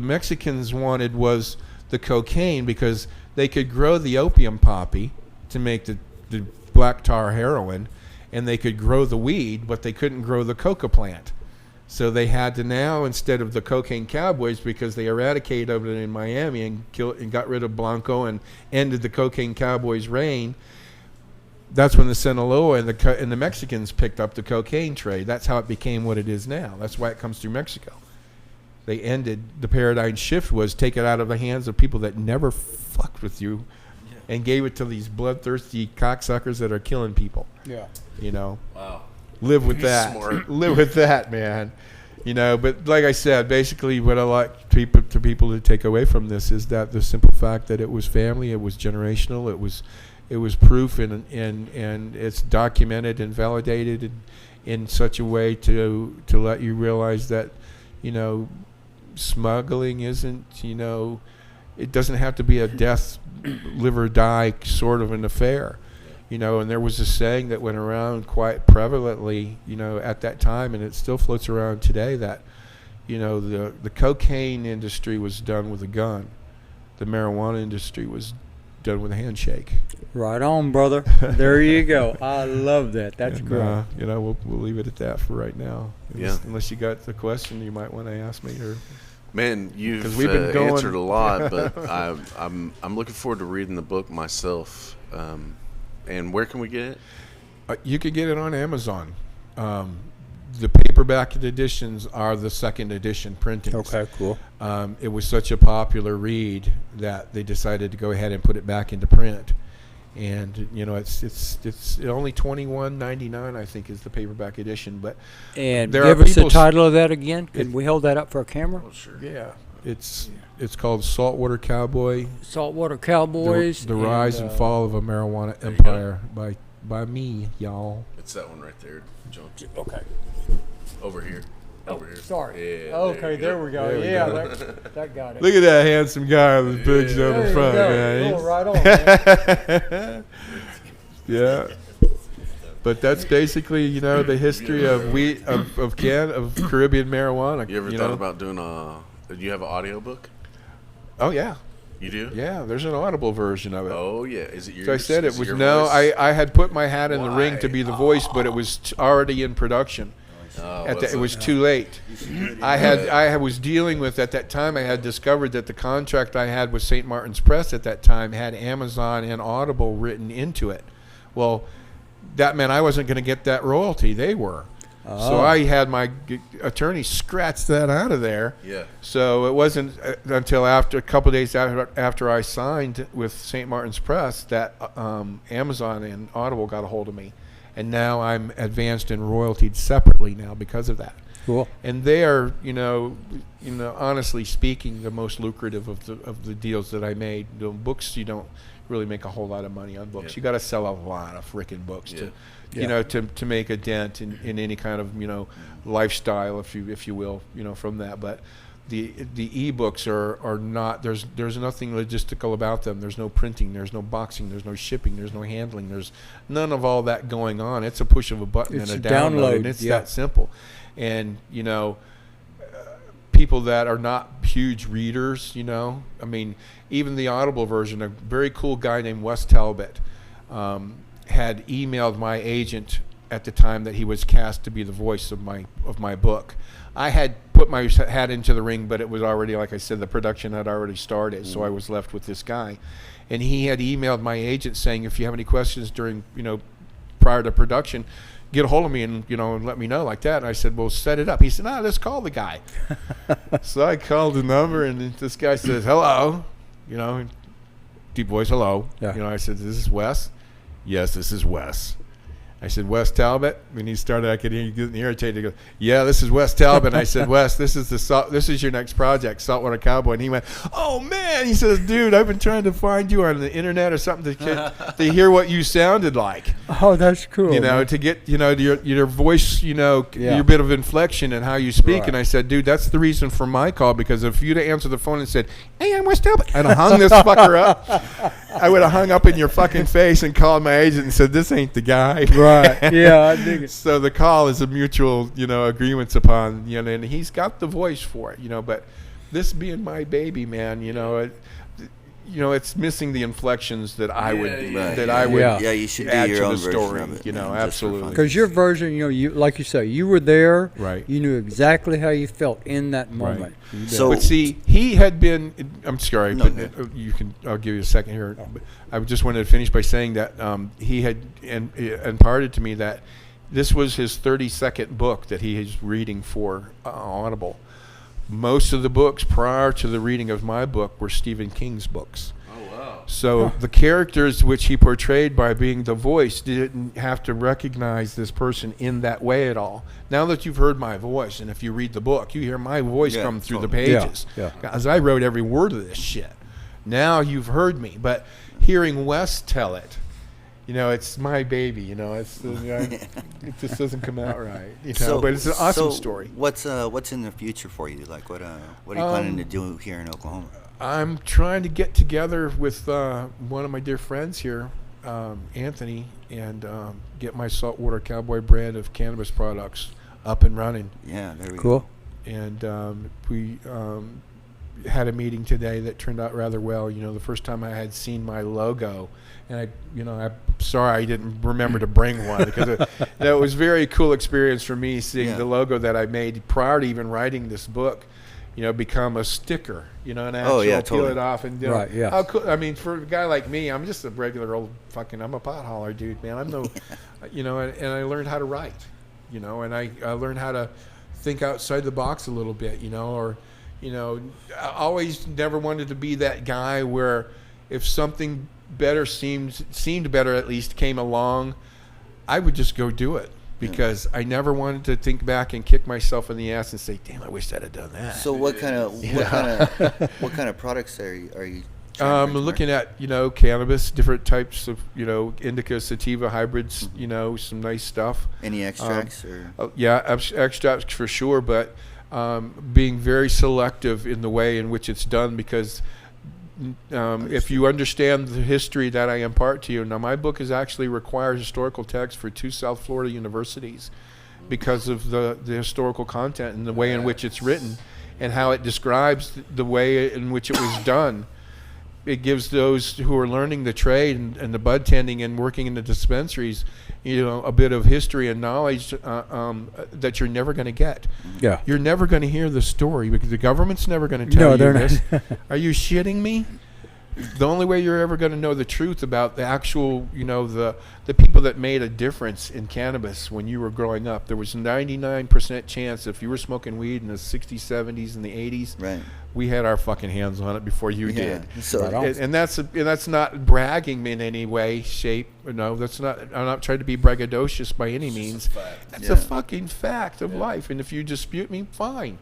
Mexicans wanted was the cocaine, because they could grow the opium poppy to make the black tar heroin, and they could grow the weed, but they couldn't grow the coca plant. So they had to now, instead of the cocaine cowboys, because they eradicated it in Miami and got rid of Blanco and ended the cocaine cowboys' reign. That's when the Sinaloa and the Mexicans picked up the cocaine trade. That's how it became what it is now. That's why it comes through Mexico. They ended the paradigm shift was take it out of the hands of people that never fucked with you, and gave it to these bloodthirsty cocksuckers that are killing people.
Yeah.
Wow.
Live with that.
Smart.
Live with that, man. But like I said, basically what I like people to take away from this is that the simple fact that it was family, it was generational, it was proof, and it's documented and validated in such a way to let you realize that, smuggling isn't, it doesn't have to be a death, live or die sort of an affair. And there was a saying that went around quite prevalently, at that time, and it still floats around today, that, the cocaine industry was done with a gun. The marijuana industry was done with a handshake.
Right on, brother. There you go. I love that. That's great.
We'll leave it at that for right now. Unless you got the question you might want to ask me, or.
Man, you've
we've been
answered a lot, but I'm looking forward to reading the book myself. And where can we get it?
You can get it on Amazon. The paperback editions are the second edition printings.
Okay, cool.
It was such a popular read that they decided to go ahead and put it back into print. And it's only $21.99, I think, is the paperback edition. But
and give us the title of that again. Can we hold that up for a camera?
Oh, sure.
Yeah, it's called Saltwater Cowboy.
Saltwater Cowboys.
The Rise and Fall of a Marijuana Empire by me, y'all.
It's that one right there, John.
Okay.
Over here. Over here.
Sorry.
Yeah,
okay, there we go. That got it.
Look at that handsome guy with the bridge on the front, man.
Oh, right on, man.
Yeah. But that's basically, the history of Caribbean marijuana.
You ever thought about doing do you have an audio book?
Oh, yeah.
You do?
Yeah, there's an audible version of it.
Oh, yeah. Is it your?
So I said it was
voice?
I had put my hat in the ring to be the voice, but it was already in production. It was too late. I was dealing with, at that time, I had discovered that the contract I had with St. Martin's Press at that time had Amazon and Audible written into it. Well, that meant I wasn't going to get that royalty. They were. So I had my attorney scratch that out of there.
Yeah.
So it wasn't until a couple of days after I signed with St. Martin's Press that Amazon and Audible got a hold of me. And now I'm advanced and royaltied separately now because of that.
Cool.
And they are, honestly speaking, the most lucrative of the deals that I made. The books, you don't
really make a whole lot of money on books. You got to sell a lot of freaking books to,
Yeah.
you know, to make a dent in any kind of, you know, lifestyle, if you will, you know, from that. But the ebooks are not, there's nothing logistical about them. There's no printing, there's no boxing, there's no shipping, there's no handling, there's none of all that going on. It's a push of a button
It's
and a
a download,
and it's
yeah.
that simple. And you know, people that are not huge readers, you know, I mean, even the Audible version, a very cool guy named Wes Talbot had emailed my agent at the time that he was cast to be the voice of my book. I had put my hat into the ring, but it was already, like I said, the production had already started, so I was left with this guy. And he had emailed my agent saying, if you have any questions during, you know, prior to production, get a hold of me and, you know, and let me know like that. And I said, well, set it up. He said, let's call the guy. So I called the number, and this guy says, hello, you know, deep voice, hello.
Yeah.
You know, I said, this is Wes? Yes, this is Wes. I said, Wes Talbot? When he started, I could hear you getting irritated. He goes, yeah, this is Wes Talbot. And I said, Wes, this is your next project, Saltwater Cowboy. And he went, oh, man. He says, dude, I've been trying to find you on the internet or something to hear what you sounded like.
Oh, that's cool.
You know,
man.
to get, you know, your voice, you know,
Yeah.
your bit of inflection and how you speak.
Right.
And I said, dude, that's the reason for my call, because if you'd have answered the phone and said, hey, I'm Wes Talbot, I'd have hung this fucker up. I would have hung up in your fucking face and called my agent and said, this ain't the guy.
Right. Yeah, I dig it.
So the call is a mutual, you know, agreements upon, you know, and he's got the voice for it, you know, but this being my baby, man, you know, it's missing the inflections that I would,
Yeah.
You should do
add
your
to
own
the
version
story,
of it,
you know,
man, just for
absolutely.
fun.
Because your version, you know, you like you say, you were there.
Right.
You knew exactly how you felt in that moment. You did.
So-
But see, he had been. I'm sorry,
No,
but you can. I'll give you a second here. I just wanted to finish by saying that he had imparted to me that this was his 32nd book that he is reading for Audible. Most of the books prior to the reading of my book were Stephen King's books.
Oh, wow.
So the characters which he portrayed by being the voice didn't have to recognize this person in that way at all. Now that you've heard my voice, and if you read the book, you hear my voice come through the pages.
Yeah.
As I wrote every word of this shit. Now you've heard me, but hearing Wes tell it, you know, it's my baby. You know, it just doesn't come out right. You know, but it's an awesome story.
What's in the future for you? Like, what are you planning to do here in Oklahoma?
I'm trying to get together with one of my dear friends here, Anthony, and get my Saltwater Cowboy brand of cannabis products up and running.
Yeah, there we go.
Cool.
And we had a meeting today that turned out rather well. You know, the first time I had seen my logo, and I'm sorry I didn't remember to bring one, because that was a very cool experience for me, seeing the logo that I made prior to even writing this book, you know, become a sticker, you know, and actually peel
totally.
it off. And
Right, yeah.
how cool, I mean, for a guy like me, I'm just a regular old I'm a pot hauler dude, man. I'm no, you know, and I learned how to write, you know, and I learned how to think outside the box a little bit, you know, or, you know, I always never wanted to be that guy where if something better seemed better, at least, came along, I would just go do it, because I never wanted to think back and kick myself in the ass and say, damn, I wish I'd have done that.
So what kind of products are you trying to
looking at, you know, cannabis, different types of, you know, indica, sativa hybrids, you know, some nice stuff.
Any extracts or?
Extracts for sure, but being very selective in the way in which it's done, because if you understand the history that I impart to you, now my book is actually required historical text for 2 South Florida universities because of the historical content and the way in which it's written and how it describes the way in which it was done. It gives those who are learning the trade and the bud tending and working in the dispensaries, you know, a bit of history and knowledge that you're never going to get.
Yeah.
You're never going to hear the story because the government's never going to tell you this. Are you shitting me? The only way you're ever going to know the truth about the actual, you know, the people that made a difference in cannabis when you were growing up, there was 99% chance if you were smoking weed in the 60s, 70s, and the 80s,
Right.
we had our fucking hands on it before you did.
So
And that's not bragging in any way, shape. No, that's not. I'm not trying to be braggadocious by any means. That's a fucking fact of life. And if you dispute me, fine.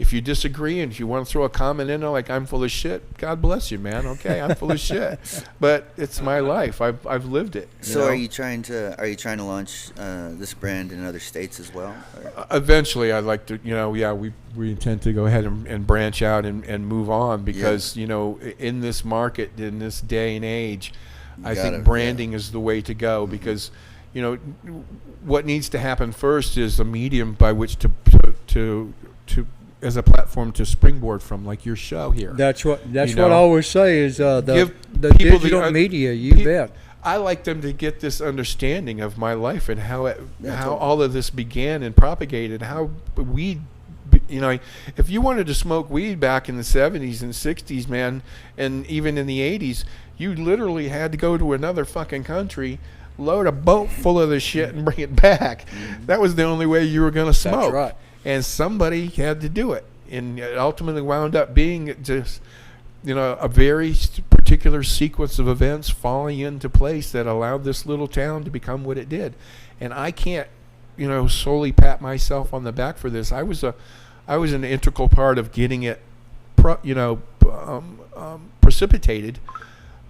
If you disagree and if you want to throw a comment in there like I'm full of shit, God bless you, man. Okay, I'm full of shit, but it's my life. I've lived it.
So are you trying to launch this brand in other states as well?
Eventually, I'd like to. We intend to go ahead and branch out and move on because in this market, in this day and age, I think branding is the way to go because what needs to happen first is a medium by which to as a platform to springboard from, like your show here.
That's what I always say is the digital media. Bet.
I like them to get this understanding of my life and how all of this began and propagated. How weed, if you wanted to smoke weed back in the 70s and 60s, man, and even in the 80s, you literally had to go to another fucking country, load a boat full of this shit and bring it back. That was the only way you were going to smoke.
That's right.
And somebody had to do it. And it ultimately wound up being just, a very particular sequence of events falling into place that allowed this little town to become what it did. And I can't, solely pat myself on the back for this. I was an integral part of getting it, precipitated,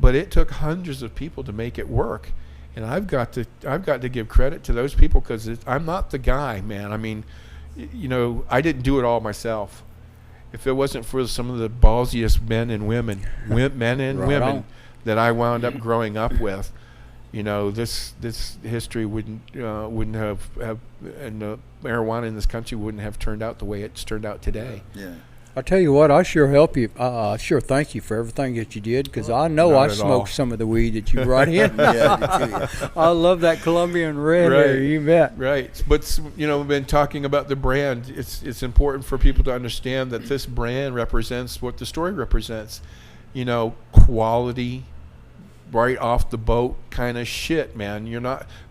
but it took hundreds of people to make it work. And I've got to give credit to those people because I'm not the guy, man. I mean, I didn't do it all myself. If it wasn't for some of the ballsiest men and women that I wound up growing up with, this history wouldn't have and marijuana in this country wouldn't have turned out the way it's turned out today.
Yeah.
I tell you what, I sure help you. Sure thank you for everything that you did because I know I smoked some of the weed that you brought in.
Yeah,
I love that Colombian red there, you bet.
Right. But, we've been talking about the brand. It's important for people to understand that this brand represents what the story represents. Quality, right off the boat kind of shit, man.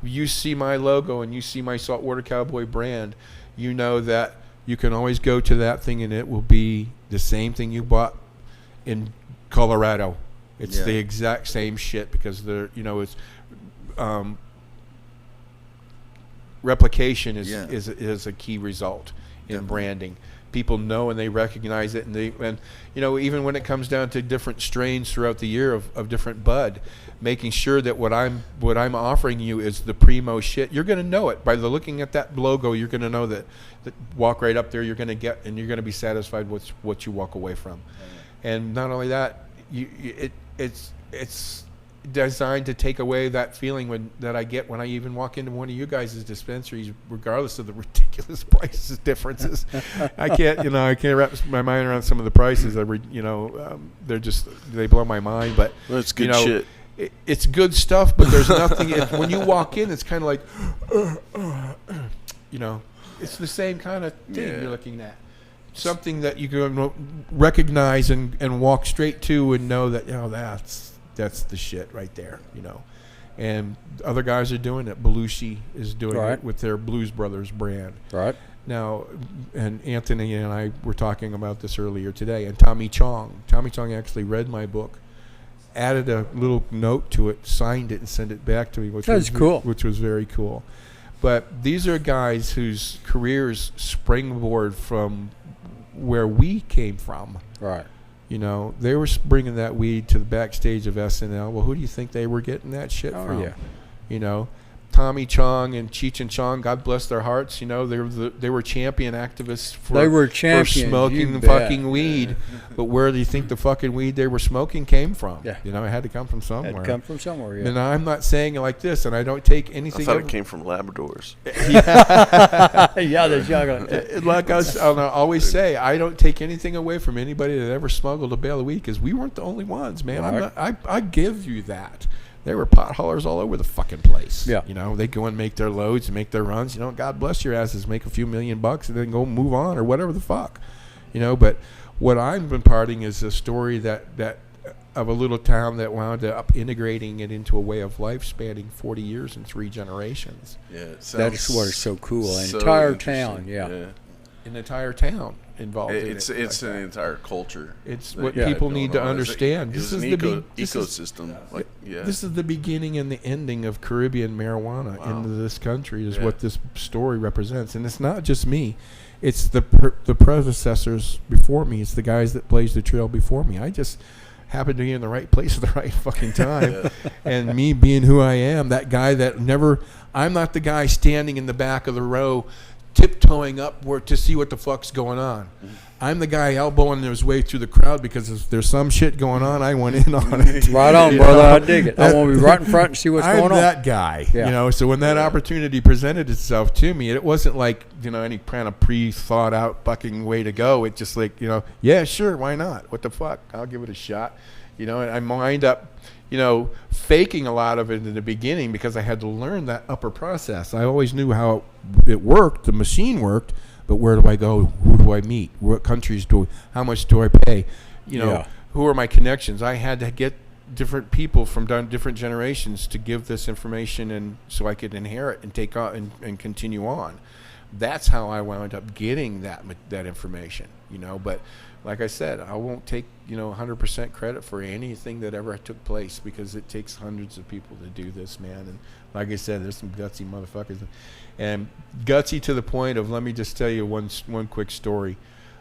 You see my logo and you see my Saltwater Cowboy brand, you know that you can always go to that thing and it will be the same thing you bought in Colorado. It's the exact same shit because it's replication is a key result in branding. People know and they recognize it, and even when it comes down to different strains throughout the year of different bud, making sure that what I'm offering you is the primo shit. You're going to know it by looking at that logo. You're going to know that walk right up there. You're going to get, and you're going to be satisfied with what you walk away from. And not only that, it's designed to take away that feeling that I get when I even walk into one of you guys' dispensaries, regardless of the ridiculous prices differences. I can't wrap my mind around some of the prices. They blow my mind. But
that's good shit.
It's good stuff, but there's nothing. When you walk in, it's kind of like, it's the same kind of thing you're looking at. Something that you can recognize and walk straight to and know that that's the shit right there, And other guys are doing it. Belushi is doing it with their Blues Brothers brand.
Right.
Now, and Anthony and I were talking about this earlier today, and Tommy Chong. Tommy Chong actually read my book, added a little note to it, signed it, and sent it back to me, which was
cool.
Which was very cool. But these are guys whose careers springboard from where we came from.
Right.
They were bringing that weed to the backstage of SNL. Well, who do you think they were getting that shit from?
Yeah.
Tommy Chong and Cheech and Chong, God bless their hearts. They were champion activists for smoking the fucking weed. But where do you think the fucking weed they were smoking came from?
Yeah.
It had to come from somewhere.
Had to come from somewhere, yeah.
And I'm not saying it like this, and I don't take anything.
I thought it came from Labradors.
Yeah, the juggler.
Like I'll always say, I don't take anything away from anybody that ever smuggled a bale of weed because we weren't the only ones, man.
Right.
I give you that. There were pot haulers all over the fucking place.
Yeah.
They go and make their loads and make their runs. God bless your asses, make a few $1 million and then go move on or whatever the fuck. But what I've imparting is a story that of a little town that wound up integrating it into a way of life spanning 40 years and 3 generations.
Yeah,
that's what is so cool. An entire town, yeah.
An entire town. involved in it.
It's an entire culture.
It's what people need to understand.
This is an ecosystem.
This is the beginning and the ending of Caribbean marijuana into this country is what this story represents. And it's not just me. It's the predecessors before me. It's the guys that blazed the trail before me. I just happened to be in the right place at the right fucking time. And me being who I am, that guy that I'm not the guy standing in the back of the row tiptoeing upward to see what the fuck's going on. I'm the guy elbowing his way through the crowd because if there's some shit going on, I went in on it.
Right on, brother. I dig it. I want to be right in front and see what's going on.
I'm that guy, So when that opportunity presented itself to me, it wasn't like any kind of pre-thought out fucking way to go. It just like yeah, sure, why not? What the fuck? I'll give it a shot. And I wind up faking a lot of it in the beginning because I had to learn that upper process. I always knew how it worked, the machine worked, but where do I go? Who do I meet? What countries how much do I pay? Who are my connections? I had to get different people from different generations to give this information and so I could inherit and take on and continue on. That's how I wound up getting that information, but like I said, I won't take 100% credit for anything that ever took place because it takes hundreds of people to do this, man. And like I said, there's some gutsy motherfuckers, and gutsy to the point of, let me just tell you one quick story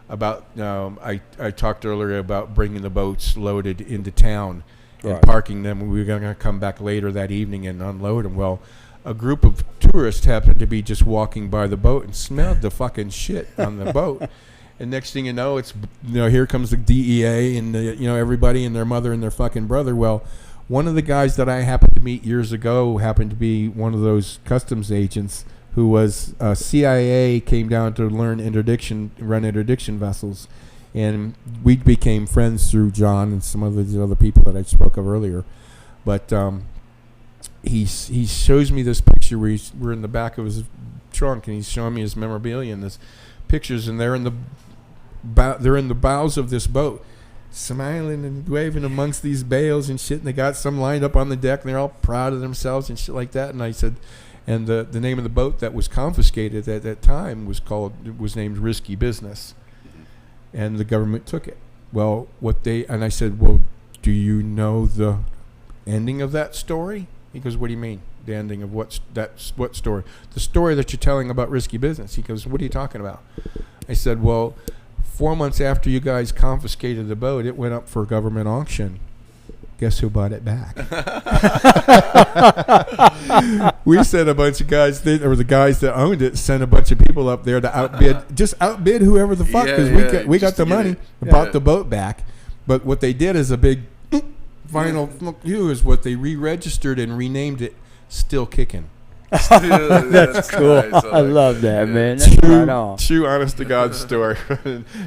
about. I talked earlier about bringing the boats loaded into town and parking them. We were going to come back later that evening and unload them. Well, a group of tourists happened to be just walking by the boat and smelled the fucking shit on the boat. And next thing you know, it's here comes the DEA and everybody and their mother and their fucking brother. Well, one of the guys that I happened to meet years ago happened to be one of those customs agents who was CIA, came down to run interdiction vessels, and we became friends through John and some of the other people that I spoke of earlier. But he shows me this picture where we're in the back of his trunk and he's showing me his memorabilia and this pictures, and they're in the bows of this boat, smiling and waving amongst these bales and shit, and they got some lined up on the deck, and they're all proud of themselves and shit like that. And I said, and the name of the boat that was confiscated at that time was named Risky Business, and the government took it. Well, and I said, well, do you know the ending of that story? He goes, what do you mean? The ending of what story? The story that you're telling about Risky Business. He goes, what are you talking about? I said, well, 4 months after you guys confiscated the boat, it went up for government auction. Guess who bought it back? We sent a bunch of guys, or the guys that owned it sent a bunch of people up there to outbid whoever the fuck, because we got the money and bought the boat back. But what they did is a big final you is what they re-registered and renamed it Still Kicking.
That's cool. Nice. I love that, man. That's right on.
True, honest to God story.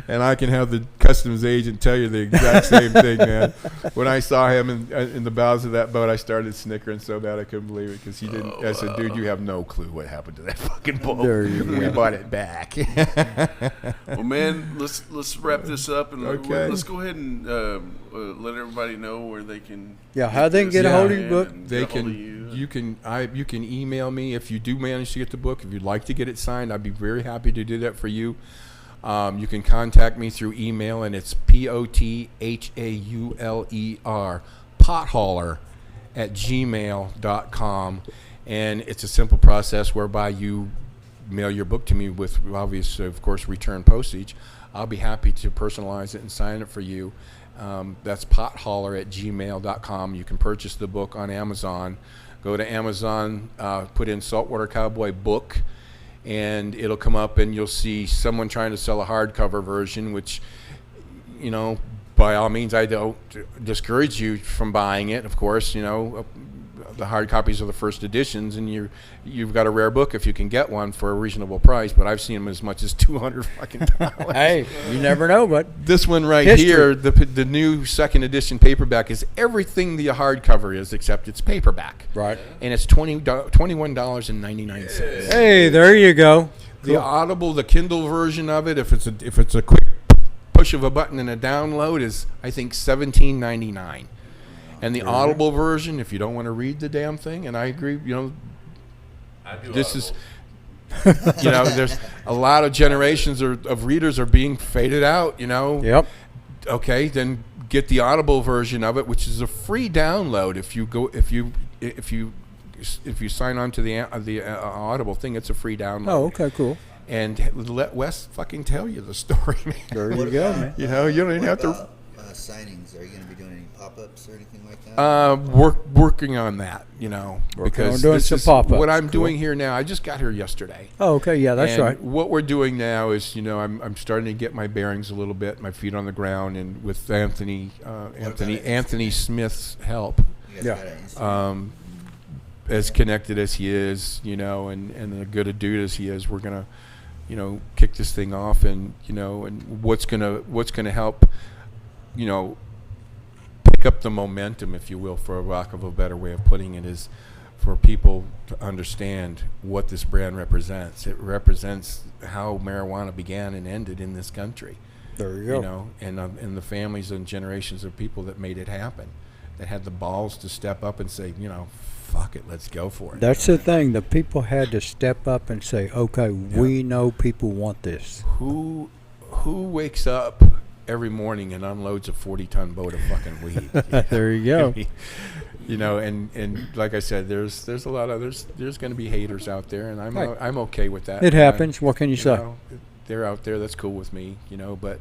And I can have the customs agent tell you the exact same thing, man. When I saw him in the bows of that boat, I started snickering so bad I couldn't believe it because he didn't. I said, dude, you have no clue what happened to that fucking boat. We bought it back.
Well, man, let's wrap this up and let's go ahead and let everybody know where they can.
Yeah, how they can get a hold of your book.
They can. You can email me if you do manage to get the book. If you'd like to get it signed, I'd be very happy to do that for you. You can contact me through email, and it's POTHAULER, pothauler@gmail.com, and it's a simple process whereby you mail your book to me with, obviously, of course, return postage. I'll be happy to personalize it and sign it for you. That's pothauler@gmail.com. You can purchase the book on Amazon. Go to Amazon, put in Saltwater Cowboy book, and it'll come up, and you'll see someone trying to sell a hardcover version, which, by all means, I don't discourage you from buying it. Of course, the hard copies are the first editions, and you've got a rare book if you can get one for a reasonable price. But I've seen them as much as $200 fucking dollars.
Hey, you never know. But
this one right here, the new second edition paperback, is everything the hardcover is, except it's paperback.
Right.
And it's $21.99.
Hey, there you go.
The Audible, the Kindle version of it, if it's a quick push of a button and a download, is I think $17.99. And the Audible version, if you don't want to read the damn thing, and I agree,
I do
this
Audible.
You know, there's a lot of generations of readers are being faded out. You know.
Yep.
Okay, then get the Audible version of it, which is a free download. If you sign on to the Audible thing, it's a free download.
Oh, okay, cool.
And let Wes fucking tell you the story, man.
There you go, man.
You know, you don't even have to.
Signings, are you going to be doing any pop-ups or anything like that?
Working on that, you know, because
doing
this
some
is
pop-ups.
what I'm
Cool.
doing here now. I just got here yesterday.
Oh, okay, yeah, that's
And
right.
What we're doing now is, you know, I'm starting to get my bearings a little bit, my feet on the ground, and with Anthony Smith's help,
You guys got an Instagram?
as connected as he is, you know, and a good a dude as he is, we're gonna, you know, kick this thing off, and you know, and what's gonna help, you know, pick up the momentum, if you will, for a lack of a better way of putting it, is for people to understand what this brand represents. It represents how marijuana began and ended in this country.
There you go.
You know, and the families and generations of people that made it happen, that had the balls to step up and say, you know, fuck it, let's go for it.
That's the thing. The people had to step up and say, okay, we know people want this.
Who wakes up every morning and unloads a 40-ton boat of fucking weed?
There you go.
You know, and like I said, there's a lot of there's going to be haters out there, and I'm okay with that.
It happens. What can you say?
Know, they're out there. That's cool with me. You know, but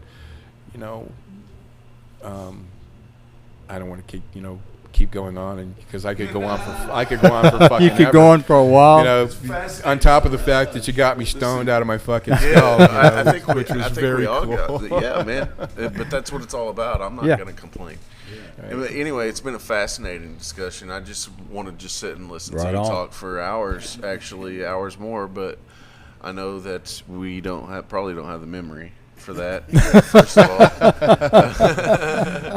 you know, I don't want to keep going on, and because I could go on for fucking
You could
ever.
go on for a while.
You know, on top of the fact that you got me stoned out of my fucking skull.
Yeah, I think
which was very
we all
cool.
got. Yeah, man. But that's what it's all about. I'm not going to complain. Anyway, it's been a fascinating discussion. I just want to sit and listen to you talk for hours, actually hours more. But I know that we probably don't have the memory for that. First of all,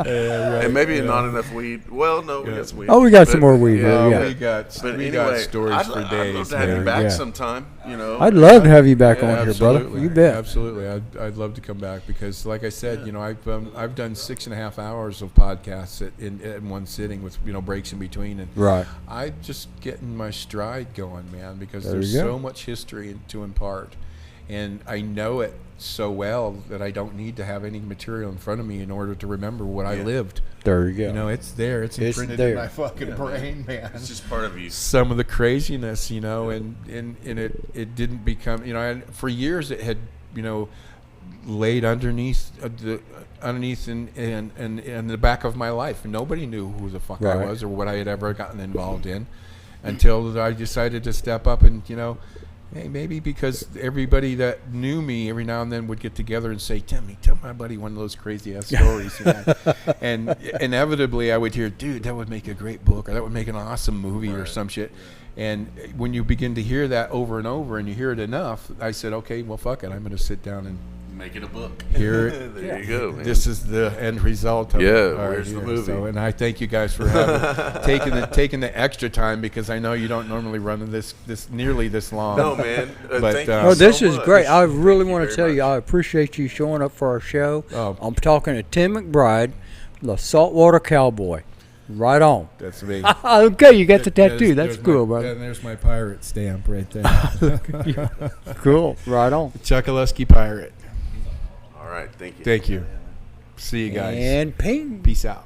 and maybe not enough weed. Well, no, we got some weed.
Oh, we got some more weed. Yeah.
We got stories
I'd
for
love
days.
to have you back
Yeah.
sometime. You know,
I'd love to have you back on here,
absolutely.
brother. You bet.
Absolutely, I'd love to come back because, like I said, you know, I've done 6.5 hours of podcasts in one sitting with breaks in between, and
Right.
I'm just getting my stride going, man, because
There
there's
you go.
so much history to impart, and I know it so well that I don't need to have any material in front of me in order to remember what I lived.
There you go.
You know, it's there. It's imprinted in my fucking brain, man.
it's just part of you.
Some of the craziness, you know, and it didn't become, you know, and for years it had, you know, laid underneath in the back of my life. Nobody knew who the fuck I
Right.
was or what I had ever gotten involved in until I decided to step up and, you know, hey, maybe because everybody that knew me every now and then would get together and say, tell my buddy one of those crazy ass stories. You know? And inevitably I would hear, dude, that would make a great book, or that would make an awesome movie or some shit. And when you begin to hear that over and over and you hear it enough, I said, okay, well, fuck it. I'm going to sit down and
Make it a book.
hear it.
There you go, man.
This is the end result of it.
Yeah,
All
where's the
here.
movie?
So, and I thank you guys for taking the extra time, because I know you don't normally run this nearly this long.
No, man.
But,
Thank you
Oh, this
so
is
much.
great. I really
Thank you
want to
very
tell you,
much.
I appreciate you showing up for our show.
Oh.
I'm talking to Tim McBride, the Saltwater Cowboy. Right on.
That's me.
Okay, you got the tattoo. That's cool, brother.
And there's my pirate stamp right there.
Cool. Right on.
Chokoloskee Pirate.
All right. Thank you.
Thank you. See you guys.
And ping.
Peace out.